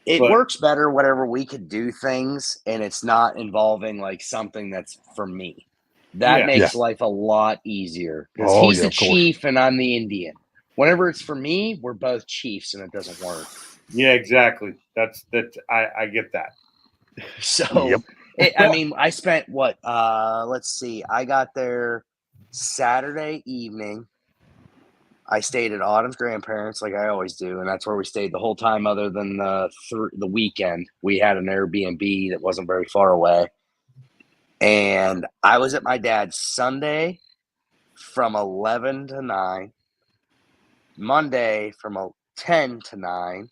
It
But-
works better whenever we could do things and it's not involving like something that's for me. That
Yeah.
makes life a lot easier because
Oh,
he's
yeah,
the
of course.
chief and I'm the Indian. Whenever it's for me, we're both chiefs and it doesn't work.
Yeah, exactly. I get that.
So,
Yep.
I mean, I spent what? Let's see. I got there Saturday evening. I stayed at Autumn's grandparents, like I always do, and that's where we stayed the whole time. Other than the weekend, we had an Airbnb that wasn't very far away, and I was at my dad's Sunday from 11 to 9, Monday from 10 to 9,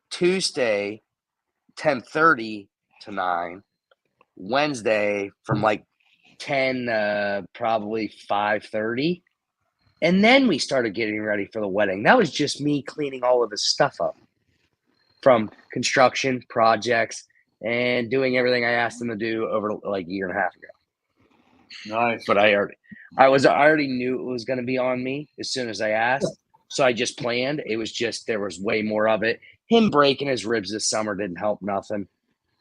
Tuesday 10:30 to 9, Wednesday from like 10 probably 5:30, and then we started getting ready for the wedding. That was just me cleaning all of his stuff up from construction projects and doing everything I asked him to do over like a year and a half ago.
Nice.
But I already knew it was going to be on me as soon as I asked, so I just planned. It was just there was way more of it. Him breaking his ribs this summer didn't help nothing.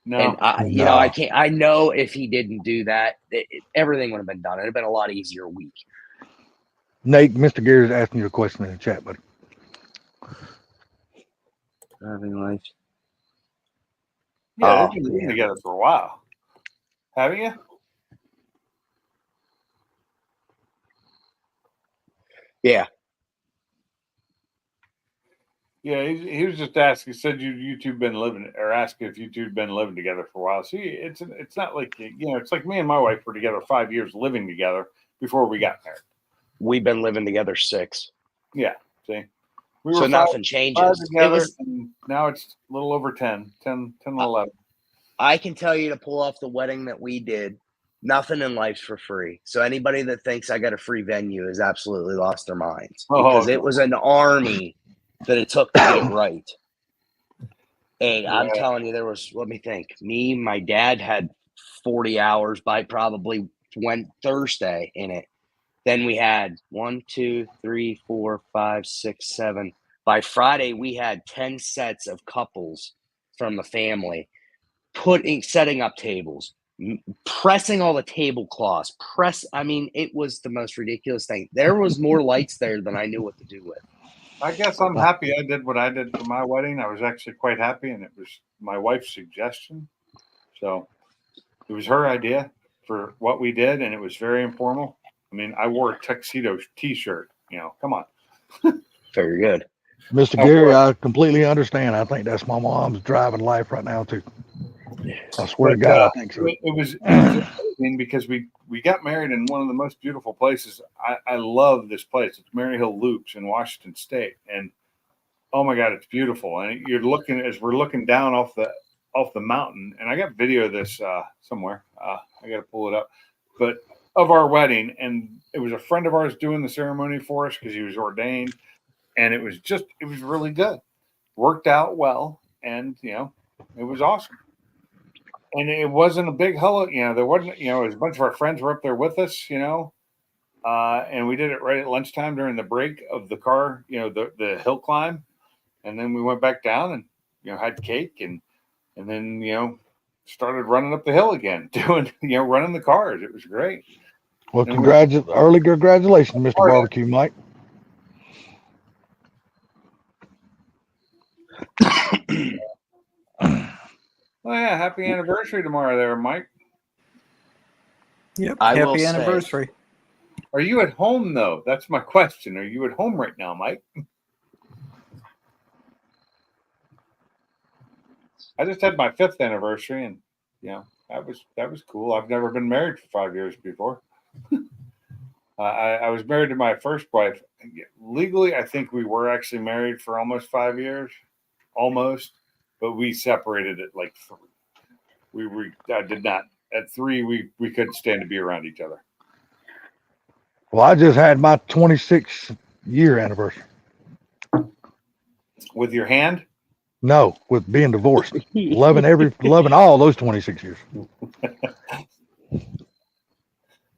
No.
And
No.
I can't. I know if he didn't do that, everything would have been done. It'd have been a lot easier week.
Nate, Mr. Gary's asking you a question in the chat, buddy.
Driving life.
Yeah,
Oh,
they've been living
man.
together for a while. Haven't you?
Yeah.
Yeah, he was just asking. He said you two been living, or asking if you two been living together for a while. See, it's not like it's like me and my wife were together 5 years living together before we got married.
We've been living together 6.
Yeah, see, we
So
were
nothing
five
changes.
together, and now it's a little over 10, 11.
I can tell you to pull off the wedding that we did. Nothing in life's for free. So anybody that thinks I got a free venue has absolutely lost their minds because it was an army that it took to get it right. And I'm telling you, there was, let me think, my dad had 40 hours by probably Thursday in it. Then we had 1, 2, 3, 4, 5, 6, 7. By Friday, we had 10 sets of couples from the family setting up tables, pressing all the tablecloths. I mean, it was the most ridiculous thing. There was more lights there than I knew what to do with.
I guess I'm happy I did what I did for my wedding. I was actually quite happy, and it was my wife's suggestion. So it was her idea for what we did, and it was very informal. I mean, I wore a tuxedo T-shirt. Come on.
Very good.
Mr. Gary, I completely understand. I think that's my mom's driving life right now, too. I swear to God, I think so.
It was amazing because we got married in one of the most beautiful places. I love this place. It's Maryhill Loops in Washington State, and oh my God, it's beautiful. And we're looking down off the mountain, and I got video of this somewhere. I got to pull it up, but of our wedding, and it was a friend of ours doing the ceremony for us because he was ordained, and it was really good, worked out well, and it was awesome. And it wasn't a big hello, there wasn't, it was a bunch of our friends were up there with us, and we did it right at lunchtime during the break of the car, the hill climb, and then we went back down and had cake and then started running up the hill again, doing running the cars. It was great.
Well,
And we-
early congratulations, Mr.
Oh, yeah.
Barbecue Mike.
Oh yeah, happy anniversary tomorrow, there, Mike.
Yep.
I will
Happy
say-
anniversary.
Are you at home though? That's my question. Are you at home right now, Mike? I just had my 5th anniversary, and that was cool. I've never been married for 5 years before. I was married to my first wife. Legally, I think we were actually married for almost 5 years, but we separated at like 3. I did not. At 3, we couldn't stand to be around each other.
Well, I just had my 26-year anniversary.
With your hand?
No, with being divorced. loving all those 26 years.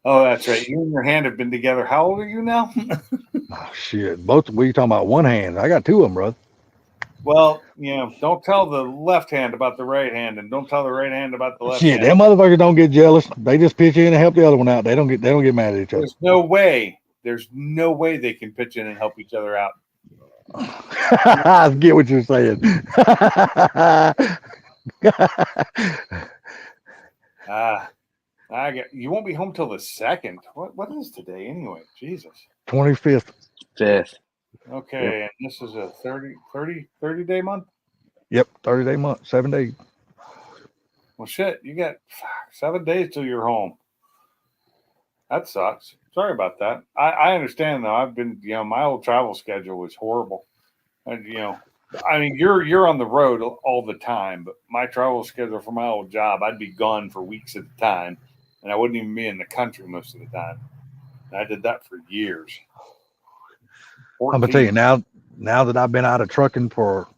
Oh, that's right. You and your hand have been together. How old are you now?
Oh, shit. Both, we talking about one hand. I got 2 of them, brother.
Well, don't tell the left hand about the right hand, and don't tell the right hand about the left
Shit,
hand.
them motherfuckers don't get jealous. They just pitch in and help the other one out. They don't get mad at each other.
There's no way they can pitch in and help each other out.
I get what you're saying.
You won't be home till the 2nd. What is today anyway? Jesus.
25th.
5th.
Okay, and this is a 30 day month.
Yep, 30-day month, 7 days.
Well, shit, you got 7 days till you're home. That sucks. Sorry about that. I understand though. I've been, my old travel schedule was horrible, and I mean, you're on the road all the time, but my travel schedule for my old job, I'd be gone for weeks at a time, and I wouldn't even be in the country most of the time. And I did that for years.
I'm gonna tell you now that I've been out of trucking for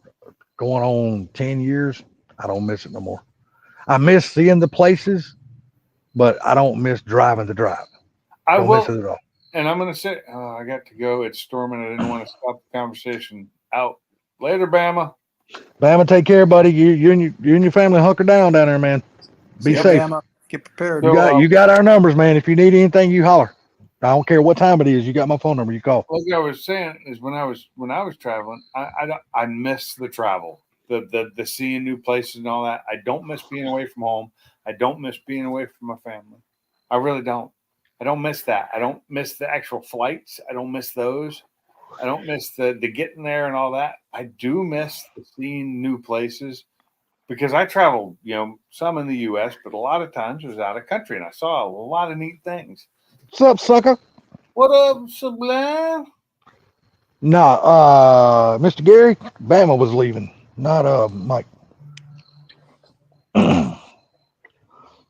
going on 10 years, I don't miss it no more. I miss seeing the places, but I don't miss driving the drive.
I
Don't
will,
miss it at all.
and I'm going to say, I got to go. It's storming. I didn't want to stop the conversation. Out later, Bama.
Bama, take care, buddy. You and your family hunker down there, man. Be
Yeah,
safe.
Bama, get prepared.
You got our numbers, man. If you need anything, you holler. I don't care what time it is. You got my phone number. You call.
Like I was saying, is when I was traveling, I miss the travel, the seeing new places and all that. I don't miss being away from home. I don't miss being away from my family. I really don't. I don't miss that. I don't miss the actual flights. I don't miss those. I don't miss the getting there and all that. I do miss the seeing new places because I traveled, some in the U.S., but a lot of times it was out of country, and I saw a lot of neat things.
What's up, sucker?
What up, Sublime?
Nah, Mr. Gary, Bama was leaving, not Mike.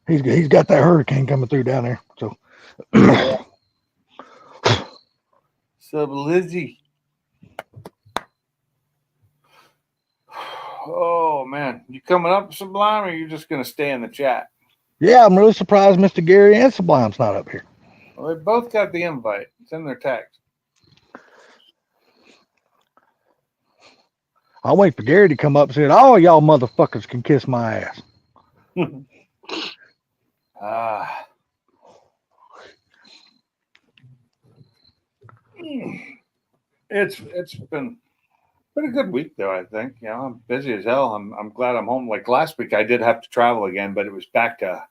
He's got that hurricane coming through down there. So
Sub Lizzie. Oh man, you coming up, Sublime, or are you just gonna stay in the chat?
yeah, I'm really surprised Mr. Gary and Sublime's not up here.
Well, they both got the invite. It's in their text.
I'll wait for Gary to come up and say, "All y'all motherfuckers can kiss my ass."
It's been a good week though. I think I'm busy as hell. I'm glad I'm home. Like last week, I did have to travel again, but it was back to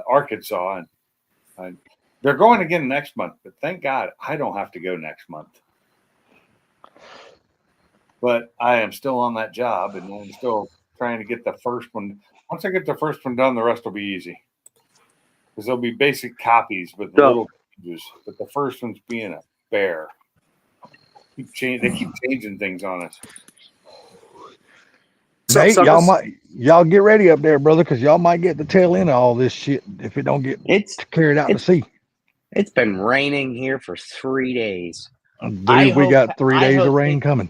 Arkansas, and they're going again next month. But thank God I don't have to go next month. But I am still on that job, and I'm still trying to get the first one. Once I get the first one done, the rest will be easy because there'll be basic copies with little changes. But the first one's being a bear. They keep changing things on us.
Nate, y'all get ready up there, brother, because y'all might get the tail end of all this shit if it don't get
It's
carried out to sea.
it's been raining here for 3 days.
Dude, we got 3 days of rain coming.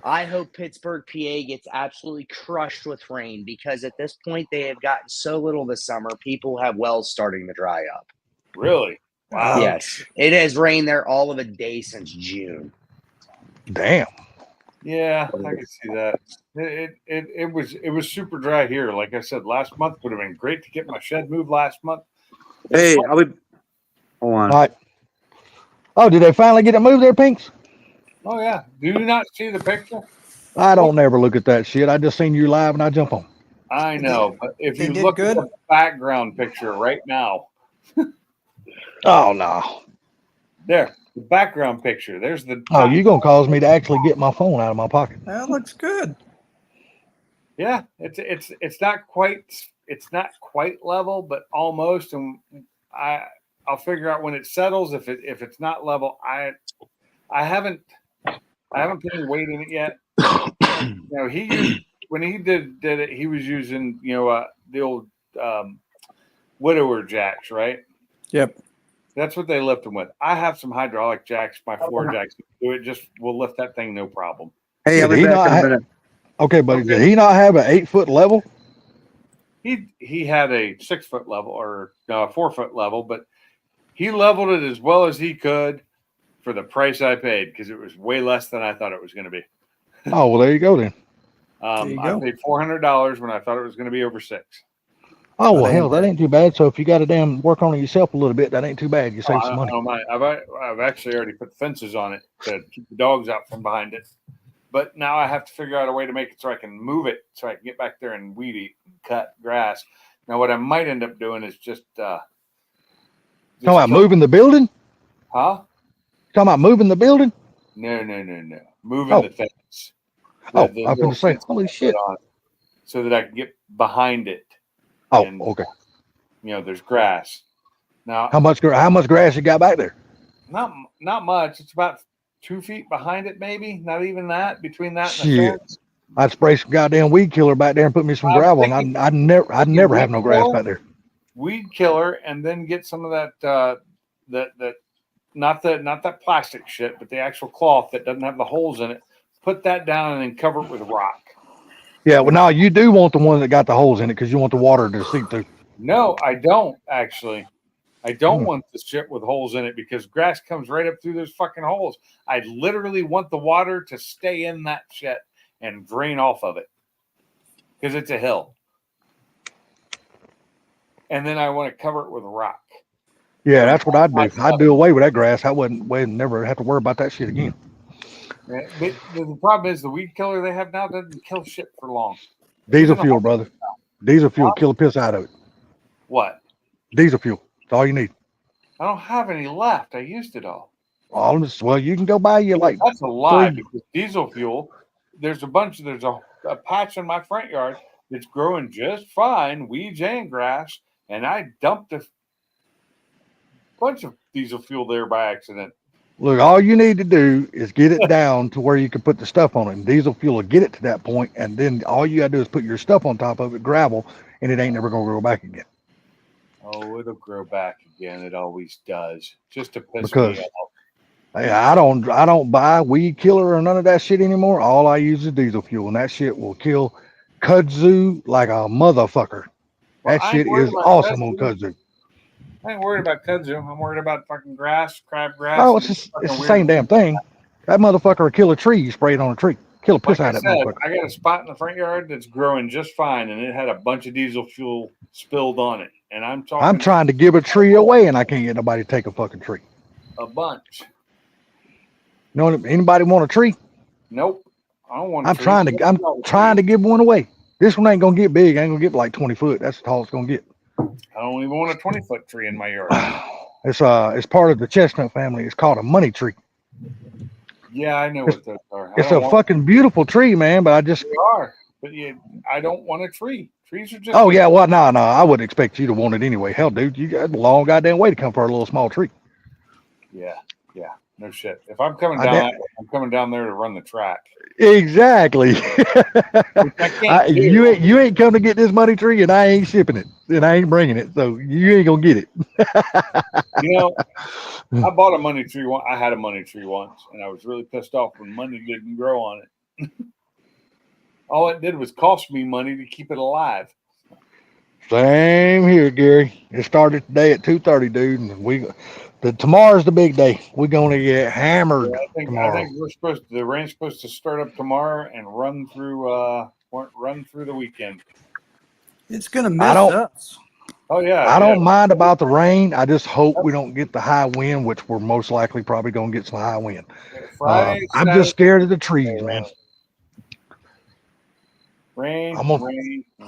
I hope Pittsburgh, PA gets absolutely crushed with rain because at this point they have gotten so little this summer. People have wells starting to dry up.
Really? Wow.
Yes, it has rained there all of a day since June.
Damn.
Yeah, I can see that. It was super dry here. Like I said, last month would have been great to get my shed moved last month.
Hey, I would. Hold on.
All right. Oh, did they finally get it moved there, Pinks?
Oh yeah. Do you not see the picture?
I don't never look at that shit. I just seen you live and I jump on.
I know, but if
They
you
did
look
good?
at the background picture right now,
Oh no.
there, the background picture. There's the.
Oh, you gonna cause me to actually get my phone out of my pocket.
That looks good.
Yeah, it's not quite level, but almost. And I'll figure out when it settles if it's not level. I haven't put any weight in it yet. You know, when he did it, he was using the old widower jacks, right?
Yep.
That's what they lift them with. I have some hydraulic jacks, my floor jacks. Do it, just we'll lift that thing, no problem.
Hey, I'll
Did
be
he
back
not
in a
ha-
minute.
Okay, but did he not have an 8-foot level?
He had a 6-foot level or 4-foot level, but he leveled it as well as he could for the price I paid because it was way less than I thought it was going to be.
Oh well, there you go then.
There you
I
go.
paid $400 when I thought it was going to be over $600.
Oh well,
That
hell,
ain't
that
bad.
ain't too bad. So if you got to damn work on it yourself a little bit, that ain't too bad. You save some
I
money.
don't mind. I've actually already put fences on it to keep the dogs out from behind it. But now I have to figure out a way to make it so I can move it so I can get back there and weed eat, and cut grass. Now, what I might end up doing is just
Talking about moving the building?
Huh?
Talking about moving the building?
No. Moving
Oh.
the fence.
Oh,
The
I was
little
gonna say,
fence
holy
I put
shit.
on it so that I can get behind it.
Oh,
And-
okay.
There's grass. Now,
How much grass you got back there?
not much. It's about 2 feet behind it, maybe. Not even that. Between that and the
Shit.
fence.
I'd spray some goddamn weed killer back there and put me some
I'm
gravel, and
thinking-
I'd never have no grass back there.
Weed killer, and then get some of that that not that plastic shit, but the actual cloth that doesn't have the holes in it. Put that down and then cover it with rock.
Yeah, well, now you do want the one that got the holes in it because you want the water to seep through.
No, I don't actually. I don't
Hmm.
want the shit with holes in it because grass comes right up through those fucking holes. I literally want the water to stay in that shit and drain off of it because it's a hill. And then I want to cover it with rock.
Yeah, that's what I'd do. I'd do away with that grass. I wouldn't never have to worry about that shit again.
Yeah, but the problem is the weed killer they have now doesn't kill shit for long.
Diesel
Even a
fuel,
hole-
brother. Diesel fuel, kill the piss out of it.
What?
Diesel fuel. That's all you need.
I don't have any left. I used it all.
Well, you can go buy you like
That's a lie
three-
because diesel fuel. There's a patch in my front yard that's growing just fine, weeds and grass, and I dumped a bunch of diesel fuel there by accident.
Look, all you need to do is get it down to where you can put the stuff on it. And diesel fuel will get it to that point, and then all you gotta do is put your stuff on top of it, gravel, and it ain't never gonna grow back again.
Oh, it'll grow back again. It always does. Just to piss
Because-
me off.
Hey, I don't buy weed killer or none of that shit anymore. All I use is diesel fuel, and that shit will kill kudzu like a motherfucker.
Well,
That
I ain't
shit
worried
is
about
awesome on
kudzu.
kudzu.
I ain't worried about kudzu. I'm worried about fucking grass, crabgrass.
Oh,
and
it's
fucking
the
weird-
same damn thing. That motherfucker will kill a tree. You spray it on a tree. Kill a piss
Like I
out of that
said,
motherfucker.
I got a spot in the front yard that's growing just fine, and it had a bunch of diesel fuel spilled on it. And I'm talking
I'm trying to give a tree away, and I can't get nobody to take a fucking tree.
a bunch.
You know, anybody want a tree?
Nope. I don't want.
I'm trying to give one away. This one ain't gonna get big. Ain't gonna get like 20 foot. That's how it's gonna get.
I don't even want a 20-foot tree in my yard.
It's part of the chestnut family. It's called a money tree.
Yeah, I know what those are. I
It's
don't
a
want-
fucking beautiful tree, man. But I just
They are, but I don't want a tree. Trees are just.
oh yeah, well no, I wouldn't expect you to want it anyway. Hell, dude, you got a long goddamn way to come for a little small tree.
Yeah. No shit. If I'm coming
I
down,
bet-
I'm coming down there to run the track.
Exactly.
I can't do.
You ain't come to get this money tree, and I ain't shipping it, and I ain't bringing it, so you ain't gonna get it.
You know, I bought a money tree. I had a money tree once, and I was really pissed off when money didn't grow on it. All it did was cost me money to keep it alive.
Same here, Gary. It started today at 2:30, dude, and tomorrow's the big day. We're gonna get hammered
I
tomorrow.
think the rain's supposed to start up tomorrow and run through the weekend.
It's gonna
I
miss
don't-
us.
Oh yeah.
I don't mind about the rain. I just hope we don't get the high wind, which we're most likely probably gonna get some high wind.
Friday.
I'm just scared of the trees, man.
Rain,
I'm gonna-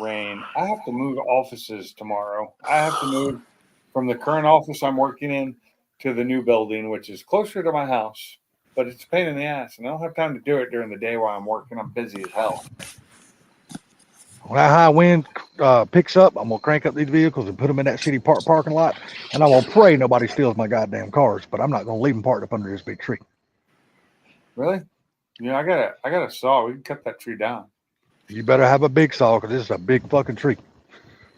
rain. I have to move offices tomorrow. I have to move from the current office I'm working in to the new building, which is closer to my house. But it's a pain in the ass, and I don't have time to do it during the day while I'm working. I'm busy as hell.
When that high wind picks up, I'm gonna crank up these vehicles and put them in that city park parking lot, and I'm gonna pray nobody steals my goddamn cars. But I'm not gonna leave them parked up under this big tree.
Really? You know, I got a saw. We can cut that tree down.
You better have a big saw because this is a big fucking tree.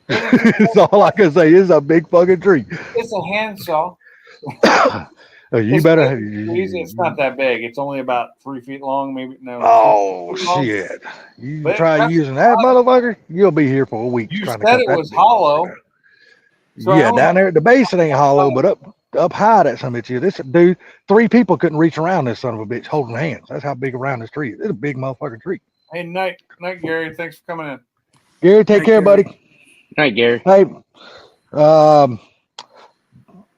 That's all I can say. It's a big fucking tree.
It's a hand saw.
You
It's
better.
It's not that big. It's only about 3 feet long, maybe. No.
Oh shit! You
But
try
that's-
using that motherfucker, you'll be here for a week.
You
trying to
said
cut
it
that
was
big
hollow.
motherfucker.
So
Yeah, down there at the base it ain't hollow, but up high that son of a bitch. This dude, 3 people couldn't reach around this son of a bitch holding hands. That's how big around this tree is. It's a big motherfucking tree.
Hey, night, Gary. Thanks for coming in.
Gary, take
Hey,
care,
Gary.
buddy.
All right, Gary.
Hey,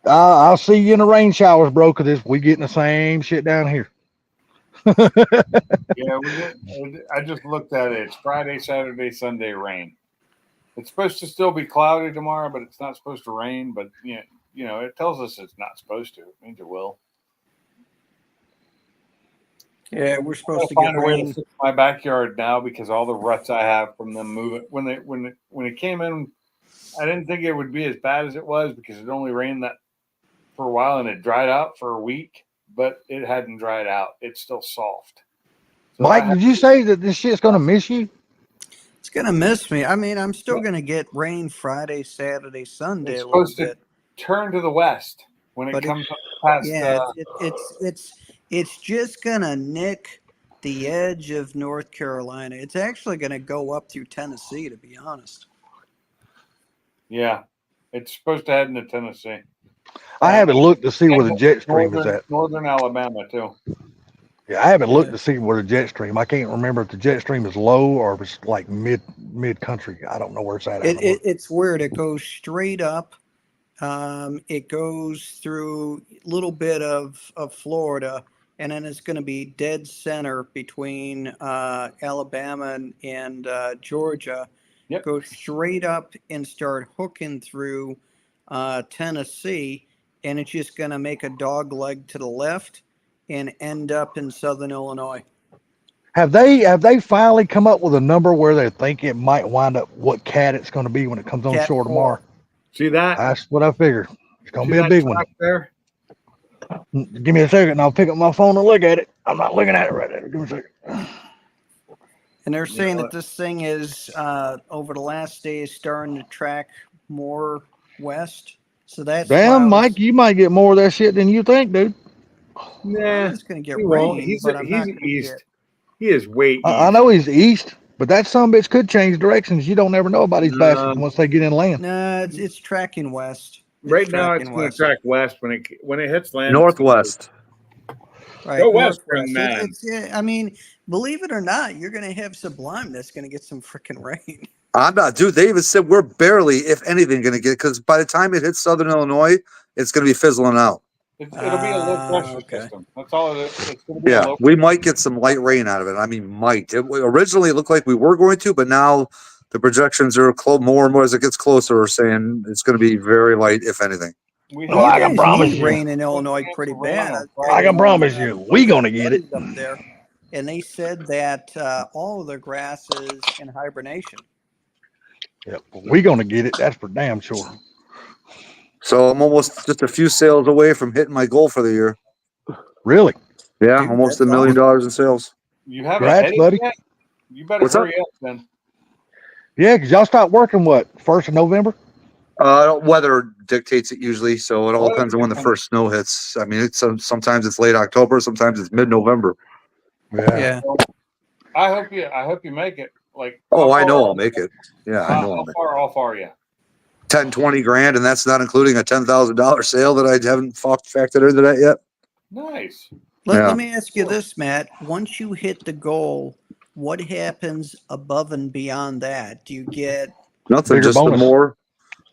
I'll see you in the rain showers, bro. Cause we getting the same shit down here.
Yeah, I just looked at it. It's Friday, Saturday, Sunday rain. It's supposed to still be cloudy tomorrow, but it's not supposed to rain. But you know, it tells us it's not supposed to. It means it will.
Yeah, we're supposed
I'll
to get
find a way to
rain.
fix my backyard now because all the ruts I have from them moving when it came in, I didn't think it would be as bad as it was because it only rained that for a while and it dried out for a week, but it hadn't dried out. It's still soft. So
Mike, did you say that this shit's gonna miss you?
It's gonna miss me. I mean, I'm still gonna get rain Friday, Saturday, Sunday
It's
a little
supposed to
bit.
turn to the west when it
But
comes up past.
Yeah, it's just gonna nick the edge of North Carolina. It's actually gonna go up through Tennessee, to be honest.
Yeah, it's supposed to head into Tennessee.
I haven't looked to see where the jet stream is at.
Northern Alabama too.
Yeah, I haven't looked to see where the jet stream. I can't remember if the jet stream is low or if it's like mid country. I don't know where it's at.
It's weird. It goes straight up. It goes through a little bit of Florida, and then it's going to be dead center between Alabama and Georgia.
Yep.
Go straight up and start hooking through Tennessee, and it's just going to make a dog leg to the left and end up in southern Illinois.
Have they finally come up with a number where they think it might wind up what cat it's going to be when it comes on
Cat
shore
4.
tomorrow?
See that?
That's what I figured. It's going to be a
that
big one.
track there?
Give me a second and I'll pick up my phone and look at it. I'm not looking at it right now. Give me a second.
And they're saying that this thing is over the last days starting to track more west. So that's
Damn, Mike, you might get more of that shit than you think, dude.
Nah,
It's going to get
he won't.
rain, but I'm not going to
east.
get.
He is way east.
I know he's east, but that son of a bitch could change directions. You don't ever know about these bastards once they get in land.
No, it's tracking west.
Right now, it's
tracking
going to
west.
track west when it hits land.
Northwest.
Right,
Go west,
northwest.
man.
I mean, believe it or not, you're going to have Sublime that's going to get some freaking rain.
I'm not, dude. They even said we're barely, if anything, going to get, because by the time it hits Southern Illinois, it's going to be fizzling out.
It'll be a low pressure
Okay.
system. That's all it is. It's going to be a
Yeah,
low.
we might get some light rain out of it. I mean, might. Originally, it looked like we were going to, but now the projections are more and more as it gets closer, are saying it's going to be very light, if anything.
We
Well, I
have
can promise
need
you.
rain in Illinois pretty bad.
I can promise you, we gonna get it.
Up there, and they said that all of their grass is in hibernation.
Yep, we gonna get it. That's for damn sure.
So I'm almost just a few sales away from hitting my goal for the year.
Really?
Yeah,
Dude,
almost
that's
$1 million
awesome.
in sales.
You haven't
Congrats,
hit it
buddy.
yet? You better
What's up?
hurry up then.
Yeah, because y'all start working what, 1st of November?
Weather dictates it usually, so it all
Weather
depends on when the
depends.
first snow hits. I mean, it's sometimes it's late October, sometimes it's mid-November.
Yeah.
I hope you make it. Like,
Oh,
how
I know
far-
I'll make it. Yeah, I know I'll
How
make it.
far off are you?
10, 20 grand, and that's not including a $10,000 sale that I haven't factored into that yet.
Nice.
Yeah.
Let me ask you this, Matt. Once you hit the goal, what happens above and beyond that? Do you get
Nothing,
Bigger
just
bonus.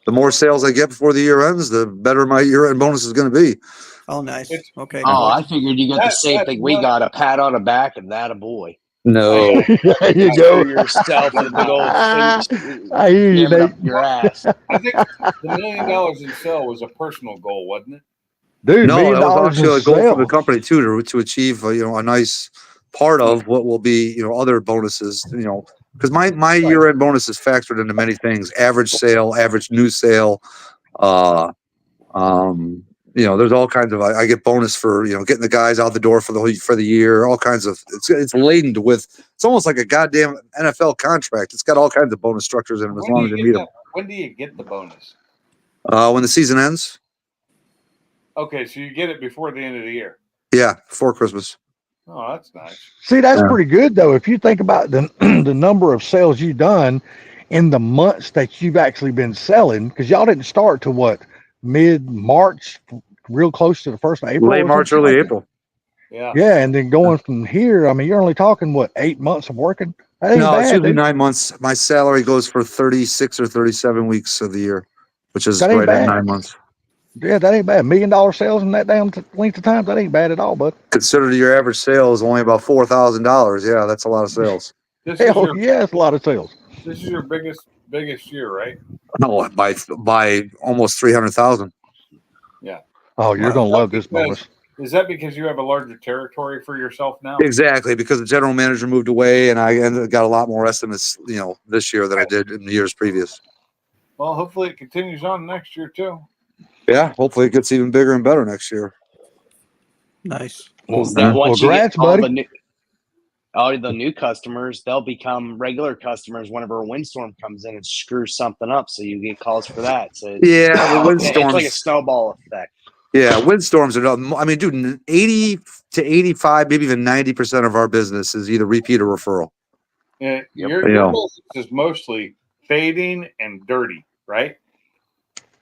the more sales I get before the year ends, the better my year-end bonus is going to be.
oh nice.
It's-
Okay.
Oh,
cool.
I figured you got the
That-
same
that-
thing we
that-
got, a pat on the back and that a boy.
No,
There you
Screw
go.
yourself with a big old
I
face
hear you,
jamming up
Nate.
your ass.
I think the $1 million in sale was a personal goal, wasn't it?
Dude,
no,
$1 million
that was
in
actually a goal for the
sales.
company too, to achieve a nice part of what will be other bonuses. Because my year-end bonus is factored into many things: average sale, average new sale. There's all kinds of. I get bonus for getting the guys out the door for the year. All kinds of. It's laden with. It's almost like a goddamn NFL contract. It's got all kinds of bonus structures in it as long as you meet them.
When do you get the bonus?
When the season ends,
Okay, so you get it before the end of the year.
yeah, before Christmas.
Oh, that's nice.
See, that's
Yeah.
pretty good though. If you think about the the number of sales you've done in the months that you've actually been selling, because y'all didn't start to what, mid-March, real close to the 1st of April.
Late
or
March,
something
early
like that?
April.
Yeah.
Yeah, and then going from here, I mean, you're only talking what, 8 months of working? That ain't
No, it's
bad,
usually
dude.
9 months. My salary goes for 36 or 37 weeks of the year, which is
That ain't
right at
bad.
9 months.
Yeah, that ain't bad. $1 million sales in that damn length of time, that ain't bad at all, bud.
Consider your average sale is only about $4,000. Yeah, that's a lot of sales.
This is
Hell
your
yeah, it's a lot of sales.
biggest year, right?
No, by almost 300,000.
Oh, you're
Wow.
gonna love this
Because-
bonus.
Is that because you have a larger territory for yourself now?
Exactly, because the general manager moved away, and I got a lot more estimates, this year than I did in the years previous.
Well, hopefully it continues on next year too.
Yeah, hopefully it gets even bigger and better next year.
Nice.
Well,
Then once you
congrats,
get all
buddy.
all the new customers, they'll become regular customers whenever a windstorm comes in and screws something up. So you get calls for that. So
Yeah, but
it's like a
windstorms.
snowball effect.
Yeah, windstorms are not. I mean, dude, 80 to 85, maybe even 90% of our business is either repeat or referral.
And
Yep.
your
Yeah.
business is mostly fading and dirty, right?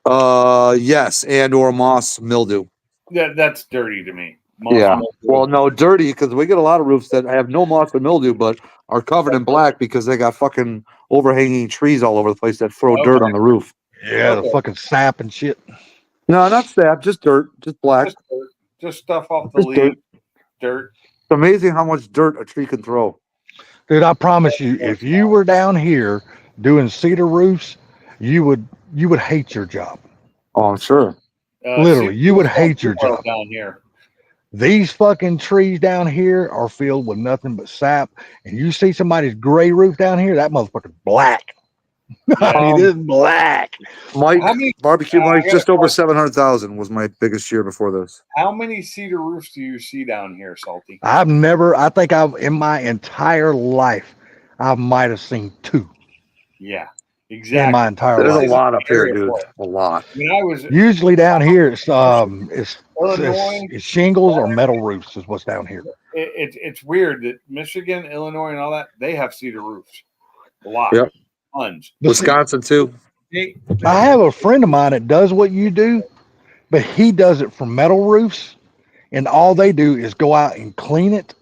Yes, and or moss mildew.
That's dirty to me. Moss
Yeah.
mildew.
Well, no, dirty because we get a lot of roofs that have no moss or mildew, but are covered in black because they got fucking overhanging trees all over the place that throw dirt on the roof.
Yeah, the
Okay.
fucking sap and shit.
No, not sap, just dirt, just black.
Just dirt. Just stuff off the
Just
leaves. Dirt.
It's amazing how much dirt a tree can throw.
Dude, I promise you, if you were down here doing cedar roofs, you would hate your job.
Oh, I'm sure.
Literally, you would hate your
well
job.
down here.
These fucking trees down here are filled with nothing but sap. And you see somebody's gray roof down here, that motherfucker's black. I mean, it's black.
Mike,
How many
barbecue
I
Mike,
got a
just over
question.
700,000 was my biggest year before this.
How many cedar roofs do you see down here, Salty?
I think in my entire life, I might have seen 2
Yeah,
in
exactly.
my entire
There's a
life.
lot up here,
Area
dude.
for it.
A lot.
When I was
Usually down here, it's
Illinois,
it's shingles or metal roofs is what's down here.
it's weird that Michigan, Illinois, and all that they have cedar roofs. A lot.
Yep.
Tons.
Wisconsin too.
I have a friend of mine that does what you do, but he does it for metal roofs, and all they do is go out and clean it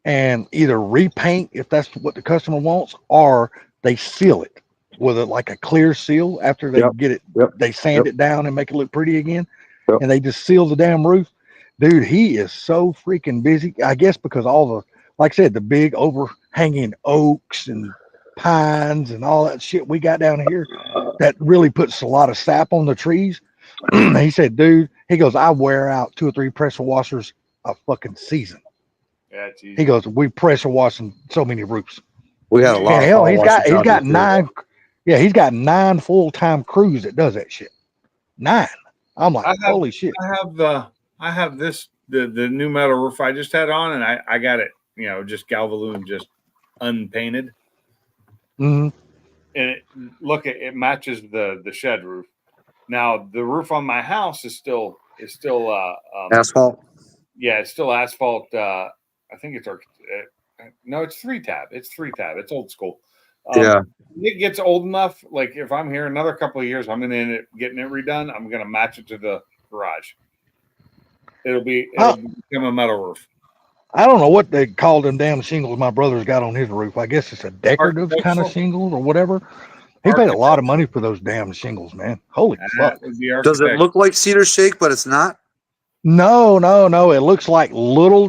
and either repaint if that's what the customer wants, or they seal it with like a clear seal after they
Yep.
get it.
Yep.
They sand
Yep.
it down and make it look pretty again,
Yep.
and they just seal the damn roof. Dude, he is so freaking busy. I guess because all the, like I said, the big overhanging oaks and pines and all that shit we got down here that really puts a lot of sap on the trees. He said, dude, he goes, I wear out 2 or 3 pressure washers a fucking season.
Yeah, it's easy.
He goes, we pressure washing so many roofs.
We had a lot
And
of
hell,
power
he's
washing
got
jobs
9. Yeah, he's got 9 full-time crews that does that shit. 9. I'm like,
I have-
holy shit.
I have this the new metal roof I just had on, and I got it, just Galvalume, just unpainted.
Mhm.
And it matches the shed roof. Now the roof on my house is still
Asphalt.
yeah, it's still asphalt. I think it's no, it's 3-tab. It's 3-tab. It's old school.
Yeah.
It gets old enough. Like if I'm here another couple of years, I'm gonna end up getting it redone. I'm gonna match it to the garage. It'll become a metal roof.
I don't know what they call them damn shingles my brother's got on his roof. I guess it's a decorative kind of
Architectural?
shingles or whatever. He paid a lot of money for those damn shingles, man. Holy fuck.
That would be
Does it
architect.
look like cedar shake, but it's not?
No. It looks like little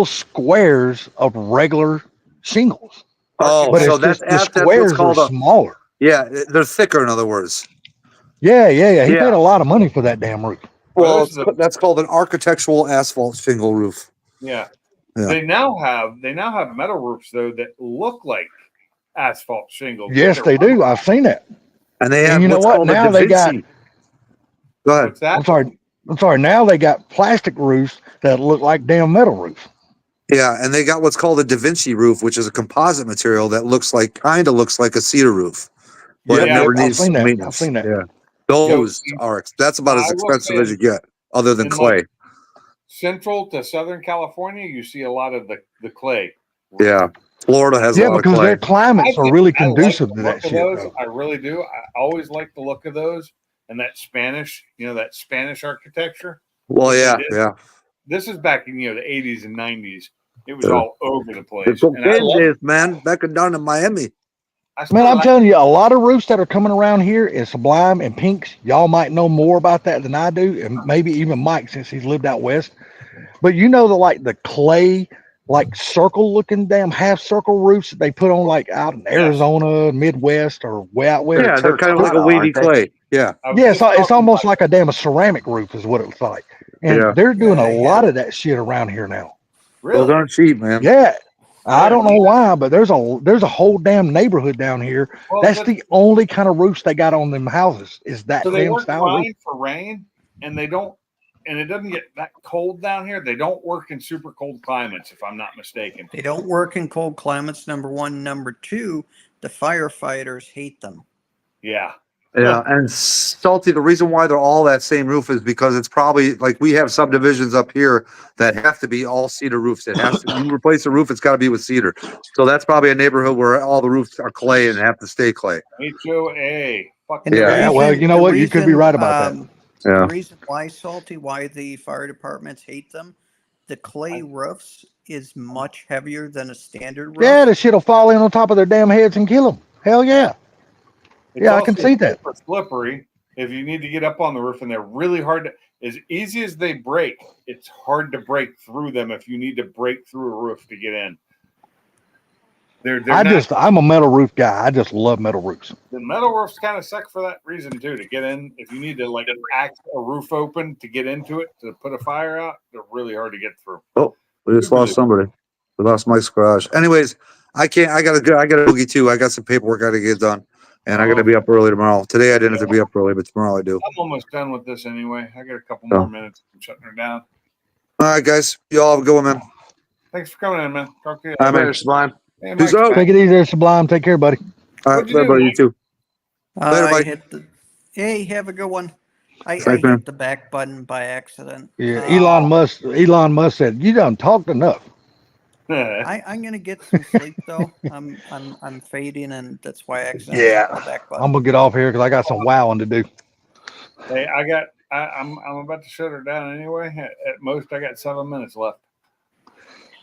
squares of regular shingles.
Oh,
But
so
it's
that's
just the
that's
squares
what's called
are
a
smaller.
yeah. They're thicker, in other words.
Yeah. He
Yeah.
paid a lot of money for that damn roof.
Well,
those are the-
that's called an architectural asphalt shingle roof.
Yeah.
Yeah.
They now have metal roofs though that look like asphalt shingles.
Yes, they do. I've seen that.
And they
And
have
you know
what's
what?
called
Now
a
they
Da
got-
Vinci. Go ahead.
What's that?
I'm sorry. Now they got plastic roofs that look like damn metal roofs.
Yeah, and they got what's called a Da Vinci roof, which is a composite material that looks like a cedar roof, but it
Yeah,
never
I've
needs
seen that.
maintenance.
I've seen that.
Yeah, those that's about as
I will
expensive
say
as you get, other than
in
clay.
Central to Southern California, you see a lot of the clay.
Yeah, Florida has a
Yeah,
lot of
because
clay.
their climates
I
are
think-
really
I like
conducive
the
to
look
that
of
shit.
those.
Though.
I really do. I always like the look of those and that Spanish, that Spanish architecture.
Well, yeah, yeah.
This is back in the 80s and 90s. It was
Yeah.
all over the
The
place. And I
cocaine
love
days, man, back and down in Miami.
I still
Man, I'm
like-
telling you, a lot of roofs that are coming around here is Sublime and Pinks. Y'all might know more about that than I do, and maybe even Mike since he's lived out west. But the clay, like circle looking damn half circle roofs that they put on like out in Arizona, Midwest, or way out west.
Yeah, they're kind of like a
terracotta,
wavy
aren't they?
clay. Yeah,
I was
Yeah,
just
it's
talking
almost
about-
like a damn ceramic roof is what it looks like. And
Yeah.
they're doing a
Yeah,
lot
yeah.
of that shit around here now.
those
really.
aren't cheap, man.
Yeah. I
Yeah,
don't know why, but there's a whole damn neighborhood down here.
Well,
That's the only kind of roofs they got on them houses is that
so they
damn
work
style roof.
fine for rain, and they don't, and it doesn't get that cold down here. They don't work in super cold climates, if I'm not mistaken.
They don't work in cold climates, number one. Number two, the firefighters hate them.
Yeah,
Yeah, and Salty, the reason why they're all that same roof is because it's probably like we have subdivisions up here that have to be all cedar roofs. It has to, you replace a roof, it's got to be with cedar. So that's probably a neighborhood where all the roofs are clay and have to stay clay.
HOA. Fuck
And the
Yeah.
Yeah, well, you know
the
what? You could be right about that.
Yeah.
The reason why Salty, why the fire departments hate them, the clay roofs is much heavier than a standard roof.
Yeah, the shit'll fall in on top of their damn heads and kill them. Hell yeah.
It's
Yeah, I can
also
see that.
super slippery if you need to get up on the roof, and they're really hard to. As easy as they break, it's hard to break through them if you need to break through a roof to get in.
I'm a metal roof guy. I just love metal roofs.
The metal roofs kind of suck for that reason too. To get in, if you need to like act a roof open to get into it to put a fire out, they're really hard to get through.
We just lost somebody. We lost Mike's garage. Anyways, I gotta boogie too. I got some paperwork I gotta get done. And I gotta be up early tomorrow. Today I didn't have to be up early, but tomorrow I do.
I'm almost done with this anyway. I got a couple
Oh.
more minutes. I'm shutting her down.
All right, guys. Y'all have a good one, man.
Thanks for coming in, man. Talk to you.
All right, man.
Later, Sublime.
Hey,
Peace
Mike's
out.
back.
Take it easy there, Sublime. Take care, buddy.
All right,
What'd you do,
everybody, you
Mike?
too. Later,
I
Mike.
hit the. Hey, have a good one. I
Thanks, man.
hit the back button by accident.
Yeah,
Uh,
Elon Musk said, "You done talked enough."
I'm gonna get some sleep though. I'm fading, and that's why I accidentally
Yeah.
hit the back button.
I'm gonna get off here because I got some wowing to do.
Hey, I'm about to shut her down anyway. At most, I got 7 minutes left.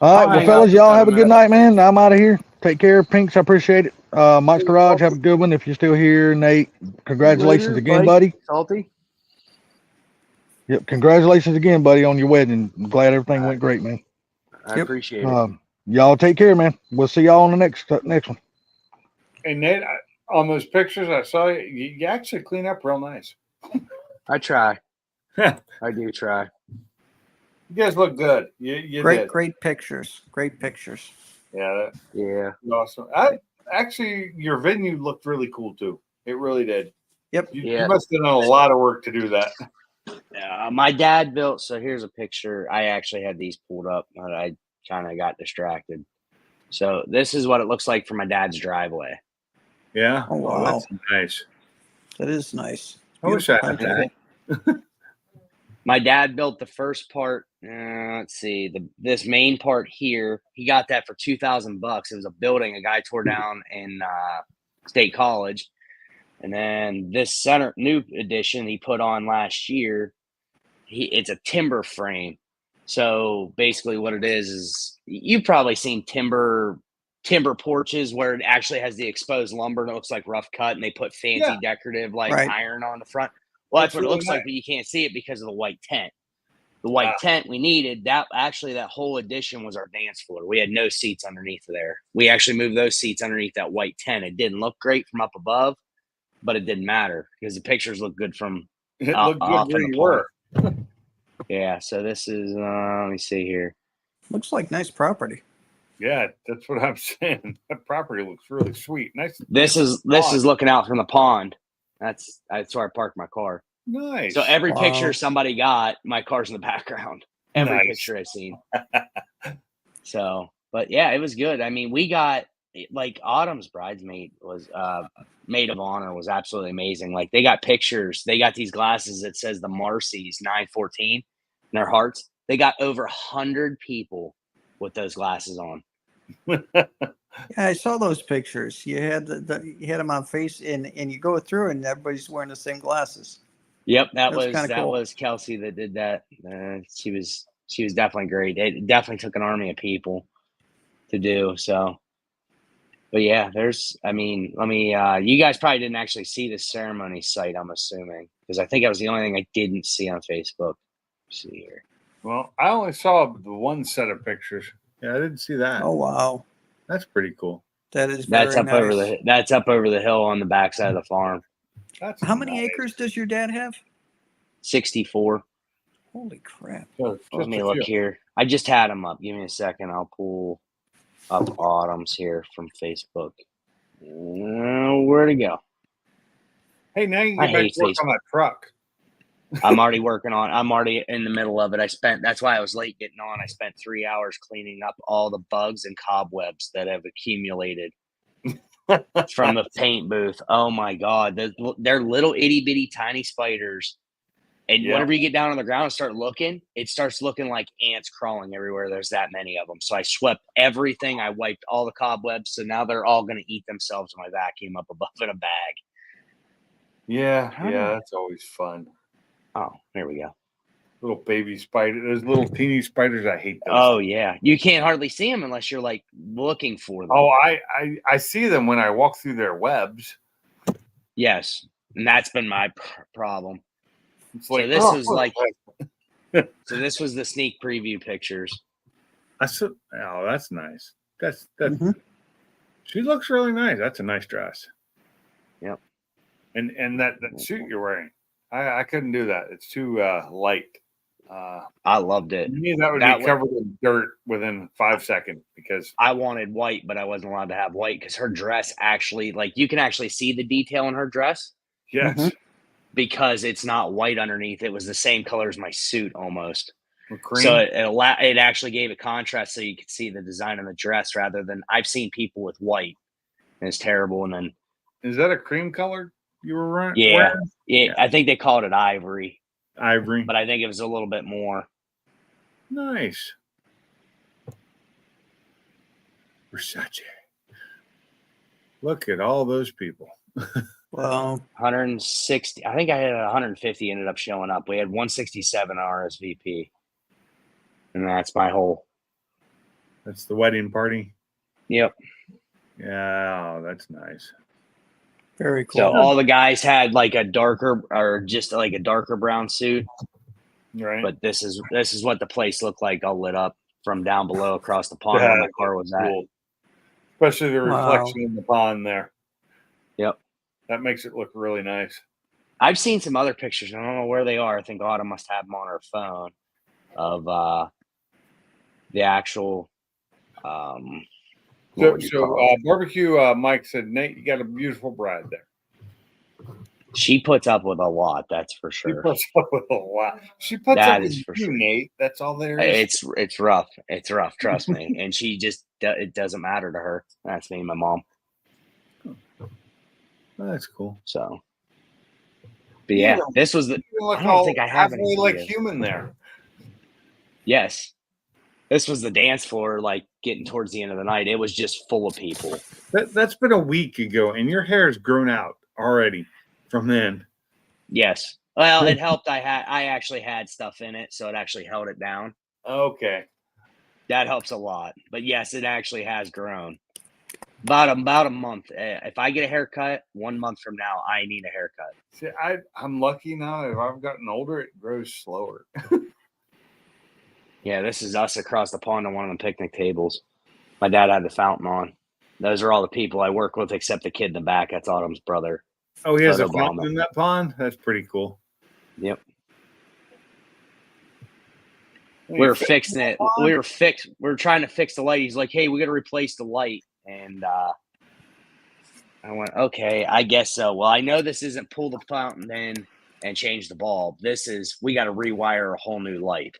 All right, well,
Fine.
fellas, y'all have a good
Automatic.
night, man. I'm out of here. Take care, Pinks. I appreciate it. Mike's Garage, have a good one. If you're still here, Nate, congratulations
Later,
again,
Mike.
buddy.
Salty.
Yep, congratulations again, buddy, on your wedding. I'm glad everything went great, man.
I
Yep.
appreciate it.
Y'all take care, man. We'll see y'all on the next one.
Hey, Nate, on those pictures I saw, you actually clean up real nice.
I try.
Yeah.
I do try.
You guys look good. You
Great,
did.
great pictures. Great pictures.
Yeah,
Yeah.
that's awesome. Actually, your venue looked really cool too. It really did.
Yep.
You
Yeah.
must have done a lot of work to do that.
My dad built. So here's a picture. I actually had these pulled up, but I kind of got distracted. So this is what it looks like for my dad's driveway.
Yeah.
Oh, wow.
That's nice.
That is nice.
I wish I
Beautiful
had
country.
that.
My dad built the first part. Let's see, this main part here. He got that for $2,000. It was a building a guy tore down in State College, and then this center new addition he put on last year. It's a timber frame. So basically, what it is you've probably seen timber porches where it actually has the exposed lumber and it looks like rough cut, and they put fancy
Yeah.
decorative like
Right.
iron on the front. Well, that's what it
really
looks like,
nice.
but you can't see it because of the white tent. The white tent we needed, that whole addition was our dance floor. We had no seats underneath there. We actually moved those seats underneath that white tent. It didn't look great from up above, but it didn't matter because the pictures look good from
It
off
looked good where
in the
you
pond.
were.
Yeah, so this is let me see here.
Looks like nice property.
Yeah, that's what I'm saying. That property looks really sweet. Nice.
This is looking out from the pond. That's where I parked my car.
Nice.
So every
Wow.
picture somebody got, my car's in the background. Every
Nice.
picture I've seen. So, but yeah, it was good. I mean, we got like Autumn's bridesmaid was maid of honor was absolutely amazing. Like they got pictures. They got these glasses that says the Marcy's 914 in their hearts. They got over 100 people with those glasses on.
Yeah, I saw those pictures. You had you had them on face, and you go through, and everybody's wearing the same glasses.
Yep, that
That's
was
kinda cool.
was Kelsey that did that. She was definitely great. It definitely took an army of people to do so. But yeah, I mean, let me. You guys probably didn't actually see the ceremony site, I'm assuming, because I think that was the only thing I didn't see on Facebook. Let's see here.
Well, I only saw the one set of pictures. Yeah, I didn't see that.
Oh wow,
That's pretty cool.
that is very
That's up
nice.
that's up over the hill on the backside of the farm.
That's
How many
nice.
acres does your dad have?
64.
Holy crap!
Just
Let me
a
look
few.
here. I just had them up. Give me a second. I'll pull up Autumn's here from Facebook. Where'd it go?
Hey, now you
I
can get back
hate
to work on that truck.
I'm already in the middle of it. That's why I was late getting on. I spent 3 hours cleaning up all the bugs and cobwebs that have accumulated from the paint booth. Oh my God. They're little itty bitty tiny spiders. And
Yeah.
whenever you get down on the ground and start looking, it starts looking like ants crawling everywhere. There's that many of them. So I swept everything. I wiped all the cobwebs. So now they're all going to eat themselves in my vacuum up above in a bag.
Yeah, that's always fun.
Oh, there we go.
Little baby spider, those little teeny spiders. I hate those.
Oh yeah, you can't hardly see them unless you're like looking for them.
Oh, I see them when I walk through their webs.
Yes, and that's been my problem.
It's
So
like
this is
look.
so this was the sneak preview pictures.
I said, oh, that's nice. That's
Mhm.
She looks really nice. That's a nice dress.
Yep.
And that suit you're wearing, I couldn't do that. It's too light.
I loved it.
To me, that would be covered in dirt within 5 seconds because
I wanted white, but I wasn't allowed to have white because her dress actually, like, you can actually see the detail in her dress
yes,
Mhm.
because it's not white underneath. It was the same color as my suit almost.
with cream.
So it actually gave it contrast so you could see the design on the dress rather than I've seen people with white and it's terrible. And then
Is that a cream color you were wearing?
yeah, I think they called it ivory,
Ivory.
but I think it was a little bit more.
Nice. Versace. Look at all those people.
Well,
160. I think I had 150 ended up showing up. We had 167 RSVP. And that's my whole.
That's the wedding party.
Yep.
Yeah, oh, that's nice.
very cool.
So all the guys had like a darker or just like a darker brown suit.
Right.
But this is what the place looked like all lit up from down below across the pond where my car was at.
Cool. Especially the
Wow.
reflection in the pond there.
Yep.
That makes it look really nice.
I've seen some other pictures. I don't know where they are. I think Autumn must have them on her phone of the actual what would you call it?
Barbecue Mike said, Nate, you got a beautiful bride there.
She puts up with a lot, that's for
She
sure.
puts up with a lot. She puts
That
up with
is for
you,
sure.
Nate. That's all there is.
It's rough. It's rough, trust me. And she just it doesn't matter to her. That's me and my mom.
That's cool.
So, but
You
yeah,
don't-
this was the.
You look
I don't
all
think I have any
halfway like
videos.
human there.
Yes, this was the dance floor. Like getting towards the end of the night, it was just full of people.
That's been a week ago, and your hair's grown out already from then.
Yes. Well, it helped. I actually had stuff in it, so it actually held it down.
Okay.
That helps a lot. But yes, it actually has grown. About a month. If I get a haircut 1 month from now, I need a haircut.
See, I'm lucky now. If I've gotten older, it grows slower.
Yeah, this is us across the pond on one of the picnic tables. My dad had the fountain on. Those are all the people I work with, except the kid in the back. That's Autumn's brother.
Oh, he has a
Obama.
fountain in that pond? That's pretty cool.
Yep.
Hey,
We were
fish
fixing
in
it.
that pond?
We were trying to fix the light. He's like, "Hey, we got to replace the light." And I went, "Okay, I guess so." Well, I know this isn't pull the fountain in and change the bulb. This is we got to rewire a whole new light.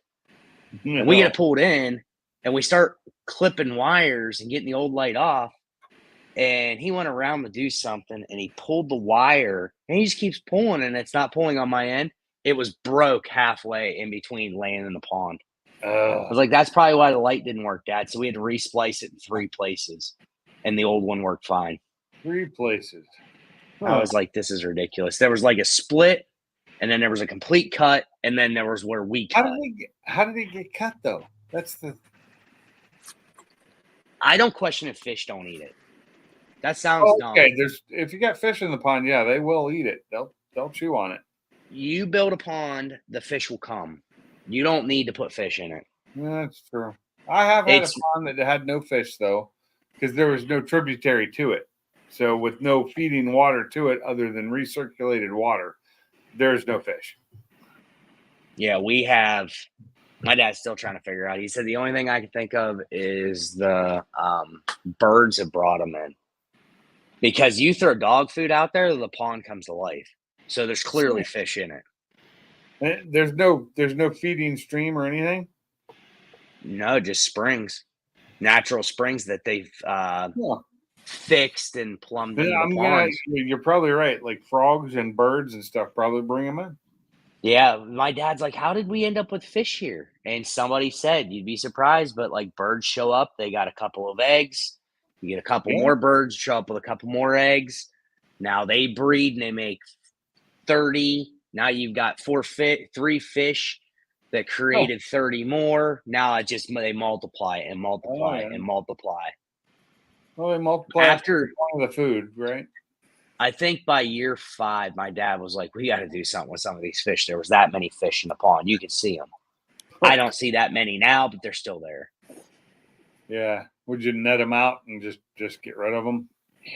No.
And we get it pulled in, and we start clipping wires and getting the old light off. And he went around to do something, and he pulled the wire, and he just keeps pulling, and it's not pulling on my end. It was broke halfway in between laying in the pond. I was like, that's probably why the light didn't work, Dad. So we had to resplice it in 3 places, and the old one worked fine.
3 places.
I was like, this is ridiculous. There was like a split, and then there was a complete cut, and then there was where we
How
cut.
did it get cut though? That's the
I don't question if fish don't eat it. That sounds dumb.
okay. If you got fish in the pond, yeah, they will eat it. They'll chew on it.
You build a pond, the fish will come. You don't need to put fish in it.
Yeah, that's true. I have had
It's-
a pond that had no fish though, because there was no tributary to it. So with no feeding water to it other than recirculated water, there's no fish.
Yeah, we have. My dad's still trying to figure out. He said the only thing I can think of is the birds have brought them in. Because you throw dog food out there, the pond comes to life. So there's clearly fish in it.
There's no feeding stream or anything.
No, just springs, natural springs that they've
Yeah.
fixed and plumbed
Then
into the ponds.
you're probably right. Like frogs and birds and stuff probably bring them in.
Yeah, my dad's like, how did we end up with fish here? And somebody said, you'd be surprised, but like birds show up, they got a couple of eggs. You get a couple
Yeah.
more birds, show up with a couple more eggs. Now they breed and they make 30. Now you've got 3 fish that created 30 more. Now it just they multiply and multiply
yeah.
and multiply.
Well, they multiply
After
the food, right?
I think by year 5, my dad was like, we got to do something with some of these fish. There was that many fish in the pond. You could see them. I don't see that many now, but they're still there.
Yeah. Would you net them out and just get rid of them?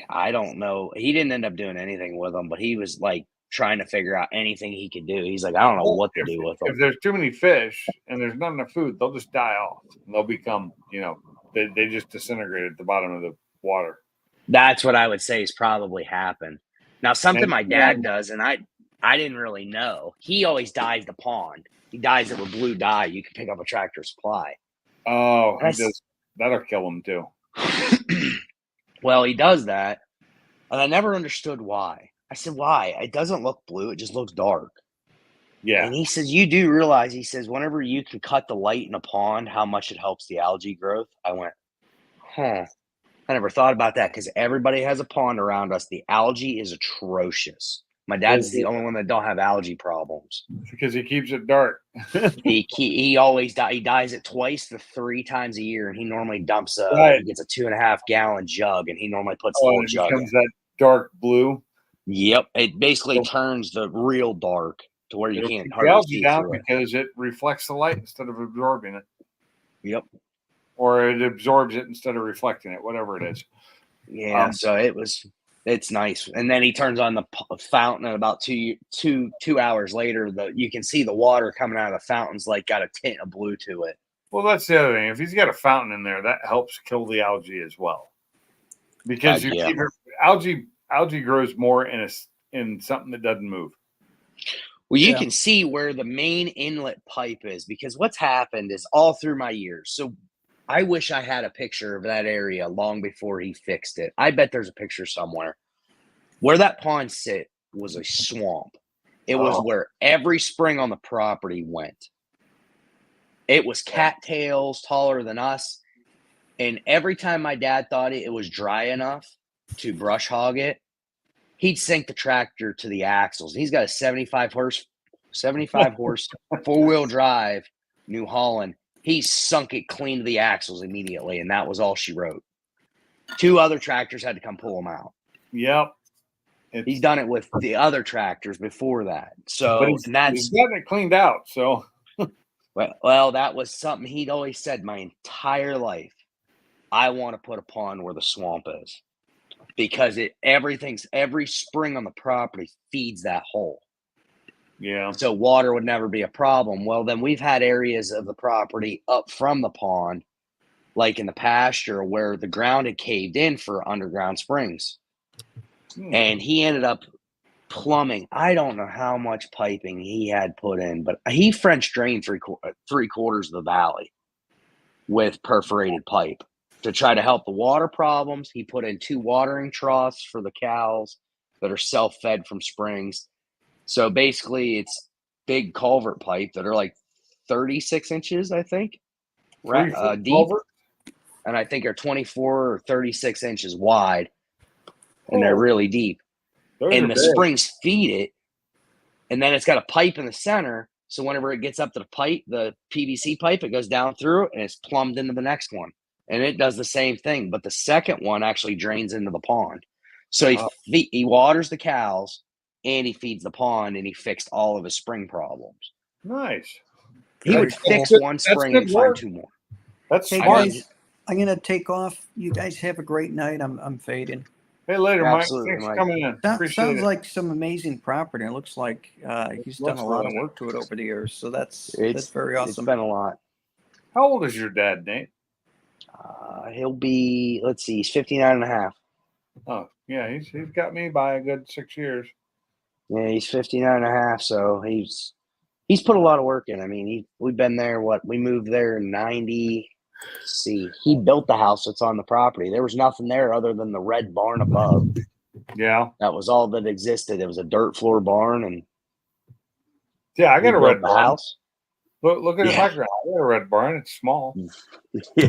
I don't know. He didn't end up doing anything with them, but he was like trying to figure out anything he could do. He's like, I don't know what to do with
If
them.
there's too many fish and there's not enough food, they'll just die off. And they'll become, they just disintegrate at the bottom of the water.
That's what I would say is probably happened. Now, something my
Yeah.
dad does, and I didn't really know. He always dyes the pond. He dyes it with blue dye. You can pick up a Tractor Supply.
Oh,
That's-
that'll kill them too.
Well, he does that, and I never understood why. I said, why? It doesn't look blue. It just looks dark.
Yeah.
And he says, you do realize, he says, whenever you can cut the light in a pond, how much it helps the algae growth. I went, huh. I never thought about that because everybody has a pond around us. The algae is atrocious. My dad's the only one that don't have algae problems.
Because he keeps it dark.
He always he dyes it twice to 3 times a year, and he normally dumps
Right.
he gets a 2.5 gallon jug, and he normally puts
Oh,
the
and
whole
it
jug in.
becomes that dark blue.
Yep, it basically
So-
turns the real dark to where you
It'll
can't
keep the
hardly
algae
see
down
through it.
because it reflects the light instead of absorbing it,
Yep.
or it absorbs it instead of reflecting it, whatever it is.
Yeah, so it's nice. And then he turns on the fountain, and about two hours later, you can see the water coming out of the fountain's like got a tint of blue to it.
Well, that's the other thing. If he's got a fountain in there, that helps kill the algae as well, because
Yeah.
algae grows more in in something that doesn't move.
Well, you
Yeah.
can see where the main inlet pipe is because what's happened is all through my years. So I wish I had a picture of that area long before he fixed it. I bet there's a picture somewhere. Where that pond sit was a swamp. It was where every spring on the property went. It was cattails taller than us. And every time my dad thought it was dry enough to brush hog it, he'd sink the tractor to the axles. He's got a 75 horse 4-wheel drive New Holland. He sunk it clean to the axles immediately, and that was all she wrote. 2 other tractors had to come pull him out.
Yep.
He's done it with the other tractors before that. So
But
and that's
he's gotten it cleaned out. So
well, that was something he'd always said my entire life. I want to put a pond where the swamp is because every spring on the property feeds that hole.
yeah.
So water would never be a problem. Well, then we've had areas of the property up from the pond, like in the pasture where the ground had caved in for underground springs. And he ended up plumbing. I don't know how much piping he had put in, but he French drained 3/4 of the valley with perforated pipe to try to help the water problems. He put in 2 watering troughs for the cows that are self-fed from springs. So basically it's big culvert pipe that are like 36 inches, I think,
3 foot
deep.
culvert?
And I think are 24 or 36 inches wide. And they're really deep.
Those
And
are
the
big.
springs feed it. And then it's got a pipe in the center. So whenever it gets up to the pipe, the PVC pipe, it goes down through it and it's plumbed into the next one. And it does the same thing. But the second one actually drains into the pond. So he waters the cows and he feeds the pond, and he fixed all of his spring problems.
Nice.
He would
That's
fix
good-
one
that's
spring
good
and find
work.
2 more.
That's
Hey
smart.
guys, I'm gonna take off. You guys have a great night. I'm fading.
Hey, later, Mike.
Absolutely,
Thanks for
Mike.
coming in. Appreciate
Sounds
it.
like some amazing property. It looks like he's done a lot of work to it over the years. So that's very
It's
awesome.
been a lot.
How old is your dad, Nate?
He'll be, let's see, he's 59 and a half.
Oh, yeah, he's got me by a good 6 years.
Yeah, he's 59 and a half. So he's put a lot of work in. I mean, we've been there. We moved there in 90. Let's see, he built the house that's on the property. There was nothing there other than the red barn above.
Yeah.
That was all that existed. It was a dirt floor barn, and
Yeah, I
he
got a
built
red
the
barn.
house.
Look at the
Yeah.
background. I got a red barn. It's small.
Yeah.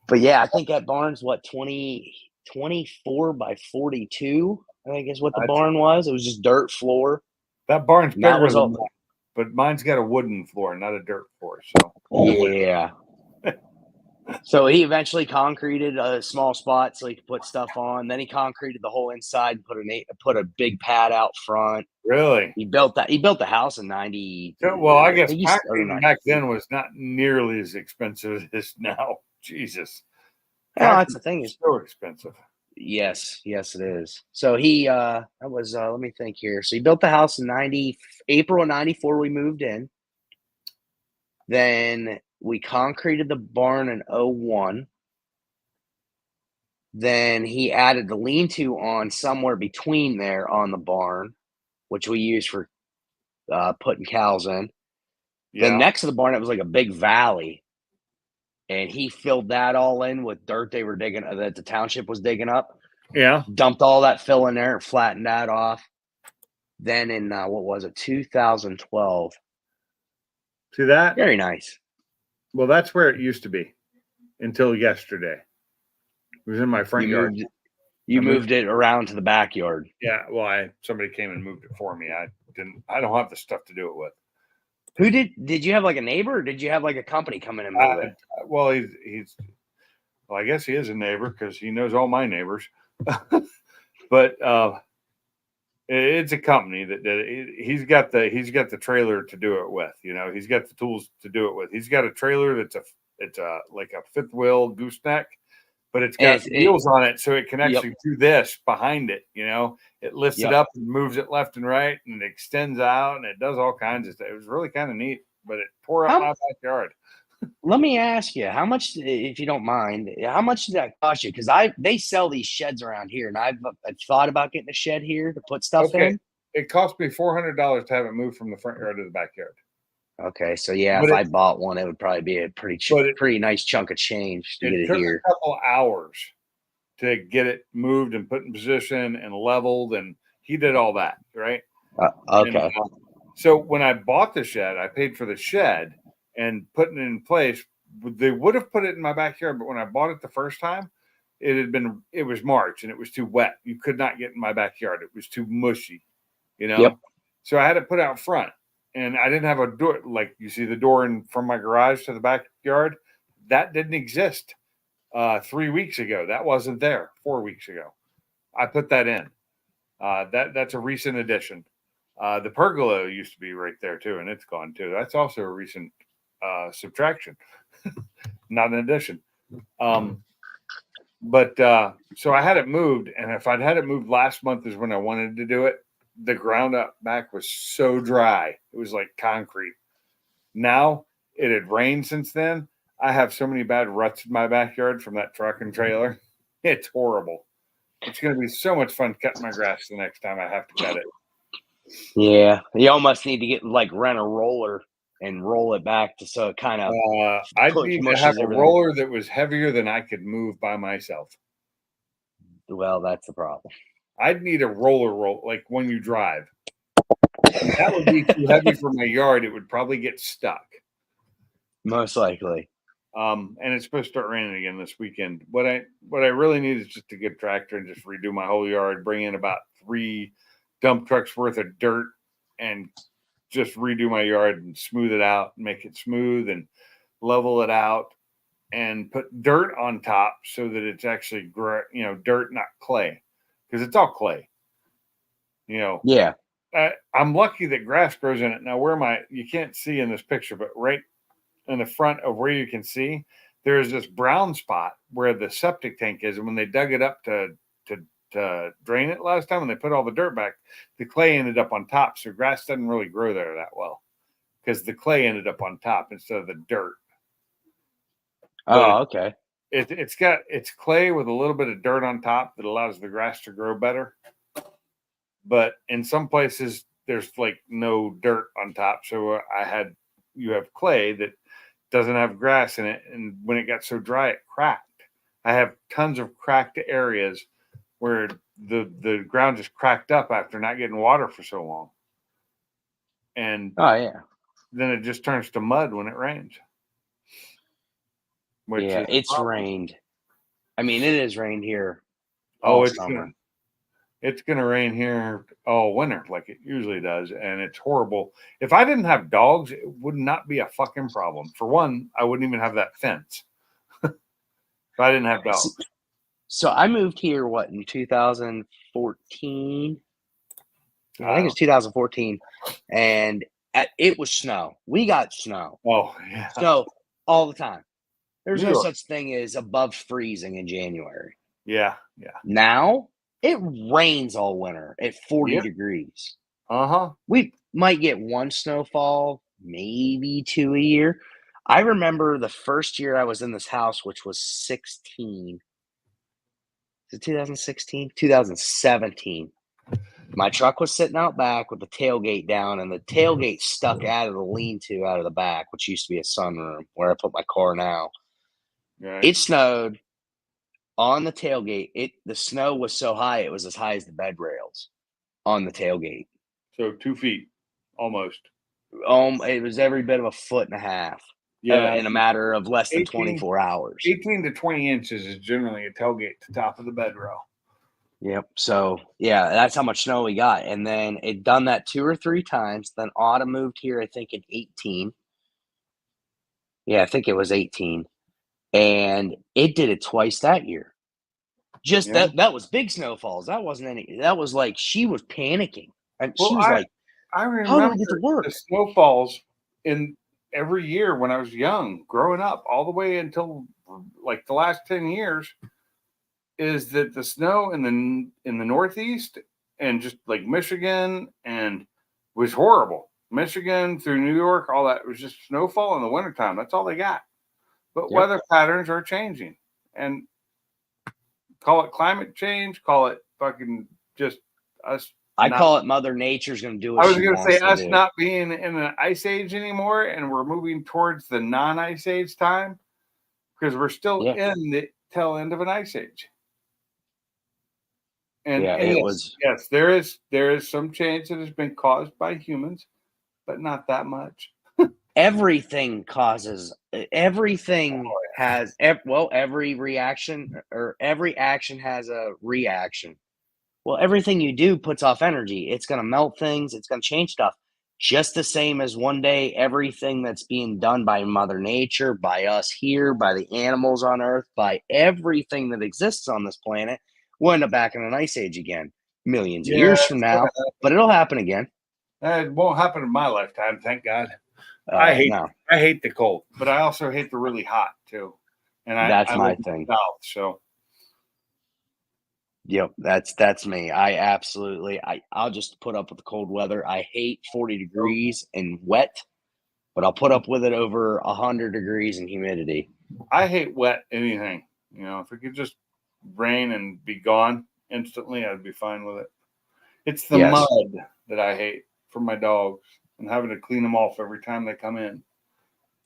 But yeah, I think that barn's what 24 by 42. I think is what the barn was. It was just dirt floor.
That barn's
And that
bigger
was
than
all.
mine, but mine's got a wooden floor, not a dirt floor. So
Yeah. So he eventually concreted a small spot so he could put stuff on. Then he concreted the whole inside and put a big pad out front.
really,
He built the house in 90.
yeah, well, I guess
think he's
concrete
39.
back then was not nearly as expensive as it is now. Jesus,
Yeah, that's the thing
it's
is,
so expensive.
yes, it is. So he that was let me think here. So he built the house in April of 94. We moved in. Then we concreted the barn in 01. Then he added the lean-to on somewhere between there on the barn, which we used for putting cows in.
Yeah,
Then next to the barn, it was like a big valley. And he filled that all in with dirt they were digging, that the township was digging up.
yeah.
Dumped all that fill in there and flattened that off. Then in, 2012.
See that?
Very nice.
Well, that's where it used to be until yesterday. It was in my front yard.
You
I moved-
moved it around to the backyard.
Yeah, well, somebody came and moved it for me. I don't have the stuff to do it with.
Who did you have like a neighbor or did you have like a company come in and move it?
Well, I guess he is a neighbor because he knows all my neighbors. But it's a company that he's got the trailer to do it with. You know, he's got the tools to do it with. He's got a trailer it's like a fifth wheel gooseneck, but it's got wheels on it, so it can actually do this behind it. You know, it lifts it up and moves it left and right, and it extends out, and it does all kinds of stuff. It was really kind of neat, but it tore up my backyard.
Let me ask you, how much, if you don't mind, how much did that cost you? Because they sell these sheds around here, and I've thought about getting a shed here to put stuff
Okay.
in.
It cost me $400 to have it moved from the front yard to the backyard.
Okay, so yeah,
But
if I
it,
bought one, it would probably be a pretty
but it,
pretty nice chunk of change to get
it
it
took
here.
a couple hours to get it moved and put in position and leveled, and he did all that, right? And,
Okay,
so when I bought the shed, I paid for the shed and putting it in place. They would have put it in my backyard, but when I bought it the first time, it was March and it was too wet. You could not get in my backyard. It was too mushy, you know?
Yep.
So I had it put out front, and I didn't have a door. Like you see the door in from my garage to the backyard, that didn't exist 3 weeks ago. That wasn't there 4 weeks ago. I put that in. That's a recent addition. The pergola used to be right there too, and it's gone too. That's also a recent subtraction, not an addition. But so I had it moved, and if I'd had it moved last month is when I wanted to do it. The ground up back was so dry; it was like concrete. Now it had rained since then. I have so many bad ruts in my backyard from that truck and trailer. It's horrible. It's going to be so much fun cutting my grass the next time I have to cut it.
yeah, you almost need to get rent a roller and roll it back so it kind of
I'd need to
mushes
have a
everything.
roller that was heavier than I could move by myself.
Well, that's the problem.
I'd need a roll like when you drive. That would be too heavy for my yard. It would probably get stuck.
Most likely.
And it's supposed to start raining again this weekend. What I really need is just a good tractor and just redo my whole yard, bring in about 3 dump trucks worth of dirt and just redo my yard and smooth it out, make it smooth and level it out and put dirt on top so that it's actually dirt, not clay, because it's all clay.
Yeah.
I'm lucky that grass grows in it. Now, you can't see in this picture, but right in the front of where you can see, there's this brown spot where the septic tank is. And when they dug it up to drain it last time, when they put all the dirt back, the clay ended up on top. So grass doesn't really grow there that well because the clay ended up on top instead of the dirt.
Oh, okay.
It's clay with a little bit of dirt on top that allows the grass to grow better. But in some places there's like no dirt on top. So you have clay that doesn't have grass in it. And when it got so dry, it cracked. I have tons of cracked areas where the ground just cracked up after not getting water for so long. And
Oh, yeah.
then it just turns to mud when it rains.
Yeah, it's rained. I mean, it has rained here all summer.
It's gonna rain here all winter like it usually does, and it's horrible. If I didn't have dogs, it would not be a fucking problem. For one, I wouldn't even have that fence. If I didn't have dogs.
So I moved here, in 2014? I think it was 2014, and it was snow. We got snow.
Oh, yeah.
Snow all the time. There's no such thing as above freezing in January.
Yeah.
Now it rains all winter at 40 degrees. We might get one snowfall, maybe 2 a year. I remember the first year I was in this house, which was 16. Is it 2016? 2017. My truck was sitting out back with the tailgate down, and the tailgate stuck out of the lean-to out of the back, which used to be a sunroom where I put my car now.
Right.
It snowed on the tailgate. The snow was so high, it was as high as the bed rails on the tailgate.
So 2 feet, almost.
It was every bit of a foot and a half.
Yeah.
In a matter of less than 24 hours.
18 to 20 inches is generally a tailgate to top of the bed rail.
Yep. So, yeah, that's how much snow we got. And then it done that 2 or 3 times. Then Autumn moved here, I think, in 18. Yeah, I think it was 18. And it did it twice that year. Just that was big snowfalls. That wasn't any. That was like she was panicking. And she was like,
I remember
how do I get to work?
The snowfalls in every year when I was young, growing up, all the way until like the last 10 years, is that the snow in the Northeast and just like Michigan and was horrible. Michigan through New York, all that was just snowfall in the wintertime. That's all they got. but
Yep.
weather patterns are changing, and call it climate change, call it fucking just us.
I
not-
call it Mother Nature's going to do
I
what
was
she
going to
wants
say
to
us
do.
not being in an ice age anymore, and we're moving towards the non-ice age time because we're still
Yeah.
in the tail end of an ice age. And,
Yeah,
and
it
yes,
was-
yes, there is some change that has been caused by humans, but not that much.
Everything causes, everything has, every reaction or every action has a reaction. Well, everything you do puts off energy. It's going to melt things, it's going to change stuff. Just the same as one day, everything that's being done by Mother Nature, by us here, by the animals on Earth, by everything that exists on this planet, will end up back in an ice age again, millions of
Yeah,
years from now. But it'll happen again.
It won't happen in my lifetime, thank God. I hate the cold, but I also hate the really hot too. And
That's
I
my
live in the
thing.
South, so
Yep, that's me. I'll just put up with the cold weather. I hate 40 degrees and wet, but I'll put up with it over 100 degrees and humidity.
I hate wet anything. You know, if it could just rain and be gone instantly, I'd be fine with it. It's the
Yes.
mud that I hate for my dogs and having to clean them off every time they come in.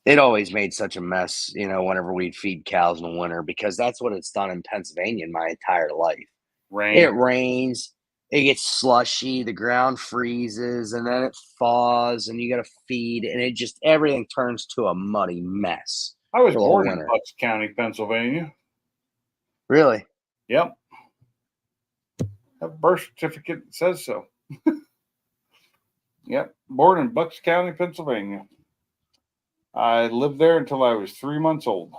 It always made such a mess, whenever we'd feed cows in the winter, because that's what it's done in Pennsylvania my entire life.
Rain.
It rains, it gets slushy, the ground freezes, and then it thaws, and you got to feed, and everything turns to a muddy mess.
I was
for the whole
born in
winter.
Bucks County, Pennsylvania.
Really?
Yep. Have a birth certificate that says so. Yep. Born in Bucks County, Pennsylvania. I lived there until I was 3 months old.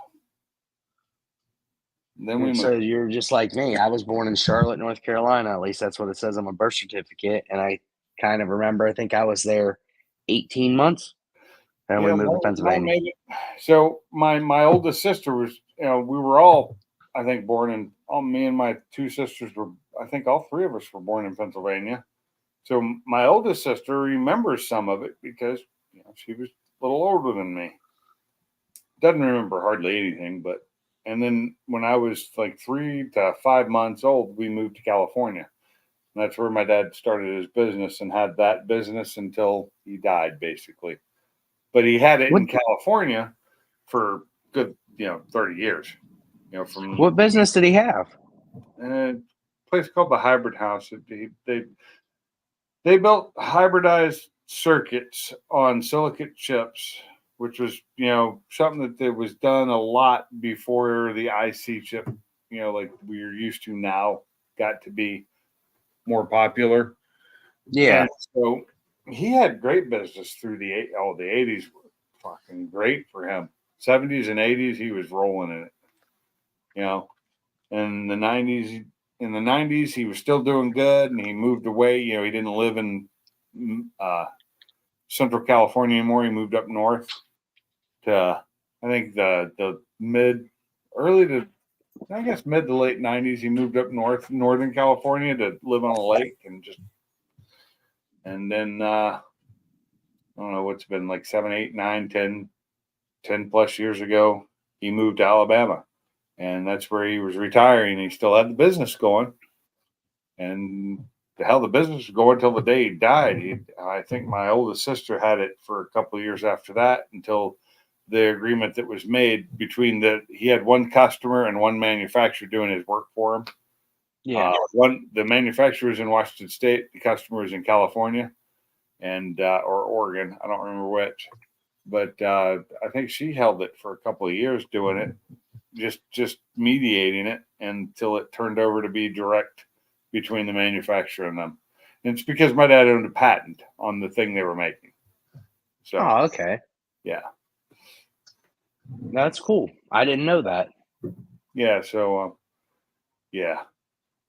Then we
So
moved.
you're just like me. I was born in Charlotte, North Carolina. At least that's what it says on my birth certificate. And I kind of remember, I think I was there 18 months. And we moved to
mine
Pennsylvania.
made it. So my oldest sister was, we were all, I think, born in. All me and my two sisters were. I think all three of us were born in Pennsylvania. So my oldest sister remembers some of it because she was a little older than me. Doesn't remember hardly anything, but and then when I was like 3 to 5 months old, we moved to California. And that's where my dad started his business and had that business until he died, basically. But he had it in California for good, 30 years. From
What business did he have?
a place called the Hybrid House. They built hybridized circuits on silicate chips, which was, something that was done a lot before the IC chip, like we're used to now, got to be more popular.
Yeah.
And so he had great business through the 80s were fucking great for him. 70s and 80s, he was rolling in it. In the 90s, he was still doing good, and he moved away. He didn't live in Central California anymore. He moved up north to, I think, the mid to late 90s. He moved up Northern California to live on a lake and then I don't know what's been like 7, 8, 9, 10 plus years ago, he moved to Alabama. And that's where he was retiring. He still had the business going. And the hell, the business was going until the day he died. I think my oldest sister had it for a couple of years after that until the agreement that was made between he had one customer and one manufacturer doing his work for him.
Yeah.
The manufacturer was in Washington State. The customer was in California and or Oregon. I don't remember which. But I think she held it for a couple of years doing it. Just mediating it until it turned over to be direct between the manufacturer and them. And it's because my dad owned a patent on the thing they were making. So,
okay.
Yeah.
That's cool. I didn't know that.
Yeah. So, yeah.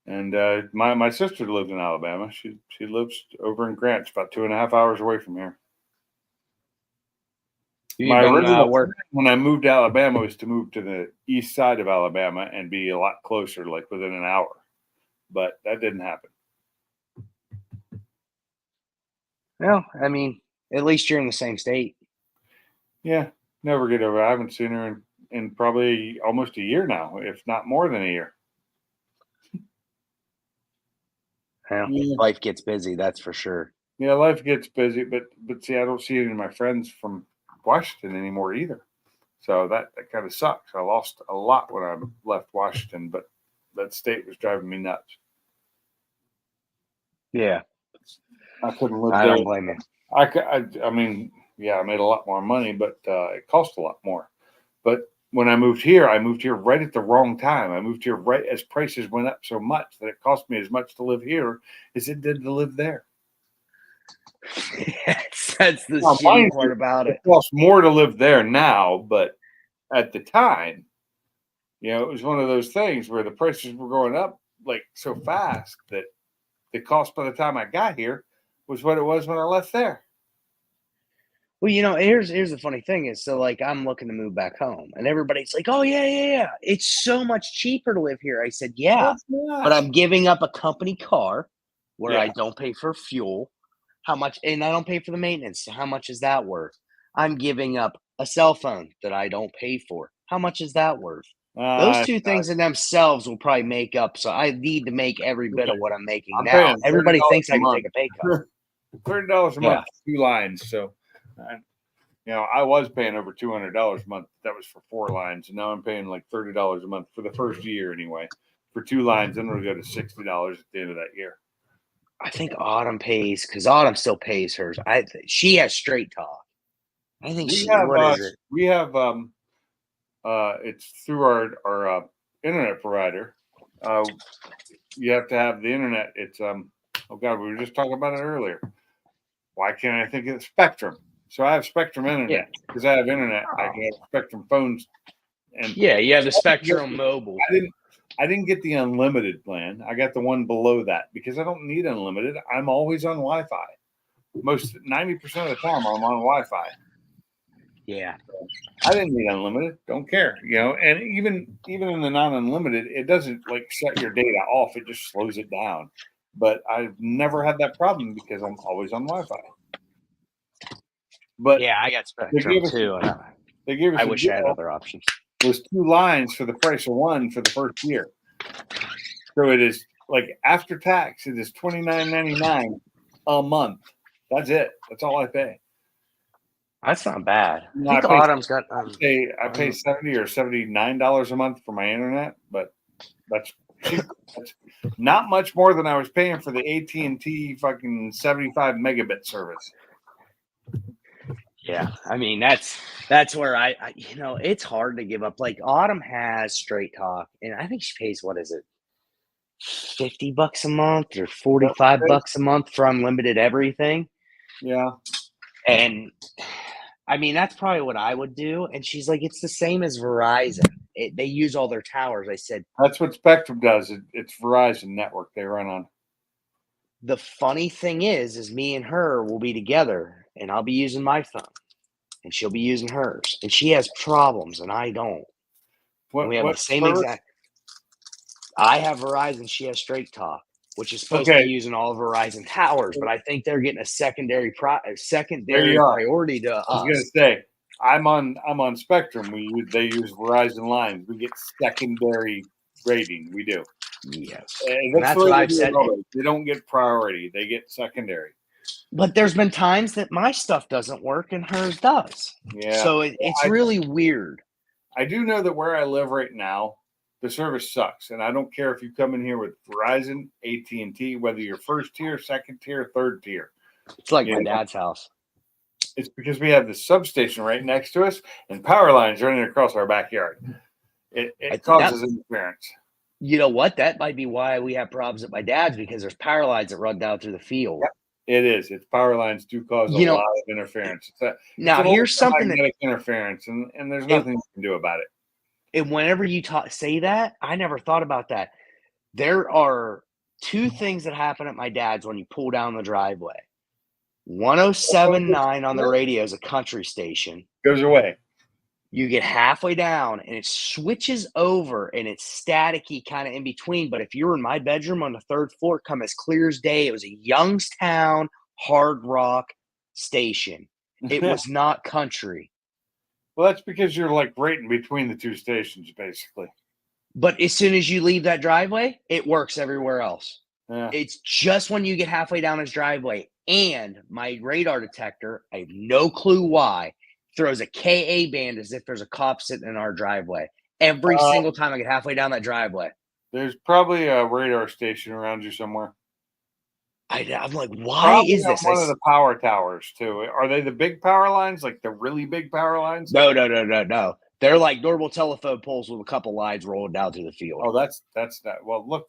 And my sister lived in Alabama. She lives over in Grant, about 2.5 hours away from here. My original plan when I moved to Alabama was to move to the east side of Alabama and be a lot closer, like within an hour. But that didn't happen.
Well, I mean, at least you're in the same state.
Yeah, never get over. I haven't seen her in probably almost a year now, if not more than a year.
Yeah,
Yeah.
life gets busy, that's for sure.
Yeah, life gets busy, but see, I don't see any of my friends from Washington anymore either. So that kind of sucks. I lost a lot when I left Washington, but that state was driving me nuts.
Yeah,
I couldn't live
I
there.
don't blame you.
I mean, yeah, I made a lot more money, but it cost a lot more. But when I moved here right at the wrong time. I moved here right as prices went up so much that it cost me as much to live here as it did to live there.
That's the
Now,
shitty
mind
part
you,
about it.
It costs more to live there now, but at the time, it was one of those things where the prices were going up like so fast that the cost by the time I got here was what it was when I left there.
Well, here's the funny thing is, so like I'm looking to move back home, and everybody's like, "Oh yeah, it's so much cheaper to live here." I said, "Yeah,
It's not.
but I'm giving up a company car where I
Yeah.
don't pay for fuel. How much? And I don't pay for the maintenance. So how much is that worth? I'm giving up a cell phone that I don't pay for. How much is that worth? Those two things in themselves will probably make up. So I need to make every bit of what I'm making
I'm
now.
paying
Everybody
$30
thinks
a
I can
month.
take a pay cut.
$30 a
Yeah.
month, 2 lines. So, I was paying over $200 a month. That was for 4 lines, and now I'm paying like $30 a month for the first year anyway. For 2 lines, then it'll go to $60 at the end of that year.
I think Autumn pays because Autumn still pays hers. She has Straight Talk. I think what is it?
We have it's through our internet provider. You have to have the internet. It's oh god, we were just talking about it earlier. Why can't I think of Spectrum? So I have Spectrum internet because I have internet. I can have Spectrum phones, and
Yeah, you have the Spectrum Mobile.
I didn't get the unlimited plan. I got the one below that because I don't need unlimited. I'm always on Wi-Fi. 90% of the time I'm on Wi-Fi.
Yeah.
I didn't need unlimited. Don't care. And even in the non-unlimited, it doesn't like shut your data off. It just slows it down. But I've never had that problem because I'm always on Wi-Fi. But
yeah, I got Spectrum too.
They gave us.
I wish I had other options.
It was 2 lines for the price of 1 for the first year. So it is like after tax, it is $29.99 a month. That's it. That's all I pay.
That's not bad.
No,
I think Autumn's got.
I pay $70 or $79 a month for my internet, but that's cheap. That's not much more than I was paying for the AT&T fucking 75 megabit service.
Yeah, I mean that's where I it's hard to give up. Like Autumn has Straight Talk, and I think she pays what is it, $50 a month or $45 a month for unlimited everything.
Yeah,
and I mean that's probably what I would do. And she's like, it's the same as Verizon. They use all their towers. I said
that's what Spectrum does. It's Verizon network they run on.
The funny thing is me and her will be together, and I'll be using my phone, and she'll be using hers, and she has problems, and I don't. And we have the same exact. I have Verizon. She has Straight Talk, which is supposed to be using all of Verizon towers, but I think they're getting a secondary priority to us.
I was going to say, I'm on Spectrum. They use Verizon lines. We get secondary rating. We do.
Yes,
and that's what I've said. They don't get priority; they get secondary.
But there's been times that my stuff doesn't work and hers does.
Yeah.
So it's really weird.
I do know that where I live right now, the service sucks, and I don't care if you come in here with Verizon, AT&T, whether you're first tier, second tier, third tier.
It's like my dad's house.
It's because we have the substation right next to us and power lines running across our backyard. It causes interference.
You know what? That might be why we have problems at my dad's, because there's power lines that run down through the field.
Yep. It is. It's power lines do cause a lot of interference.
Now, here's something
that interference, and there's nothing you can do about it.
And whenever you say that, I never thought about that. There are 2 things that happen at my dad's when you pull down the driveway. 107.9 on the radio is a country station.
Goes away.
You get halfway down and it switches over and it's staticky kind of in between. But if you're in my bedroom on the 3rd floor, come as clear as day. It was a Youngstown hard rock station. It was not country.
Well, that's because you're like right in between the two stations, basically.
But as soon as you leave that driveway, it works everywhere else.
Yeah.
It's just when you get halfway down his driveway and my radar detector, I have no clue why, throws a KA band as if there's a cop sitting in our driveway. Every single time I get halfway down that driveway.
There's probably a radar station around you somewhere.
I'm like, why
Probably
is
on
this?
one of the power towers too? Are they the big power lines, like the really big power lines?
No. They're like normal telephone poles with a couple lines rolling down through the field.
Oh, that's not. Well, look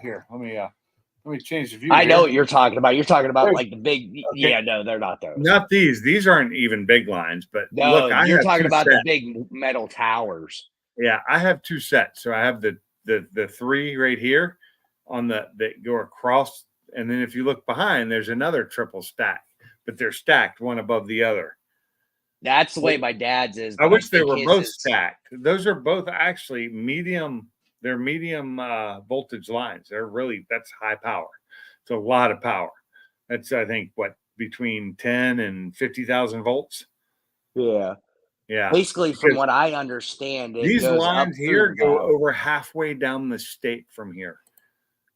here. Let me change the view.
I know
here.
what you're talking about. You're talking about
There's-
like the big.
Okay.
Yeah, no, they're not those.
Not these. These aren't even big lines, but
No,
look,
you're
have
talking
two
about
sets.
the big metal towers.
Yeah, I have two sets. So I have the three right here on that go across, and then if you look behind, there's another triple stack, but they're stacked one above the other.
That's the way my dad's is.
I
but
wish they
think
were
his
both
is-
stacked. Those are both actually medium. They're medium voltage lines. That's high power. It's a lot of power. That's I think what between 10 and 50,000 volts.
Yeah.
Yeah.
Basically, from
Because
what I understand, it
these
goes
lines
up through
here
the
go
valley.
over halfway down the state from here.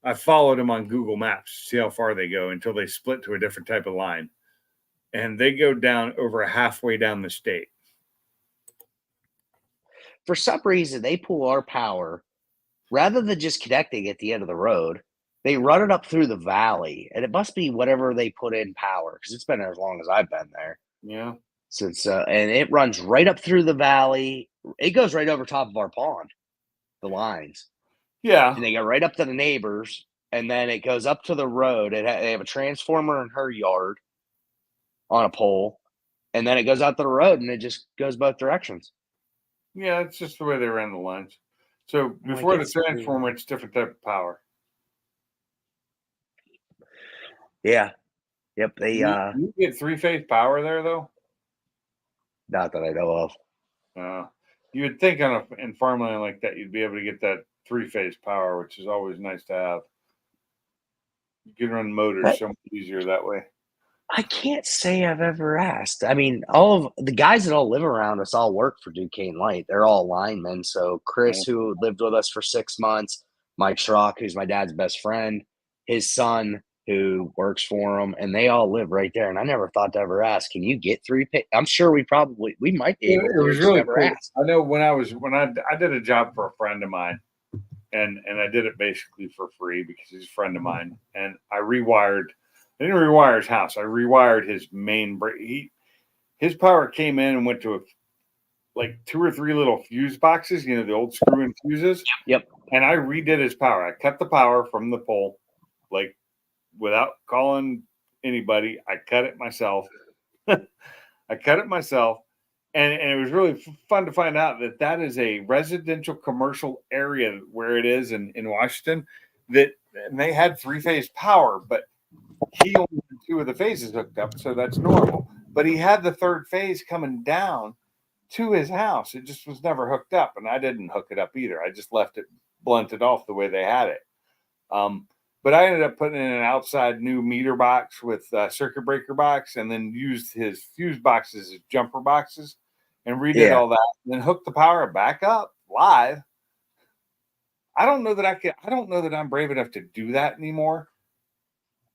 I followed them on Google Maps to see how far they go until they split to a different type of line. And they go down over halfway down the state.
For some reason, they pull our power rather than just connecting at the end of the road. They run it up through the valley, and it must be whatever they put in power because it's been there as long as I've been there.
Yeah.
Since and it runs right up through the valley. It goes right over top of our pond, the lines,
Yeah.
and they go right up to the neighbors, and then it goes up to the road. They have a transformer in her yard on a pole, and then it goes out to the road, and it just goes both directions.
Yeah, it's just the way they ran the lines. So
I'm like,
before the
it's weird.
transformer, it's different type of power.
Yeah. Yep. They
You get three-phase power there, though.
not that I know of.
You would think in farmland like that, you'd be able to get that three-phase power, which is always nice to have. You can run motors
But-
so much easier that way.
I can't say I've ever asked. I mean, all of the guys that all live around us all work for Duquesne Light. They're all linemen. So Chris, who lived with us for 6 months, Mike Schrock, who's my dad's best friend, his son, who works for him, and they all live right there. And I never thought to ever ask, can you get I'm sure we might be able to.
It was
just
really
never
cool.
asked.
I know when I did a job for a friend of mine, and I did it basically for free because he's a friend of mine, and I didn't rewire his house. I rewired his main his power came in and went to like 2 or 3 little fuse boxes, the old screw-in fuses.
Yep.
And I redid his power. I cut the power from the pole, like without calling anybody. I cut it myself. And it was really fun to find out that is a residential commercial area where it is in Washington, and they had 3-phase power, but he only had 2 of the phases hooked up, so that's normal. But he had the 3rd phase coming down to his house. It just was never hooked up, and I didn't hook it up either. I just left it blunted off the way they had it. But I ended up putting in an outside new meter box with a circuit breaker box, and then used his fuse boxes as jumper boxes, and redid all that, and then hooked the power back up live. I don't know that I'm brave enough to do that anymore.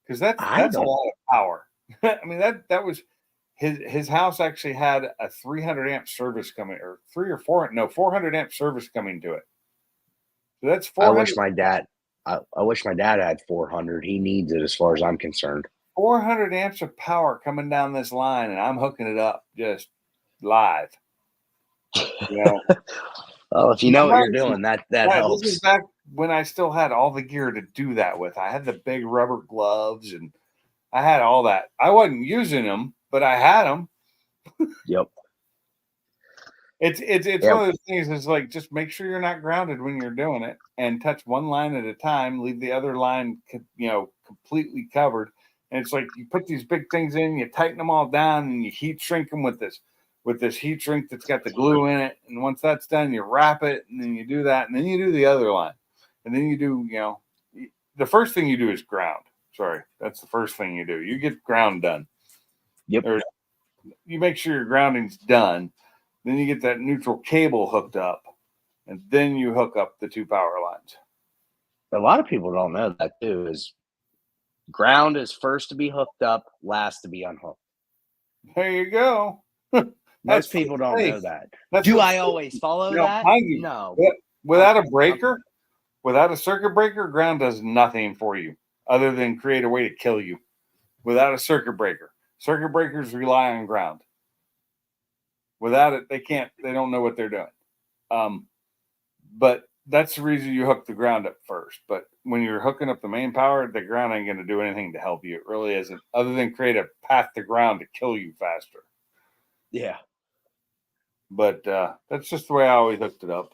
Because that's a lot of power. I mean, that was his house actually had a 300 amp service coming, or 400 amp service coming to it. So that's 400.
I wish my dad had 400. He needs it as far as I'm concerned.
400 amps of power coming down this line, and I'm hooking it up just live.
Well, if you know what you're doing, that helps.
This is back when I still had all the gear to do that with. I had the big rubber gloves, and I had all that. I wasn't using them, but I had them.
Yep.
It's one of those things. It's like, just make sure you're not grounded when you're doing it, and touch one line at a time. Leave the other line, completely covered. And it's like you put these big things in, you tighten them all down, and you heat shrink them with this heat shrink that's got the glue in it. And once that's done, you wrap it, and then you do that, and then you do the other line, and then you do, the first thing you do is ground. Sorry, that's the first thing you do. You get ground done.
Yep.
Or you make sure your grounding's done. Then you get that neutral cable hooked up, and then you hook up the 2 power lines.
A lot of people don't know that too. Is ground is first to be hooked up, last to be unhooked.
There you go.
Most people don't know that. Do I always follow that? No.
Without a breaker, without a circuit breaker, ground does nothing for you other than create a way to kill you. Without a circuit breaker, circuit breakers rely on ground. Without it, they don't know what they're doing. But that's the reason you hook the ground up first. But when you're hooking up the main power, the ground ain't going to do anything to help you. It really isn't, other than create a path to ground to kill you faster.
Yeah.
But that's just the way I always hooked it up.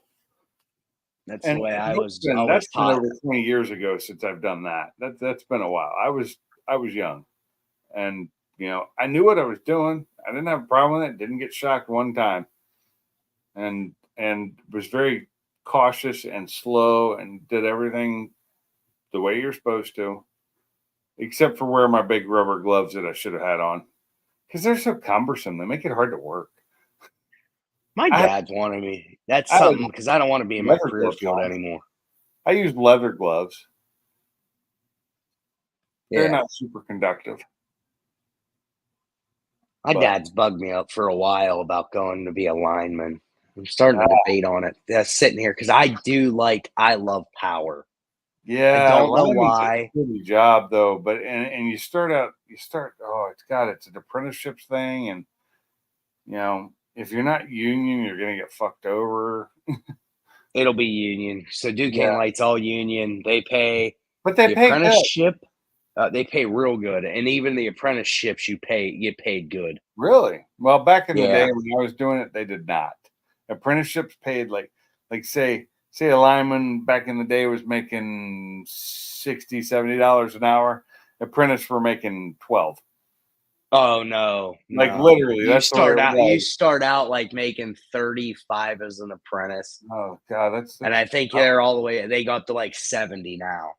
That's the way I was
That's
always
been
taught.
over 20 years ago since I've done that. That's been a while. I was young, and I knew what I was doing. I didn't have a problem with it. Didn't get shocked one time, and was very cautious and slow and did everything the way you're supposed to, except for wear my big rubber gloves that I should have had on, because they're so cumbersome. They make it hard to work.
My dad's wanted me. That's something because I don't want to be in my
leather
career
gloves
field
on.
anymore.
I use leather gloves. They're
Yeah.
not super conductive.
My
but-
dad's bugged me up for a while about going to be a lineman. I'm starting to debate on it. That's sitting here because I love power.
Yeah,
I don't know
lineman's
why.
a pretty job though, but and it's an apprenticeships thing, and if you're not union, you're gonna get fucked over.
It'll be union. So Duquesne
Yeah.
Light's all union. They pay
But they
the
pay good.
apprenticeship. They pay real good, and even the apprenticeships you get paid good.
Really? Well, back in the
Yeah.
day when I was doing it, they did not. Apprenticeships paid like say a lineman back in the day was making $60-$70 an hour. Apprentices were making 12.
Oh no!
Like
no.
literally,
You
that's the way it
You
was.
start out like making 35 as an apprentice,
Oh God, that's
and I think they're all the way. They got to like 70 now,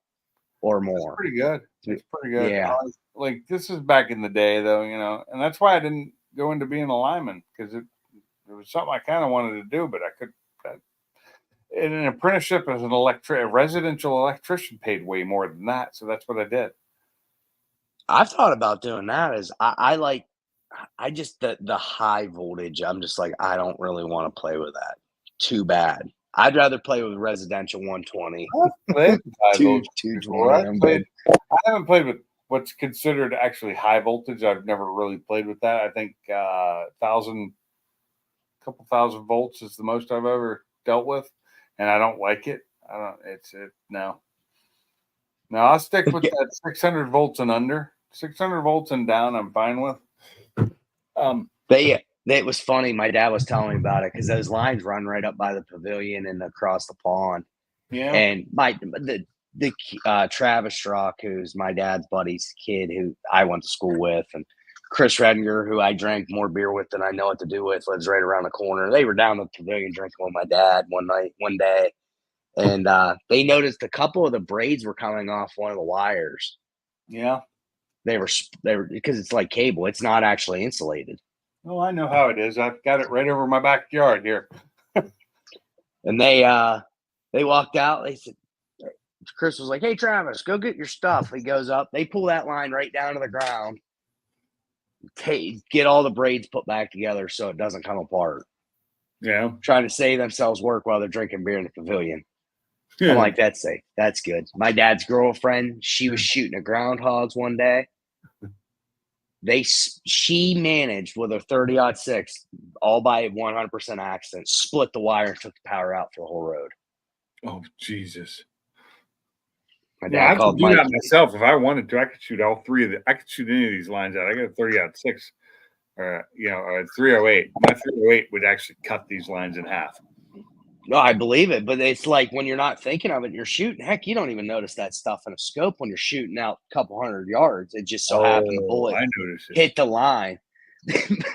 or more.
pretty good. It's pretty good.
Yeah.
Like this is back in the day though, and that's why I didn't go into being a lineman, because it was something I kind of wanted to do, but I could. In an apprenticeship as a residential electrician paid way more than that, so that's what I did.
I've thought about doing that. I just the high voltage. I'm just like I don't really want to play with that. Too bad. I'd rather play with residential 120.
Played with high voltage
220.
before. I haven't played with what's considered actually high voltage. I've never really played with that. I think couple thousand volts is the most I've ever dealt with, and I don't like it. No. I'll stick with that 600 volts and under. 600 volts and down, I'm fine with.
It was funny. My dad was telling me about it because those lines run right up by the pavilion and across the pond.
Yeah.
And the Travis Strock, who's my dad's buddy's kid, who I went to school with, and Chris Redinger, who I drank more beer with than I know what to do with, lives right around the corner. They were down at the pavilion drinking with my dad one day, and they noticed a couple of the braids were coming off one of the wires.
Yeah.
They were because it's like cable. It's not actually insulated.
Oh, I know how it is. I've got it right over my backyard here.
And they walked out. They said, Chris was like, "Hey, Travis, go get your stuff." He goes up. They pull that line right down to the ground. Get all the braids put back together so it doesn't come apart.
Yeah.
Trying to save themselves work while they're drinking beer in the pavilion. I'm like, that's safe. That's good. My dad's girlfriend, she was shooting at groundhogs one day. She managed with her 30-06, all by 100% accident, split the wire and took the power out for the whole road.
Oh, Jesus.
My
Yeah,
dad
I could
called
do
Mike.
that myself if I wanted to. I could shoot all three of I could shoot any of these lines out. I got a 30-06, a 308. My 308 would actually cut these lines in half.
No, I believe it, but it's like when you're not thinking of it, you're shooting. Heck, you don't even notice that stuff in a scope when you're shooting out a couple hundred yards. It just so happened the bullet
I noticed it.
hit the line.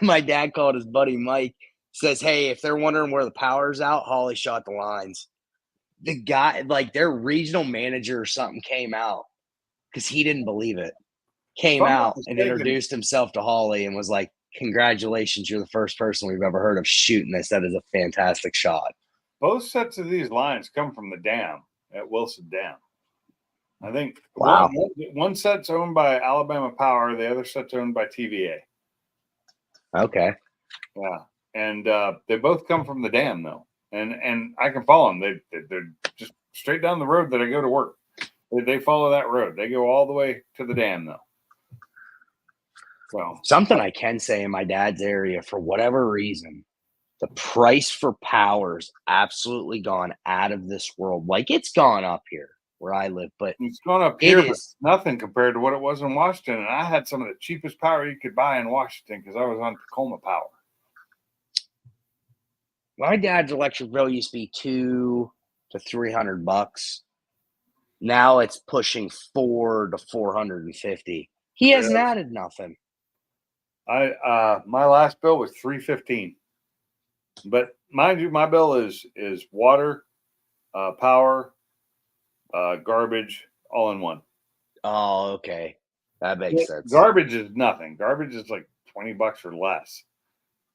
My dad called his buddy Mike, says, "Hey, if they're wondering where the power's out, Holly shot the lines." The guy, like their regional manager or something, came out because he didn't believe it. Came
If I'm not
out and
mistaken-
introduced himself to Holly and was like, congratulations, you're the first person we've ever heard of shooting this. That is a fantastic shot.
Both sets of these lines come from the dam at Wilson Dam. I think
Wow.
one set's owned by Alabama Power, the other set's owned by TVA.
Okay.
Yeah, and they both come from the dam though, and I can follow them. They're just straight down the road that I go to work. They follow that road. They go all the way to the dam though. So
Something I can say in my dad's area, for whatever reason, the price for power's absolutely gone out of this world. Like, it's gone up here where I live, but
it's gone up
it
here, but
is
nothing compared to what it was in Washington. And I had some of the cheapest power you could buy in Washington because I was on Tacoma Power.
my dad's electric bill used to be $200 to $300. Now it's pushing $400 to $450. He hasn't added nothing.
My last bill was $315, but mind you, my bill is water, power, garbage, all in one.
Oh, okay. That makes sense.
Garbage is nothing. Garbage is like $20 or less.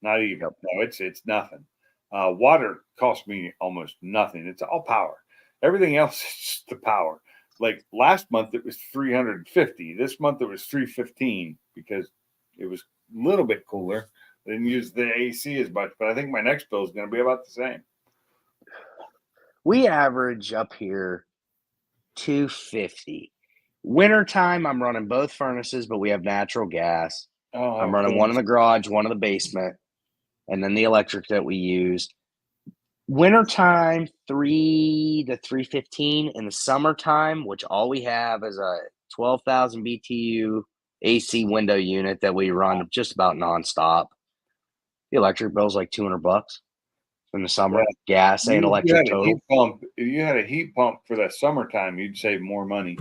Not even.
Yep.
No, it's nothing. Water costs me almost nothing. It's all power. Everything else is just the power. Like last month it was $350. This month it was $315 because it was a little bit cooler. I didn't use the AC as much, but I think my next bill is going to be about the same.
We average up here $250. Wintertime, I'm running both furnaces, but we have natural gas.
Oh,
I'm running one in the garage, one in the basement, and then the electric that we use. Wintertime, $3 to $315. In the summertime, which all we have is a 12,000 BTU AC window unit that we run just about nonstop. The electric bill's like $200 in the summer. Gas and electric total.
If you had a heat pump for the summertime, you'd save more money.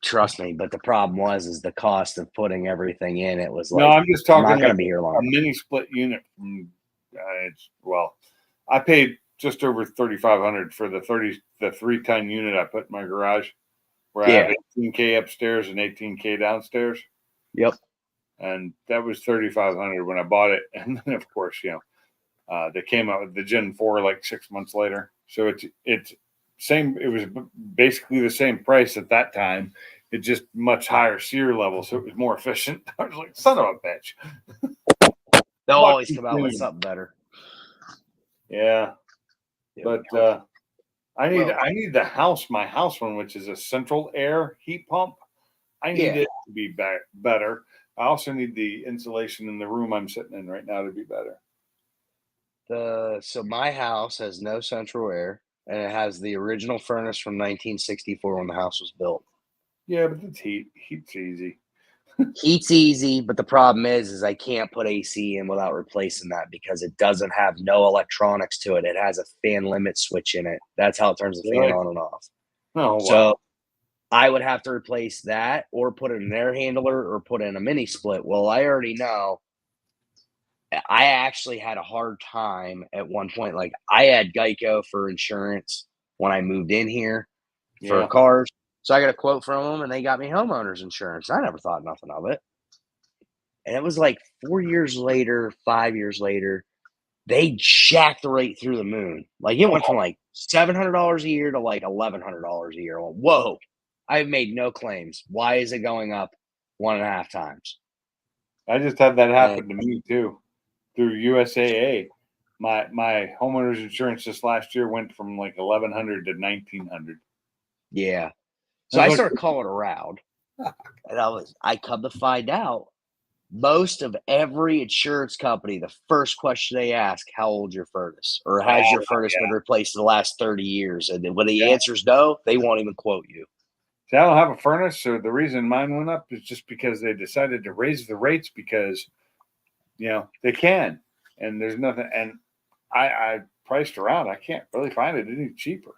Trust me, but the problem is the cost of putting everything in. It was like,
No, I'm just
I'm
talking
not going to
like
be here
a
long.
mini split unit from I paid just over $3,500 for the 3-ton unit I put in my garage, where I have 18K upstairs and 18K downstairs.
Yep.
And that was $3,500 when I bought it, and then of course, they came out with the Gen 4 like 6 months later. So it's same. It was basically the same price at that time. It just much higher SEER level, so it was more efficient. I was like, son of a bitch.
They'll always come out with something better.
Yeah. But I need the my house one, which is a central air heat pump. I need it to be better. I also need the insulation in the room I'm sitting in right now to be better.
So my house has no central air, and it has the original furnace from 1964 when the house was built.
Yeah, but it's heat. Heat's easy.
Heat's easy, but the problem is I can't put AC in without replacing that because it doesn't have no electronics to it. It has a fan limit switch in it. That's how it turns the fan on and off.
Oh, wow.
So I would have to replace that or put in an air handler or put in a mini split. Well, I already know. I actually had a hard time at one point. Like, I had Geico for insurance when I moved in here for cars. So I got a quote from them, and they got me homeowners insurance. I never thought nothing of it. And it was like 4 years later, 5 years later, they jacked the rate through the moon. Like, it went from like $700 a year to like $1,100 a year. Whoa, I've made no claims. Why is it going up 1.5 times?
I just had that happen to me too. Through USAA, my homeowners insurance this last year went from like $1,100 to $1,900.
Yeah. So I started calling around, and I come to find out most of every insurance company, the first question they ask, how old's your furnace? Or has your furnace been replaced in the last 30 years? And when the answer is no, they won't even quote you.
See, I don't have a furnace, so the reason mine went up is just because they decided to raise the rates because they can, and there's nothing. And I priced around. I can't really find it any cheaper.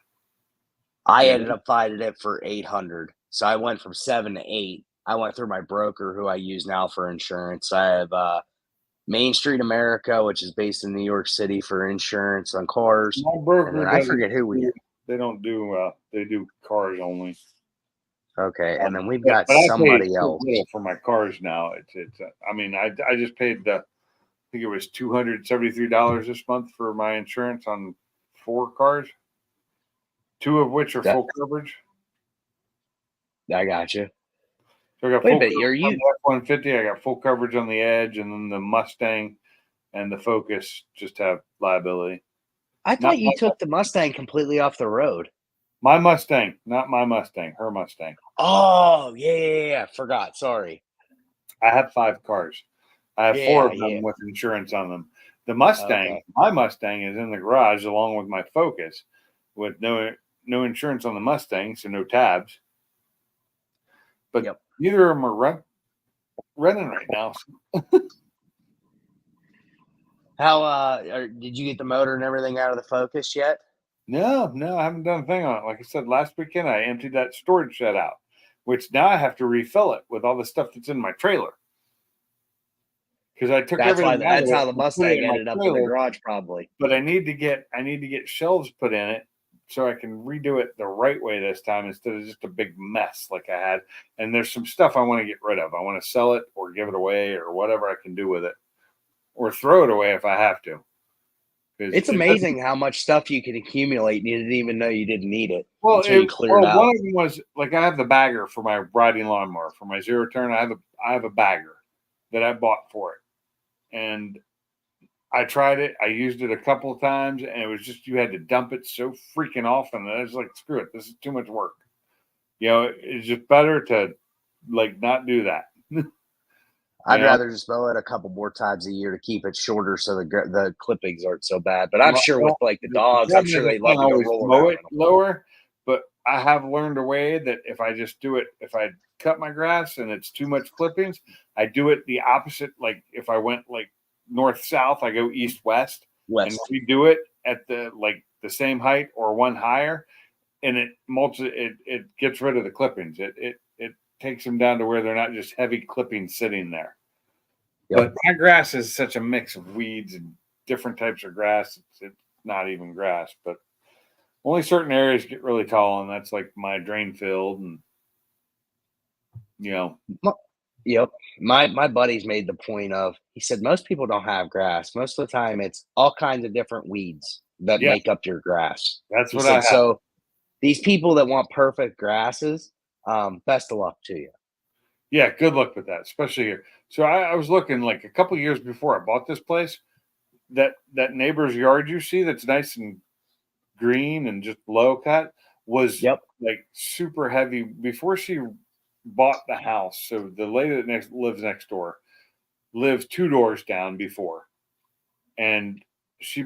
I ended up finding it for $800. So I went from 7 to 8. I went through my broker, who I use now for insurance. I have Main Street America, which is based in New York City, for insurance on cars.
My broker,
I forget who we.
They don't do. They do cars only.
Okay, and then we've
But
got
I pay
somebody
so
else.
little for my cars now. I mean, I just paid I think it was $273 this month for my insurance on 4 cars, 2 of which are
That-
full coverage.
I got you.
So I got
Wait a
full
minute,
coverage on the F-150. I got full coverage on the Edge, and then the Mustang and the Focus just have liability.
I
Not
thought you
my,
took the Mustang completely off the road.
my Mustang, not my Mustang, her Mustang.
Oh, yeah. Forgot. Sorry.
I have 5 cars. I have 4 of them
Yeah.
with insurance on them. The Mustang,
Okay.
my Mustang is in the garage along with my Focus with no insurance on the Mustang, so no tabs. But
Yep.
neither of them are running right now.
How did you get the motor and everything out of the Focus yet?
No, I haven't done a thing on it. Like I said, last weekend I emptied that storage shed out, which now I have to refill it with all the stuff that's in my trailer. Because I took everything out of it
how the
and put it
Mustang
in my
ended up in the
trailer.
garage, probably.
But I need to get shelves put in it so I can redo it the right way this time instead of just a big mess like I had. And there's some stuff I want to get rid of. I want to sell it or give it away or whatever I can do with it, or throw it away if I have to.
It's amazing how much stuff you can accumulate and you didn't even know you didn't need it until you clear it out.
One of them was like I have the bagger for my riding lawnmower for my zero turn. I have a bagger that I bought for it, and I tried it. I used it a couple of times, and it was just you had to dump it so freaking often that I was like, screw it, this is too much work. It's just better to like not do that.
I'd rather just mow it a couple more times a year to keep it shorter so the clippings aren't so bad. But I'm sure with like the dogs, I'm sure they love to go roll
mow
around
it lower. But I have learned a way that if I just do it, if I cut my grass and it's too much clippings, I do it the opposite. Like if I went like north south, I go east west,
west.
and we do it at the same height or one higher, and it gets rid of the clippings. It takes them down to where they're not just heavy clippings sitting there.
Yep.
But my grass is such a mix of weeds and different types of grass. It's not even grass, but only certain areas get really tall, and that's like my drain field, and
Yep. My buddy's made the point of, he said most people don't have grass. Most of the time it's all kinds of different weeds that make up your grass.
That's
He
what
said,
I have.
so these people that want perfect grasses, best of luck to you.
Yeah, good luck with that, especially here. So I was looking like a couple years before I bought this place. That neighbor's yard you see that's nice and green and just low cut was like super heavy before she bought the house. So the lady that lives next door lived 2 doors down before, and she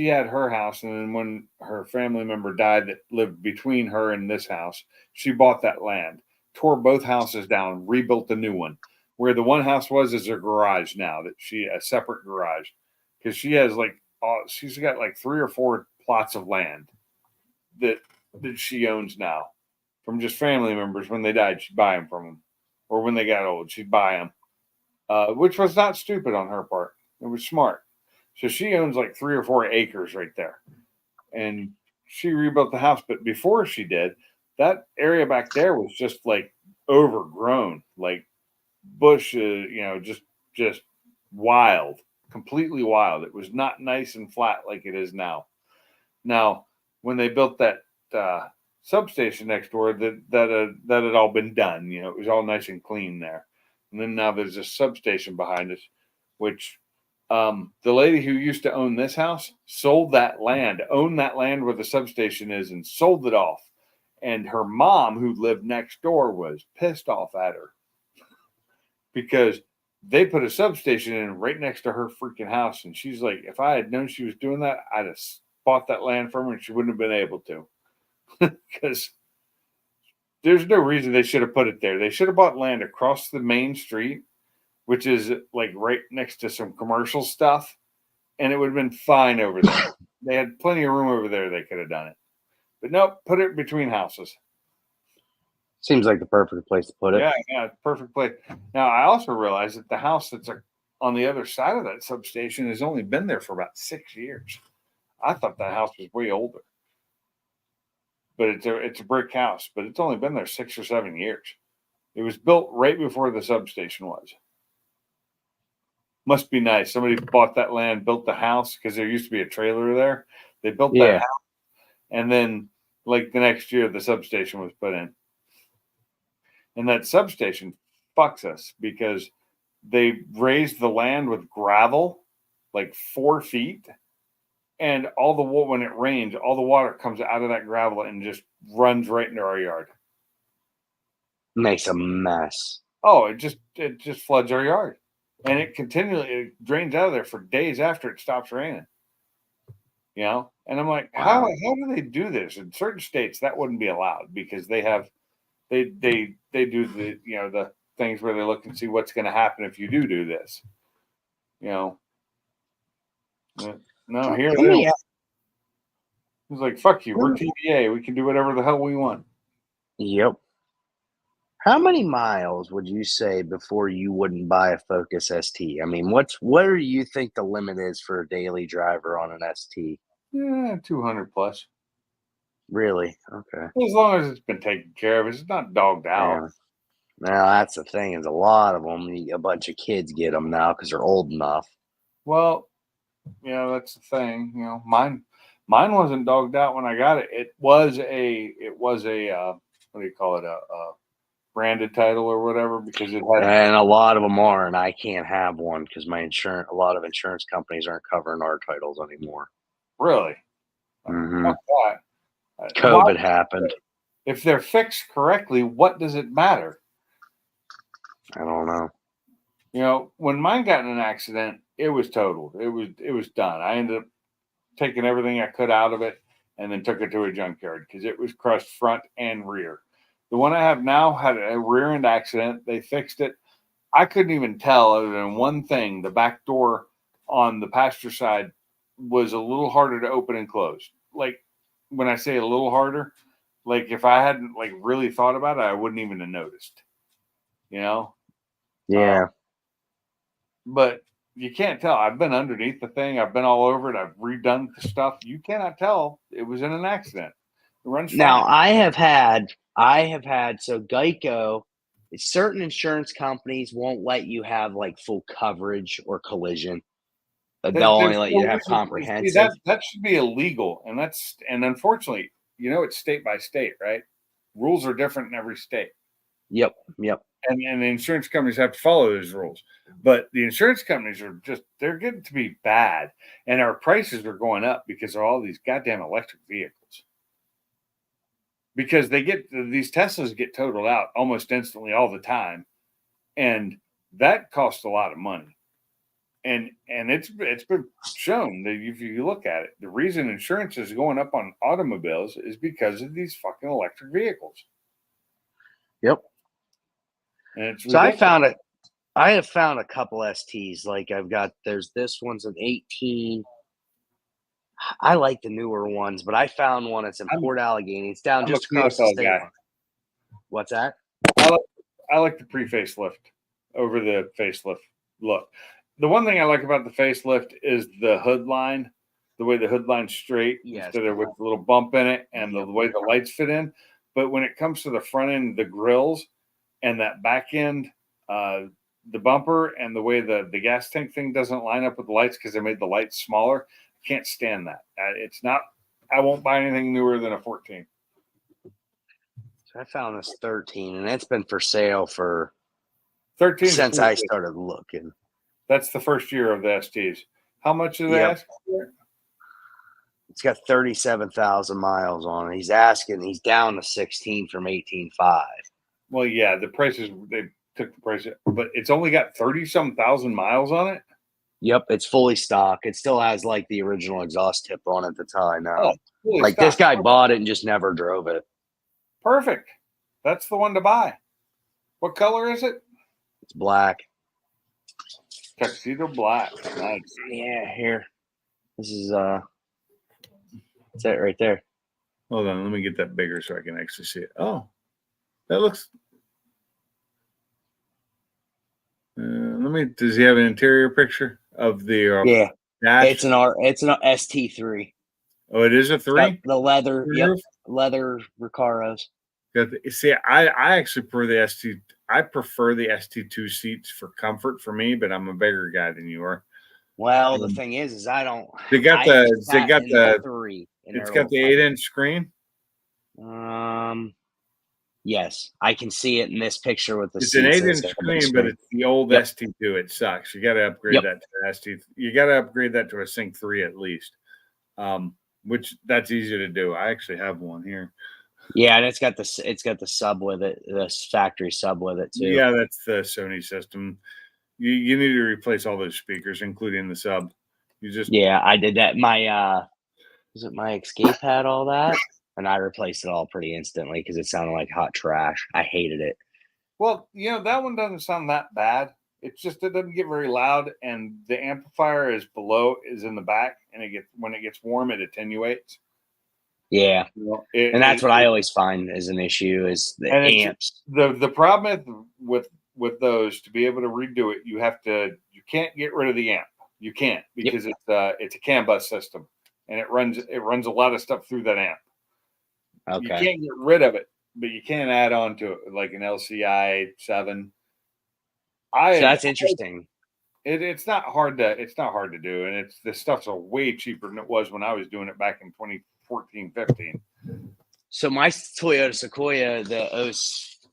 had her house, and then when her family member died that lived between her and this house, she bought that land, tore both houses down, rebuilt a new one. Where the one house was is a garage now, a separate garage, because she has she's got like 3 or 4 plots of land that she owns now from just family members. When they died, she'd buy them from them, or when they got old, she'd buy them, which was not stupid on her part. It was smart. So she owns like 3 or 4 acres right there, and she rebuilt the house. But before she did, that area back there was just like overgrown, like bushes, just wild, completely wild. It was not nice and flat like it is now. Now, when they built that substation next door, that had all been done. It was all nice and clean there. And then now there's a substation behind us, which the lady who used to own this house sold that land, owned that land where the substation is, and sold it off. And her mom, who lived next door, was pissed off at her because they put a substation in right next to her freaking house. And she's like, if I had known she was doing that, I'd have bought that land from her, and she wouldn't have been able to. Because there's no reason they should have put it there. They should have bought land across the main street, which is like right next to some commercial stuff, and it would have been fine over there. They had plenty of room over there. They could have done it. But nope, put it between houses.
Seems like the perfect place to put it.
Yeah, perfect place. Now, I also realized that the house that's on the other side of that substation has only been there for about 6 years. I thought that house was way older. but it's a brick house, but it's only been there 6 or 7 years. It was built right before the substation was. Must be nice. Somebody bought that land, built the house because there used to be a trailer there. They built that
Yeah.
house, and then like the next year, the substation was put in. And that substation fucks us because they raised the land with gravel like 4 feet, and all the water, when it rains, all the water comes out of that gravel and just runs right into our yard.
Makes a mess.
Oh, it just floods our yard, and it drains out of there for days after it stops raining. You know, and I'm like, how do they do this? In certain states, that wouldn't be allowed because they do the the things where they look and see what's going to happen if you do this. You know, no, here they don't. It's like, fuck you, we're TVA. We can do whatever the hell we want.
Yep. How many miles would you say before you wouldn't buy a Focus ST? I mean, what do you think the limit is for a daily driver on an ST?
Yeah, 200 plus.
Really? Okay.
As long as it's been taken care of, it's not dogged out.
Yeah. Now that's the thing, is a lot of them, a bunch of kids get them now because they're old enough.
Well, that's the thing. Mine wasn't dogged out when I got it. It was a what do you call it? A branded title or whatever, because it had.
And a lot of them are, and I can't have one because a lot of insurance companies aren't covering our titles anymore.
Really?
Mhm.
Fuck that.
COVID happened.
If they're fixed correctly, what does it matter?
I don't know.
When mine got in an accident, it was totaled. It was done. I ended up taking everything I could out of it and then took it to a junkyard because it was crushed front and rear. The one I have now had a rear end accident. They fixed it. I couldn't even tell other than one thing. The back door on the passenger side was a little harder to open and close. Like, when I say a little harder, like if I hadn't like really thought about it, I wouldn't even have noticed.
Yeah.
But you can't tell. I've been underneath the thing. I've been all over it. I've redone the stuff. You cannot tell it was in an accident. It runs
Now
fine.
I have had so Geico, certain insurance companies won't let you have like full coverage or collision. But they'll only let you have comprehensive.
That should be illegal, and unfortunately, it's state by state, right? Rules are different in every state.
Yep.
And the insurance companies have to follow those rules. But the insurance companies they're getting to be bad. And our prices are going up because of all these goddamn electric vehicles. Because these Teslas get totaled out almost instantly all the time. And that costs a lot of money. And it's been shown that if you look at it, the reason insurance is going up on automobiles is because of these fucking electric vehicles.
Yep.
And it's
so
ridiculous.
I have found a couple STs. Like there's this one's an 18. I like the newer ones, but I found one. It's in Port Allegheny. It's down just across the state line. What's that?
I like the pre-facelift over the facelift look. The one thing I like about the facelift is the hood line, the way the hood line's straight instead of with a little bump in it, and the way the lights fit in. But when it comes to the front end, the grills and that back end, the bumper and the way the gas tank thing doesn't line up with the lights because they made the lights smaller. I can't stand that. I won't buy anything newer than a 14.
So I found this 13, and it's been for sale for
13
since I started looking.
That's the first year of the STs. How much do they ask for it?
It's got 37,000 miles on it. He's down to 16 from 18.5.
Well, yeah, the prices, they took the price, but it's only got 30-some thousand miles on it.
Yep, it's fully stock. It still has like the original exhaust tip on it that's how I know.
Like
this guy bought it and just never drove it.
Perfect. That's the one to buy. What color is it?
It's black.
Tuxedo black. Nice.
Yeah, here. This is that's it right there.
Hold on, let me get that bigger so I can actually see it. Oh, that looks. Does he have an interior picture of the?
Yeah,
dash?
it's an ST3.
Oh, it is a
It's got
three.
the leather, yep,
Roof?
leather Recaros.
See, I actually prefer the ST. I prefer the ST2 seats for comfort for me, but I'm a bigger guy than you are.
Well, the thing is I don't.
They got
I
the they
sat
got
in
the
3. And
it's
they're
got the
a little
8-inch screen.
funny. Yes, I can see it in this picture with the
It's an
seats.
8-inch
It's got the big
screen, but
screen.
it's the old
Yep.
ST2. It sucks. You got to upgrade
Yep.
that to the ST. You got to upgrade that to a Sync 3 at least. Which that's easy to do. I actually have one here.
Yeah, and it's got the sub with it, this factory sub with it too.
Yeah, that's the Sony system. You need to replace all those speakers, including the sub. You just
Yeah, I did that. My was it my Escape had all that, and I replaced it all pretty instantly because it sounded like hot trash. I hated it.
well, that one doesn't sound that bad. It's just it doesn't get very loud, and the amplifier is in the back, and when it gets warm, it attenuates.
Yeah,
It-
and that's
it-
what I always find is an issue is the
And it's-
amps.
the problem with those, to be able to redo it, you can't get rid of the amp. You can't because it's a CAN bus system, and it runs a lot of stuff through that amp. You
Okay,
can't get rid of it, but you can add on to it like an LCI 7.
so that's interesting.
It's not hard to do, and this stuff's way cheaper than it was when I was doing it back in 2014, 15.
So my Toyota Sequoia, the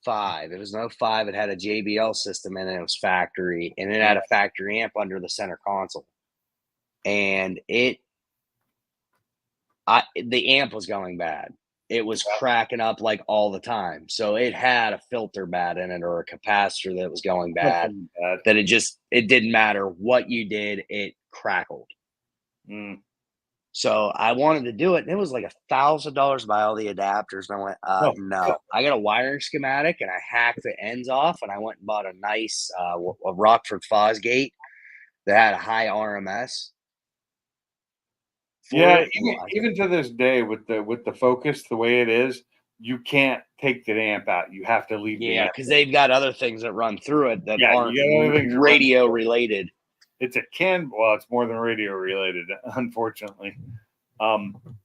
05, it was an 05. It had a JBL system in it. It was factory, and it had a factory amp under the center console. And the amp was going bad. It was cracking up like all the time. So it had a filter bad in it or a capacitor that was going bad.
Nothing bad.
That it didn't matter what you did, it crackled.
Mm.
So I wanted to do it, and it was like $1,000 to buy all the adapters. And I went, no. I got a wiring schematic, and I hacked the ends off, and I went and bought a nice a Rockford Fosgate that had a high RMS.
Yeah, even to this day with the Focus the way it is, you can't take the amp out. You have to leave the
Yeah,
amp.
because they've got other things that run through it that
Yeah,
aren't
you got other things that run
radio
through it.
related.
It's it's more than radio related, unfortunately.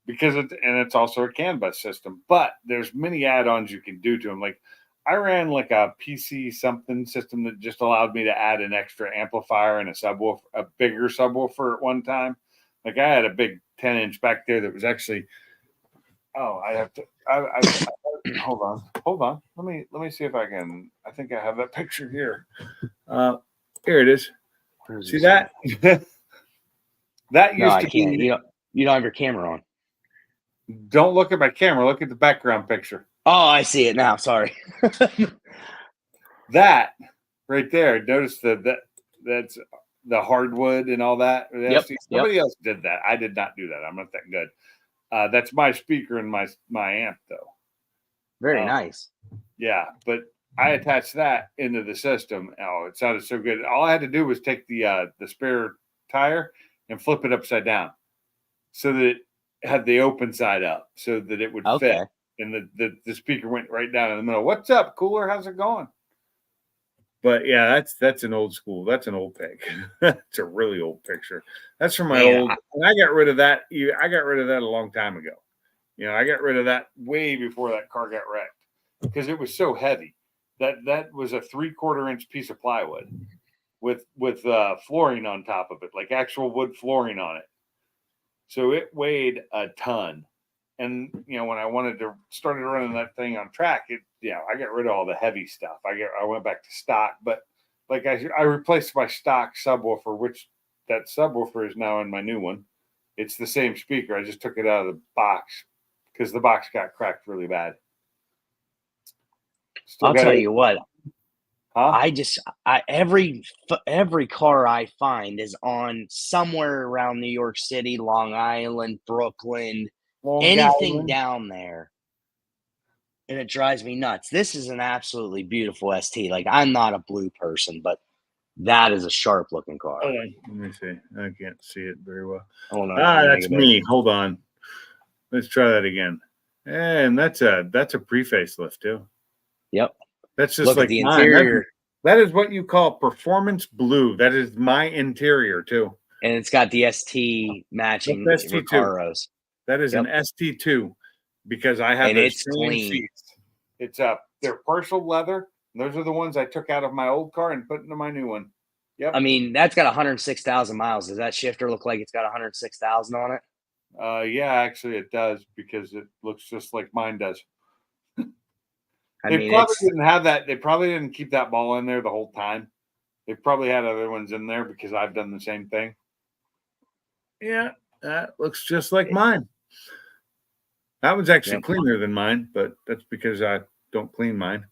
Because it's also a CAN bus system, but there's many add-ons you can do to them. Like I ran like a PC something system that just allowed me to add an extra amplifier and a bigger subwoofer at one time. Like I had a big 10-inch back there that was actually. Oh, I have to. Hold on. Let me see if I can. I think I have that picture here. Here it is. See that? That
No,
used
I
to
can't.
be.
You don't have your camera on.
Don't look at my camera. Look at the background picture.
Oh, I see it now. Sorry.
That right there. Notice that's the hardwood and all that.
Yep,
Somebody else did that. I did not do that. I'm not that good. That's my speaker and my amp though.
Very nice.
Yeah, but I attached that into the system. Oh, it sounded so good. All I had to do was take the spare tire and flip it upside down, so that it had the open side up, so that it would
Okay.
fit. And the speaker went right down in the middle. What's up, Cooler? How's it going? But yeah, that's an old school. That's an old pic. It's a really old picture. That's from my old. And I got rid of that. I got rid of that a long time ago. I got rid of that way before that car got wrecked because it was so heavy. That was a 3/4 inch piece of plywood with flooring on top of it, like actual wood flooring on it. So it weighed a ton. And when I wanted to started running that thing on track, I got rid of all the heavy stuff. I went back to stock, but like I replaced my stock subwoofer, which that subwoofer is now in my new one. It's the same speaker. I just took it out of the box because the box got cracked really bad.
I'll tell you what.
Huh?
Every car I find is on somewhere around New York City, Long Island, Brooklyn, anything down there, and it drives me nuts. This is an absolutely beautiful ST. Like I'm not a blue person, but that is a sharp looking car.
Let me see. I can't see it very well.
Hold on,
That's me. Hold on. Let's try that again. And that's a pre-facelift too.
Yep.
That's just
Look
like
at the
mine.
interior.
That is what you call performance blue. That is my interior too.
And it's got the ST matching
That's ST2.
Recaros.
That is an ST2 because I have
And
those
it's
same
clean.
seats. It's they're partial leather. Those are the ones I took out of my old car and put into my new one. Yep.
I mean, that's got 106,000 miles. Does that shifter look like it's got 106,000 on it?
Yeah, actually it does because it looks just like mine does.
I
They
mean,
probably
it's
didn't have that. They probably didn't keep that ball in there the whole time. They probably had other ones in there because I've done the same thing. Yeah, that looks just like mine. That one's actually
Yep.
cleaner than mine, but that's because I don't clean mine.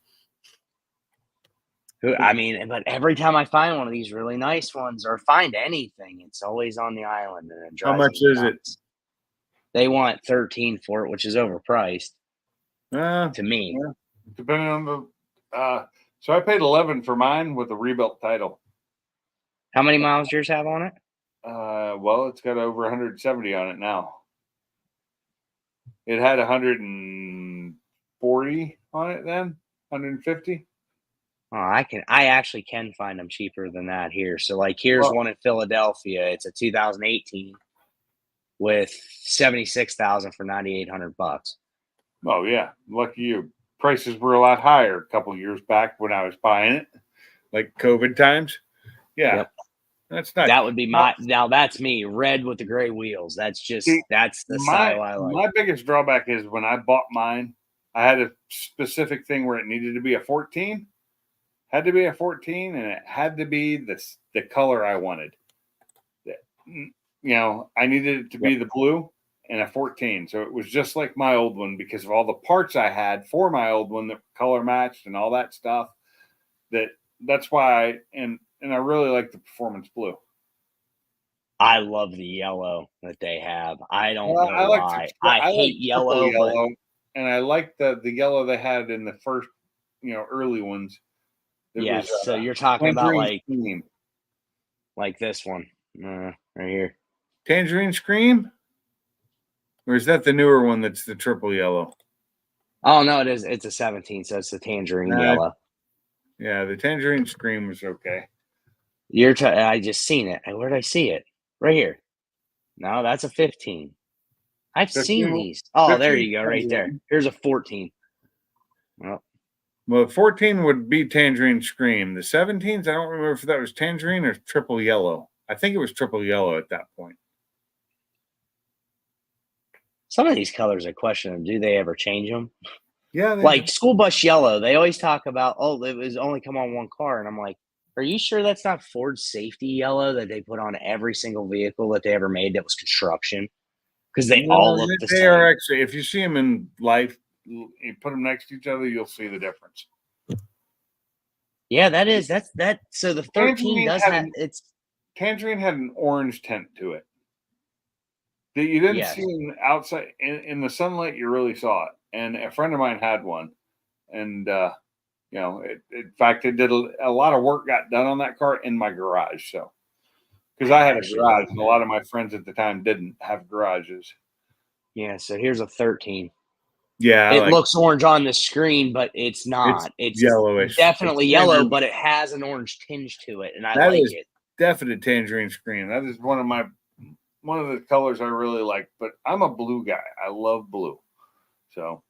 I mean, but every time I find one of these really nice ones or find anything, it's always on the island, and it
How
drives
much
me
is it?
nuts. They want 13 for it, which is overpriced
Uh,
to me.
yeah, depending on the so I paid 11 for mine with a rebuilt title.
How many miles yours have on it?
Well, it's got over 170 on it now. It had 140 on it then, 150.
Oh, I actually can find them cheaper than that here. So like here's
Well,
one in Philadelphia. It's a 2018 with 76,000 for 9,800 bucks.
oh yeah, lucky you. Prices were a lot higher a couple years back when I was buying it, like COVID times. Yeah,
Yep.
that's nice.
That would be now that's me, red with the gray wheels. That's
See,
that's the
my
style I like.
my biggest drawback is when I bought mine, I had a specific thing where it needed to be a 14. Had to be a 14, and it had to be the color I wanted. I needed it to be the blue and a 14. So it was just like my old one because of all the parts I had for my old one that color matched and all that stuff. That's why and I really like the performance blue.
I love the yellow that they have. I don't
Well,
know
I like
why.
I
I
like
hate
triple
yellow, but
and I like the yellow they had in the first, early ones. It
yes.
was
So you're talking about
Tangerine Scream.
like this one right here.
Tangerine Scream? Or is that the newer one that's the triple yellow?
Oh no, it is. It's a 17, so it's the tangerine yellow.
Yeah, the Tangerine Scream was okay.
I just seen it. Where did I see it? Right here. No, that's a 15. I've
15
seen these. Oh, there
15
you go, right there. Here's a 14.
Well, 14 would be Tangerine Scream. The 17s, I don't remember if that was Tangerine or triple yellow. I think it was triple yellow at that point.
Some of these colors, I question them. Do they ever change them?
Yeah,
Like school bus yellow, they always talk about, oh, it was only come on one car. And I'm like, are you sure that's not Ford safety yellow that they put on every single vehicle that they ever made that was construction? Because they all look the
they
same.
are actually, if you see them in life, you put them next to each other, you'll see the difference.
Yeah, that's that. So the 13 does have it's
Tangerine had an orange tint to it that you didn't
Yes.
see outside in the sunlight. You really saw it, and a friend of mine had one, and in fact, it did a lot of work got done on that car in my garage. So, because I had a garage, and a lot of my friends at the time didn't have garages.
Yeah, so here's a 13.
Yeah,
It looks orange on the screen, but it's not. It's
yellowish.
definitely
It's
yellow,
tangerine.
but it has an orange tinge to it, and I
That
like
is
it.
definite Tangerine Scream. That is one of the colors I really like. But I'm a blue guy. I love blue. So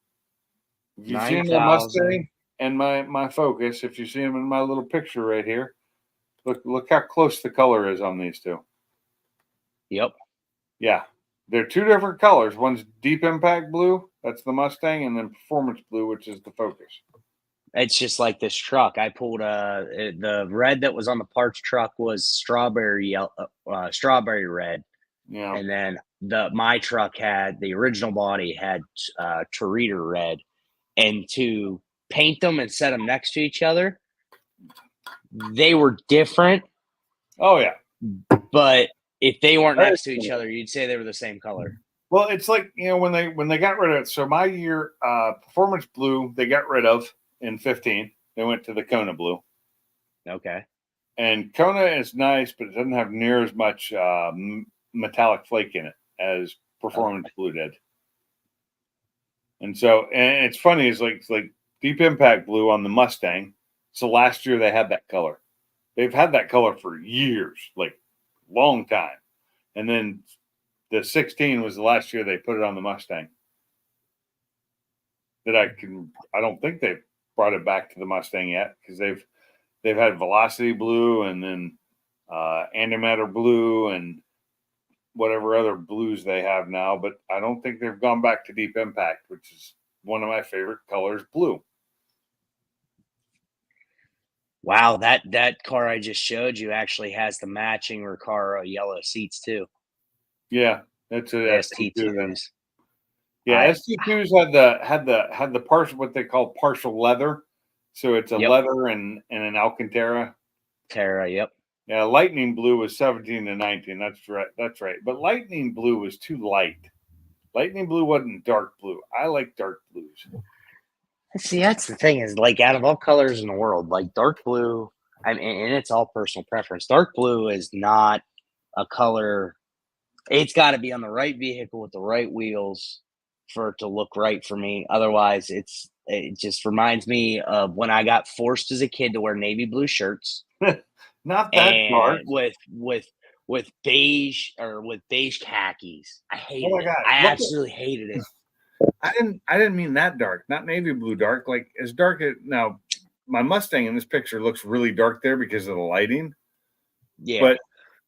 if you see
9,000.
my Mustang and my Focus, if you see them in my little picture right here, look how close the color is on these two.
Yep.
Yeah, they're two different colors. One's deep impact blue, that's the Mustang, and then performance blue, which is the Focus.
It's just like this truck. I pulled the red that was on the parts truck was strawberry yellow, strawberry red,
Yeah,
and then my truck had the original body had Torita red, and to paint them and set them next to each other, they were different.
Oh yeah,
but if they weren't
That
next
is
to each
cool.
other, you'd say they were the same color.
well, it's like when they got rid of it. So my year, performance blue, they got rid of in 15. They went to the Kona blue.
Okay.
And Kona is nice, but it doesn't have near as much metallic flake in it as Performance Blue did. And so, and it's funny, it's like Deep Impact Blue on the Mustang. So last year they had that color. They've had that color for years, like long time. And then the 16 was the last year they put it on the Mustang. I don't think they've brought it back to the Mustang yet, because they've had Velocity Blue and then Antimatter Blue and whatever other blues they have now, but I don't think they've gone back to Deep Impact, which is one of my favorite colors, blue.
Wow, that car I just showed you actually has the matching Recaro yellow seats too.
Yeah, that's a ST2 then.
ST2s.
Yeah, ST2s had the partial, what they call partial leather, so it's a
Yep.
leather and an Alcantara.
Terra, yep.
Yeah, Lightning Blue was 17 to 19. That's right. That's right. But Lightning Blue was too light. Lightning Blue wasn't dark blue. I like dark blues.
See, that's the thing is, like, out of all colors in the world, like dark blue, I mean, and it's all personal preference. Dark blue is not a color. It's got to be on the right vehicle with the right wheels for it to look right for me. Otherwise, it just reminds me of when I got forced as a kid to wear navy blue shirts.
Not that dark.
with beige khakis. I hated
my
it.
God.
I
Look at-
absolutely hated it.
I didn't mean that dark. Not navy blue dark. Like as dark as now. My Mustang in this picture looks really dark there because of the lighting.
Yeah.
But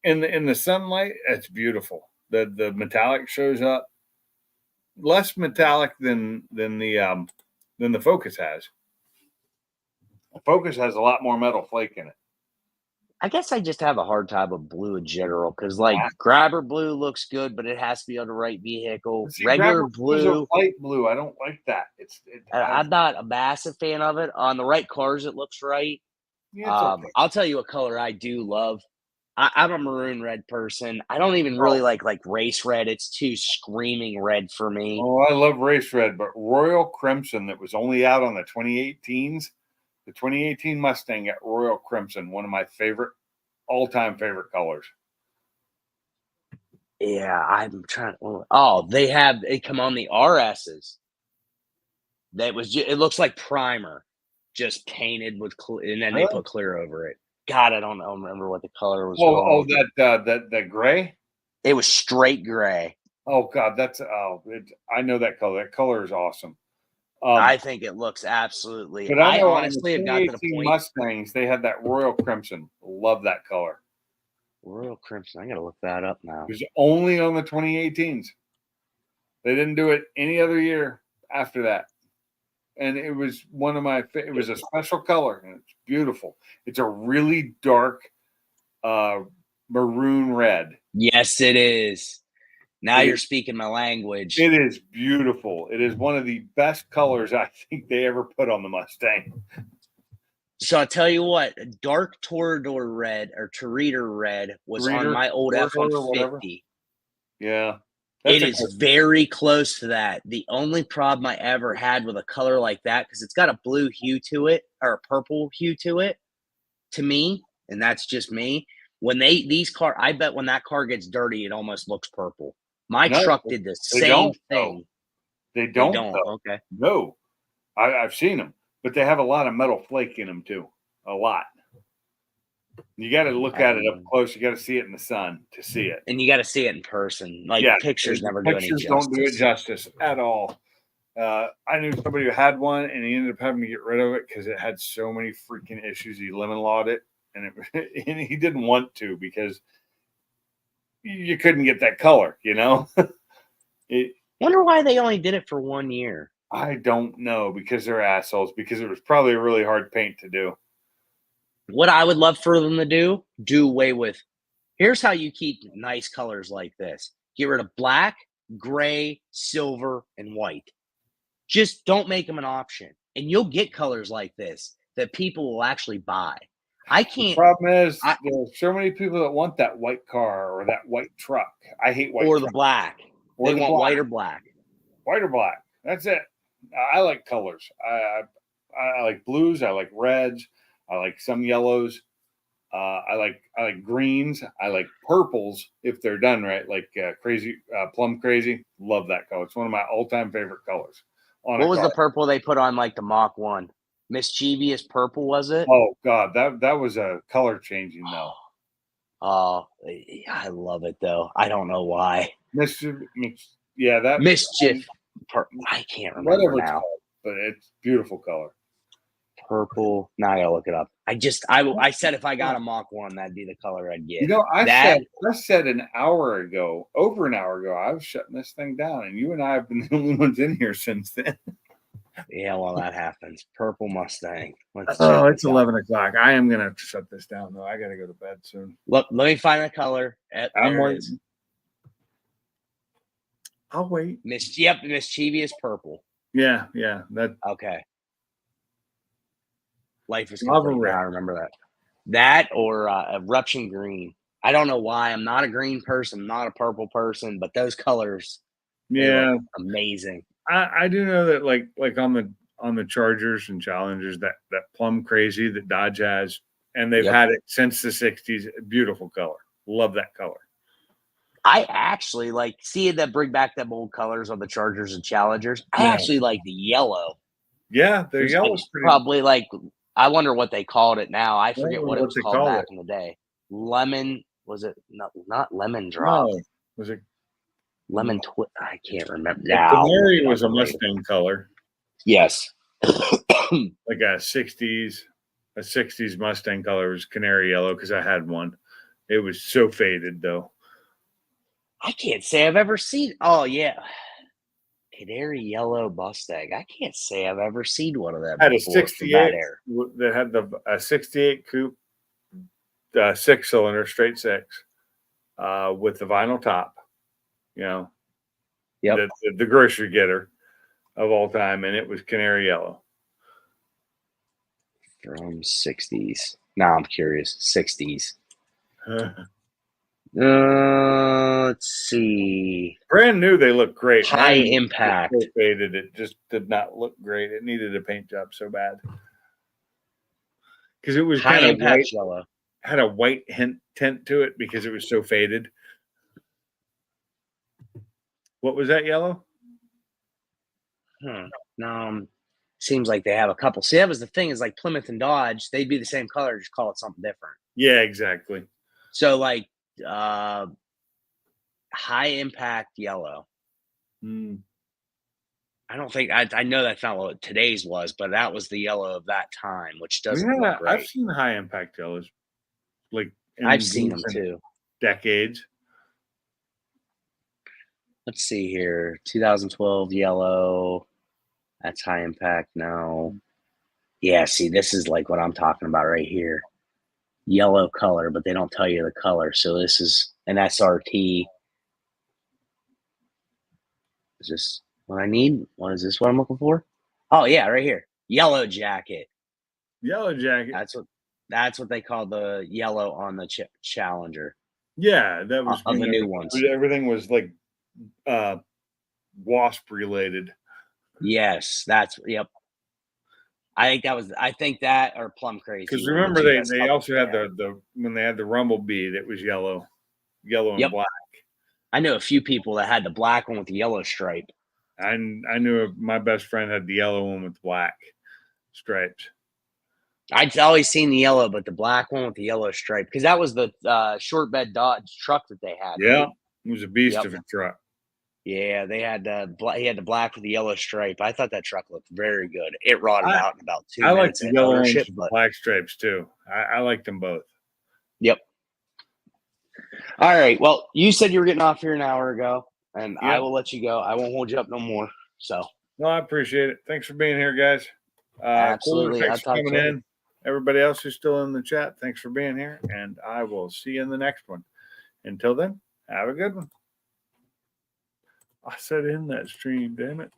in the sunlight, it's beautiful. The metallic shows up. Less metallic than the Focus has. The Focus has a lot more metal flake in it.
I guess I just have a hard time with blue in general because, like, grabber blue looks good, but it has to be on the right vehicle.
See,
Regular
grabber blues are
blue,
light blue. I don't like that.
I'm not a massive fan of it. On the right cars, it looks right.
Yeah, it's okay.
I'll tell you what color I do love. I'm a maroon red person. I don't even really like race red. It's too screaming red for me.
Oh, I love race red, but Royal Crimson that was only out on the 2018s. The 2018 Mustang got Royal Crimson, one of my all-time favorite colors.
Yeah, I'm trying. Oh, they come on the RSs. It looks like primer, just painted with, and then they
Really?
put clear over it. God, I don't remember what the color was.
That gray.
It was straight gray.
Oh God, I know that color. That color is awesome.
I think it looks absolutely.
But I know
honestly have got to the point.
Mustangs, they had that Royal Crimson. Love that color.
Royal Crimson. I gotta look that up now.
It was only on the 2018s. They didn't do it any other year after that. And it was it was a special color, and it's beautiful. It's a really dark maroon red.
Yes, it is. Now you're speaking my language.
It is beautiful. It is one of the best colors I think they ever put on the Mustang.
So I'll tell you what, dark Toreador red or Toreador red was on my old F-150.
Yeah.
It is very close to that. The only problem I ever had with a color like that, because it's got a blue hue to it or a purple hue to it, to me, and that's just me. When I bet when that car gets dirty, it almost looks purple. My truck did the same thing.
They don't.
Okay.
No, I've seen them, but they have a lot of metal flake in them too. A lot. You got to look at it up close. You got to see it in the sun to see it,
and you got to see it in person. Like pictures never do any justice.
Pictures don't do it justice at all. I knew somebody who had one, and he ended up having to get rid of it because it had so many freaking issues. He lemon lawed it, and he didn't want to because you couldn't get that color, you know.
Wonder why they only did it for 1 year.
I don't know, because they're assholes. Because it was probably a really hard paint to do.
What I would love for them to do away with. Here's how you keep nice colors like this: get rid of black, gray, silver, and white. Just don't make them an option, and you'll get colors like this that people will actually buy. I can't.
The problem is there's so many people that want that white car or that white truck. I hate white.
Or
truck.
the black. They want white or black.
White or black. That's it. I like colors. I like blues. I like reds. I like some yellows. I like greens. I like purples if they're done right. Like plum crazy. Love that color. It's one of my all-time favorite colors.
What was the purple they put on like the Mach 1? Mischievous purple, was it?
Oh God, that was a color changing though.
Oh, I love it though. I don't know why.
Mischief. Yeah, that
Mischief. I can't remember
whatever it's
now.
called, but it's beautiful color.
Purple. Now I gotta look it up. I said if I got a Mach 1, that'd be the color I'd get.
You know, I
That-
said an hour ago, over an hour ago, I was shutting this thing down, and you and I have been the only ones in here since then.
Yeah, well, that happens. Purple Mustang. Let's
Oh,
check
it's
this out.
11 o'clock. I am gonna have to shut this down though. I gotta go to bed soon.
Look, let me find the color.
I'm
There it
waiting.
is.
I'll wait.
Mischievous purple.
Yeah, that
Okay. Life is
Lava
complete.
red.
Now I remember that. That or eruption green. I don't know why. I'm not a green person. I'm not a purple person, but those colors, they
yeah.
look amazing.
I do know that like on the Chargers and Challengers that plum crazy that Dodge has, and they've
Yep.
had it since the 60s. Beautiful color. Love that color.
I actually like seeing that bring back them old colors on the Chargers and Challengers. I
Yeah.
actually like the yellow.
Yeah, the
It's
yellow's pretty.
probably like, I wonder what they called it now. I
don't
forget
know
what it
what
was
they
called
called
back
it.
in the day. Lemon, was it not lemon drop?
No, was it?
Lemon twist. I can't remember
The
now.
Canary was a Mustang color,
Yes.
like a 60s Mustang color was canary yellow because I had one. It was so faded though.
I can't say I've ever seen. Oh yeah, canary yellow Mustang. I can't say I've ever seen one of them.
Had a
before from
68
that era.
that had a 68 coupe, 6-cylinder straight six, with the vinyl top. You know,
Yep.
the grocery getter of all time, and it was canary yellow.
From 60s. Now I'm curious. 60s. Let's see.
Brand new, they look great.
High
Mine was
impact.
so faded, it just did not look great. It needed a paint job so bad because it was
High
kind of
impact
white,
yellow.
had a white tint to it because it was so faded. What was that yellow?
No, seems like they have a couple. See, that was the thing, is like Plymouth and Dodge, they'd be the same color, just call it something different.
Yeah, exactly.
So like high impact yellow.
Mm.
I don't think I know that's not what today's was, but that was the yellow of that time, which doesn't look
Yeah,
great.
I've seen high impact yellows, like in
I've seen them
recent
too.
decades.
Let's see here. 2012 yellow. That's high impact. No. Yeah, see, this is like what I'm talking about right here. Yellow color, but they don't tell you the color. So this is an SRT. Is this what I need? What is this what I'm looking for? Oh yeah, right here. Yellow jacket.
Yellow jacket.
That's what they call the yellow on the Challenger.
Yeah, that was
Of the
when
new ones.
Everything was like wasp related.
Yes, yep. I think that or plum crazy.
Because
were the
remember
two best
they
colors
also had
had.
the when they had the Rumblebee that was yellow and
Yep.
black.
I know a few people that had the black one with the yellow stripe.
I knew my best friend had the yellow one with black stripes.
I'd always seen the yellow, but the black one with the yellow stripe, because that was the short bed Dodge truck that they had.
Yeah,
right?
it was a beast
Yep.
of a truck.
Yeah, they had he had the black with the yellow stripe. I thought that truck looked very good. It rotted out in about 2
I like
minutes
the
of
yellow ones
ownership,
with the
but
black stripes too. I liked them both.
yep. All right. Well, you said you were getting off here an hour ago, and I
Yep.
will let you go. I won't hold you up no more. So
No, I appreciate it. Thanks for being here, guys.
Absolutely.
Thanks for
I'll talk
coming
to you.
in. Everybody else who's still in the chat, thanks for being here. And I will see you in the next one. Until then, have a good one. I said in that stream, damn it.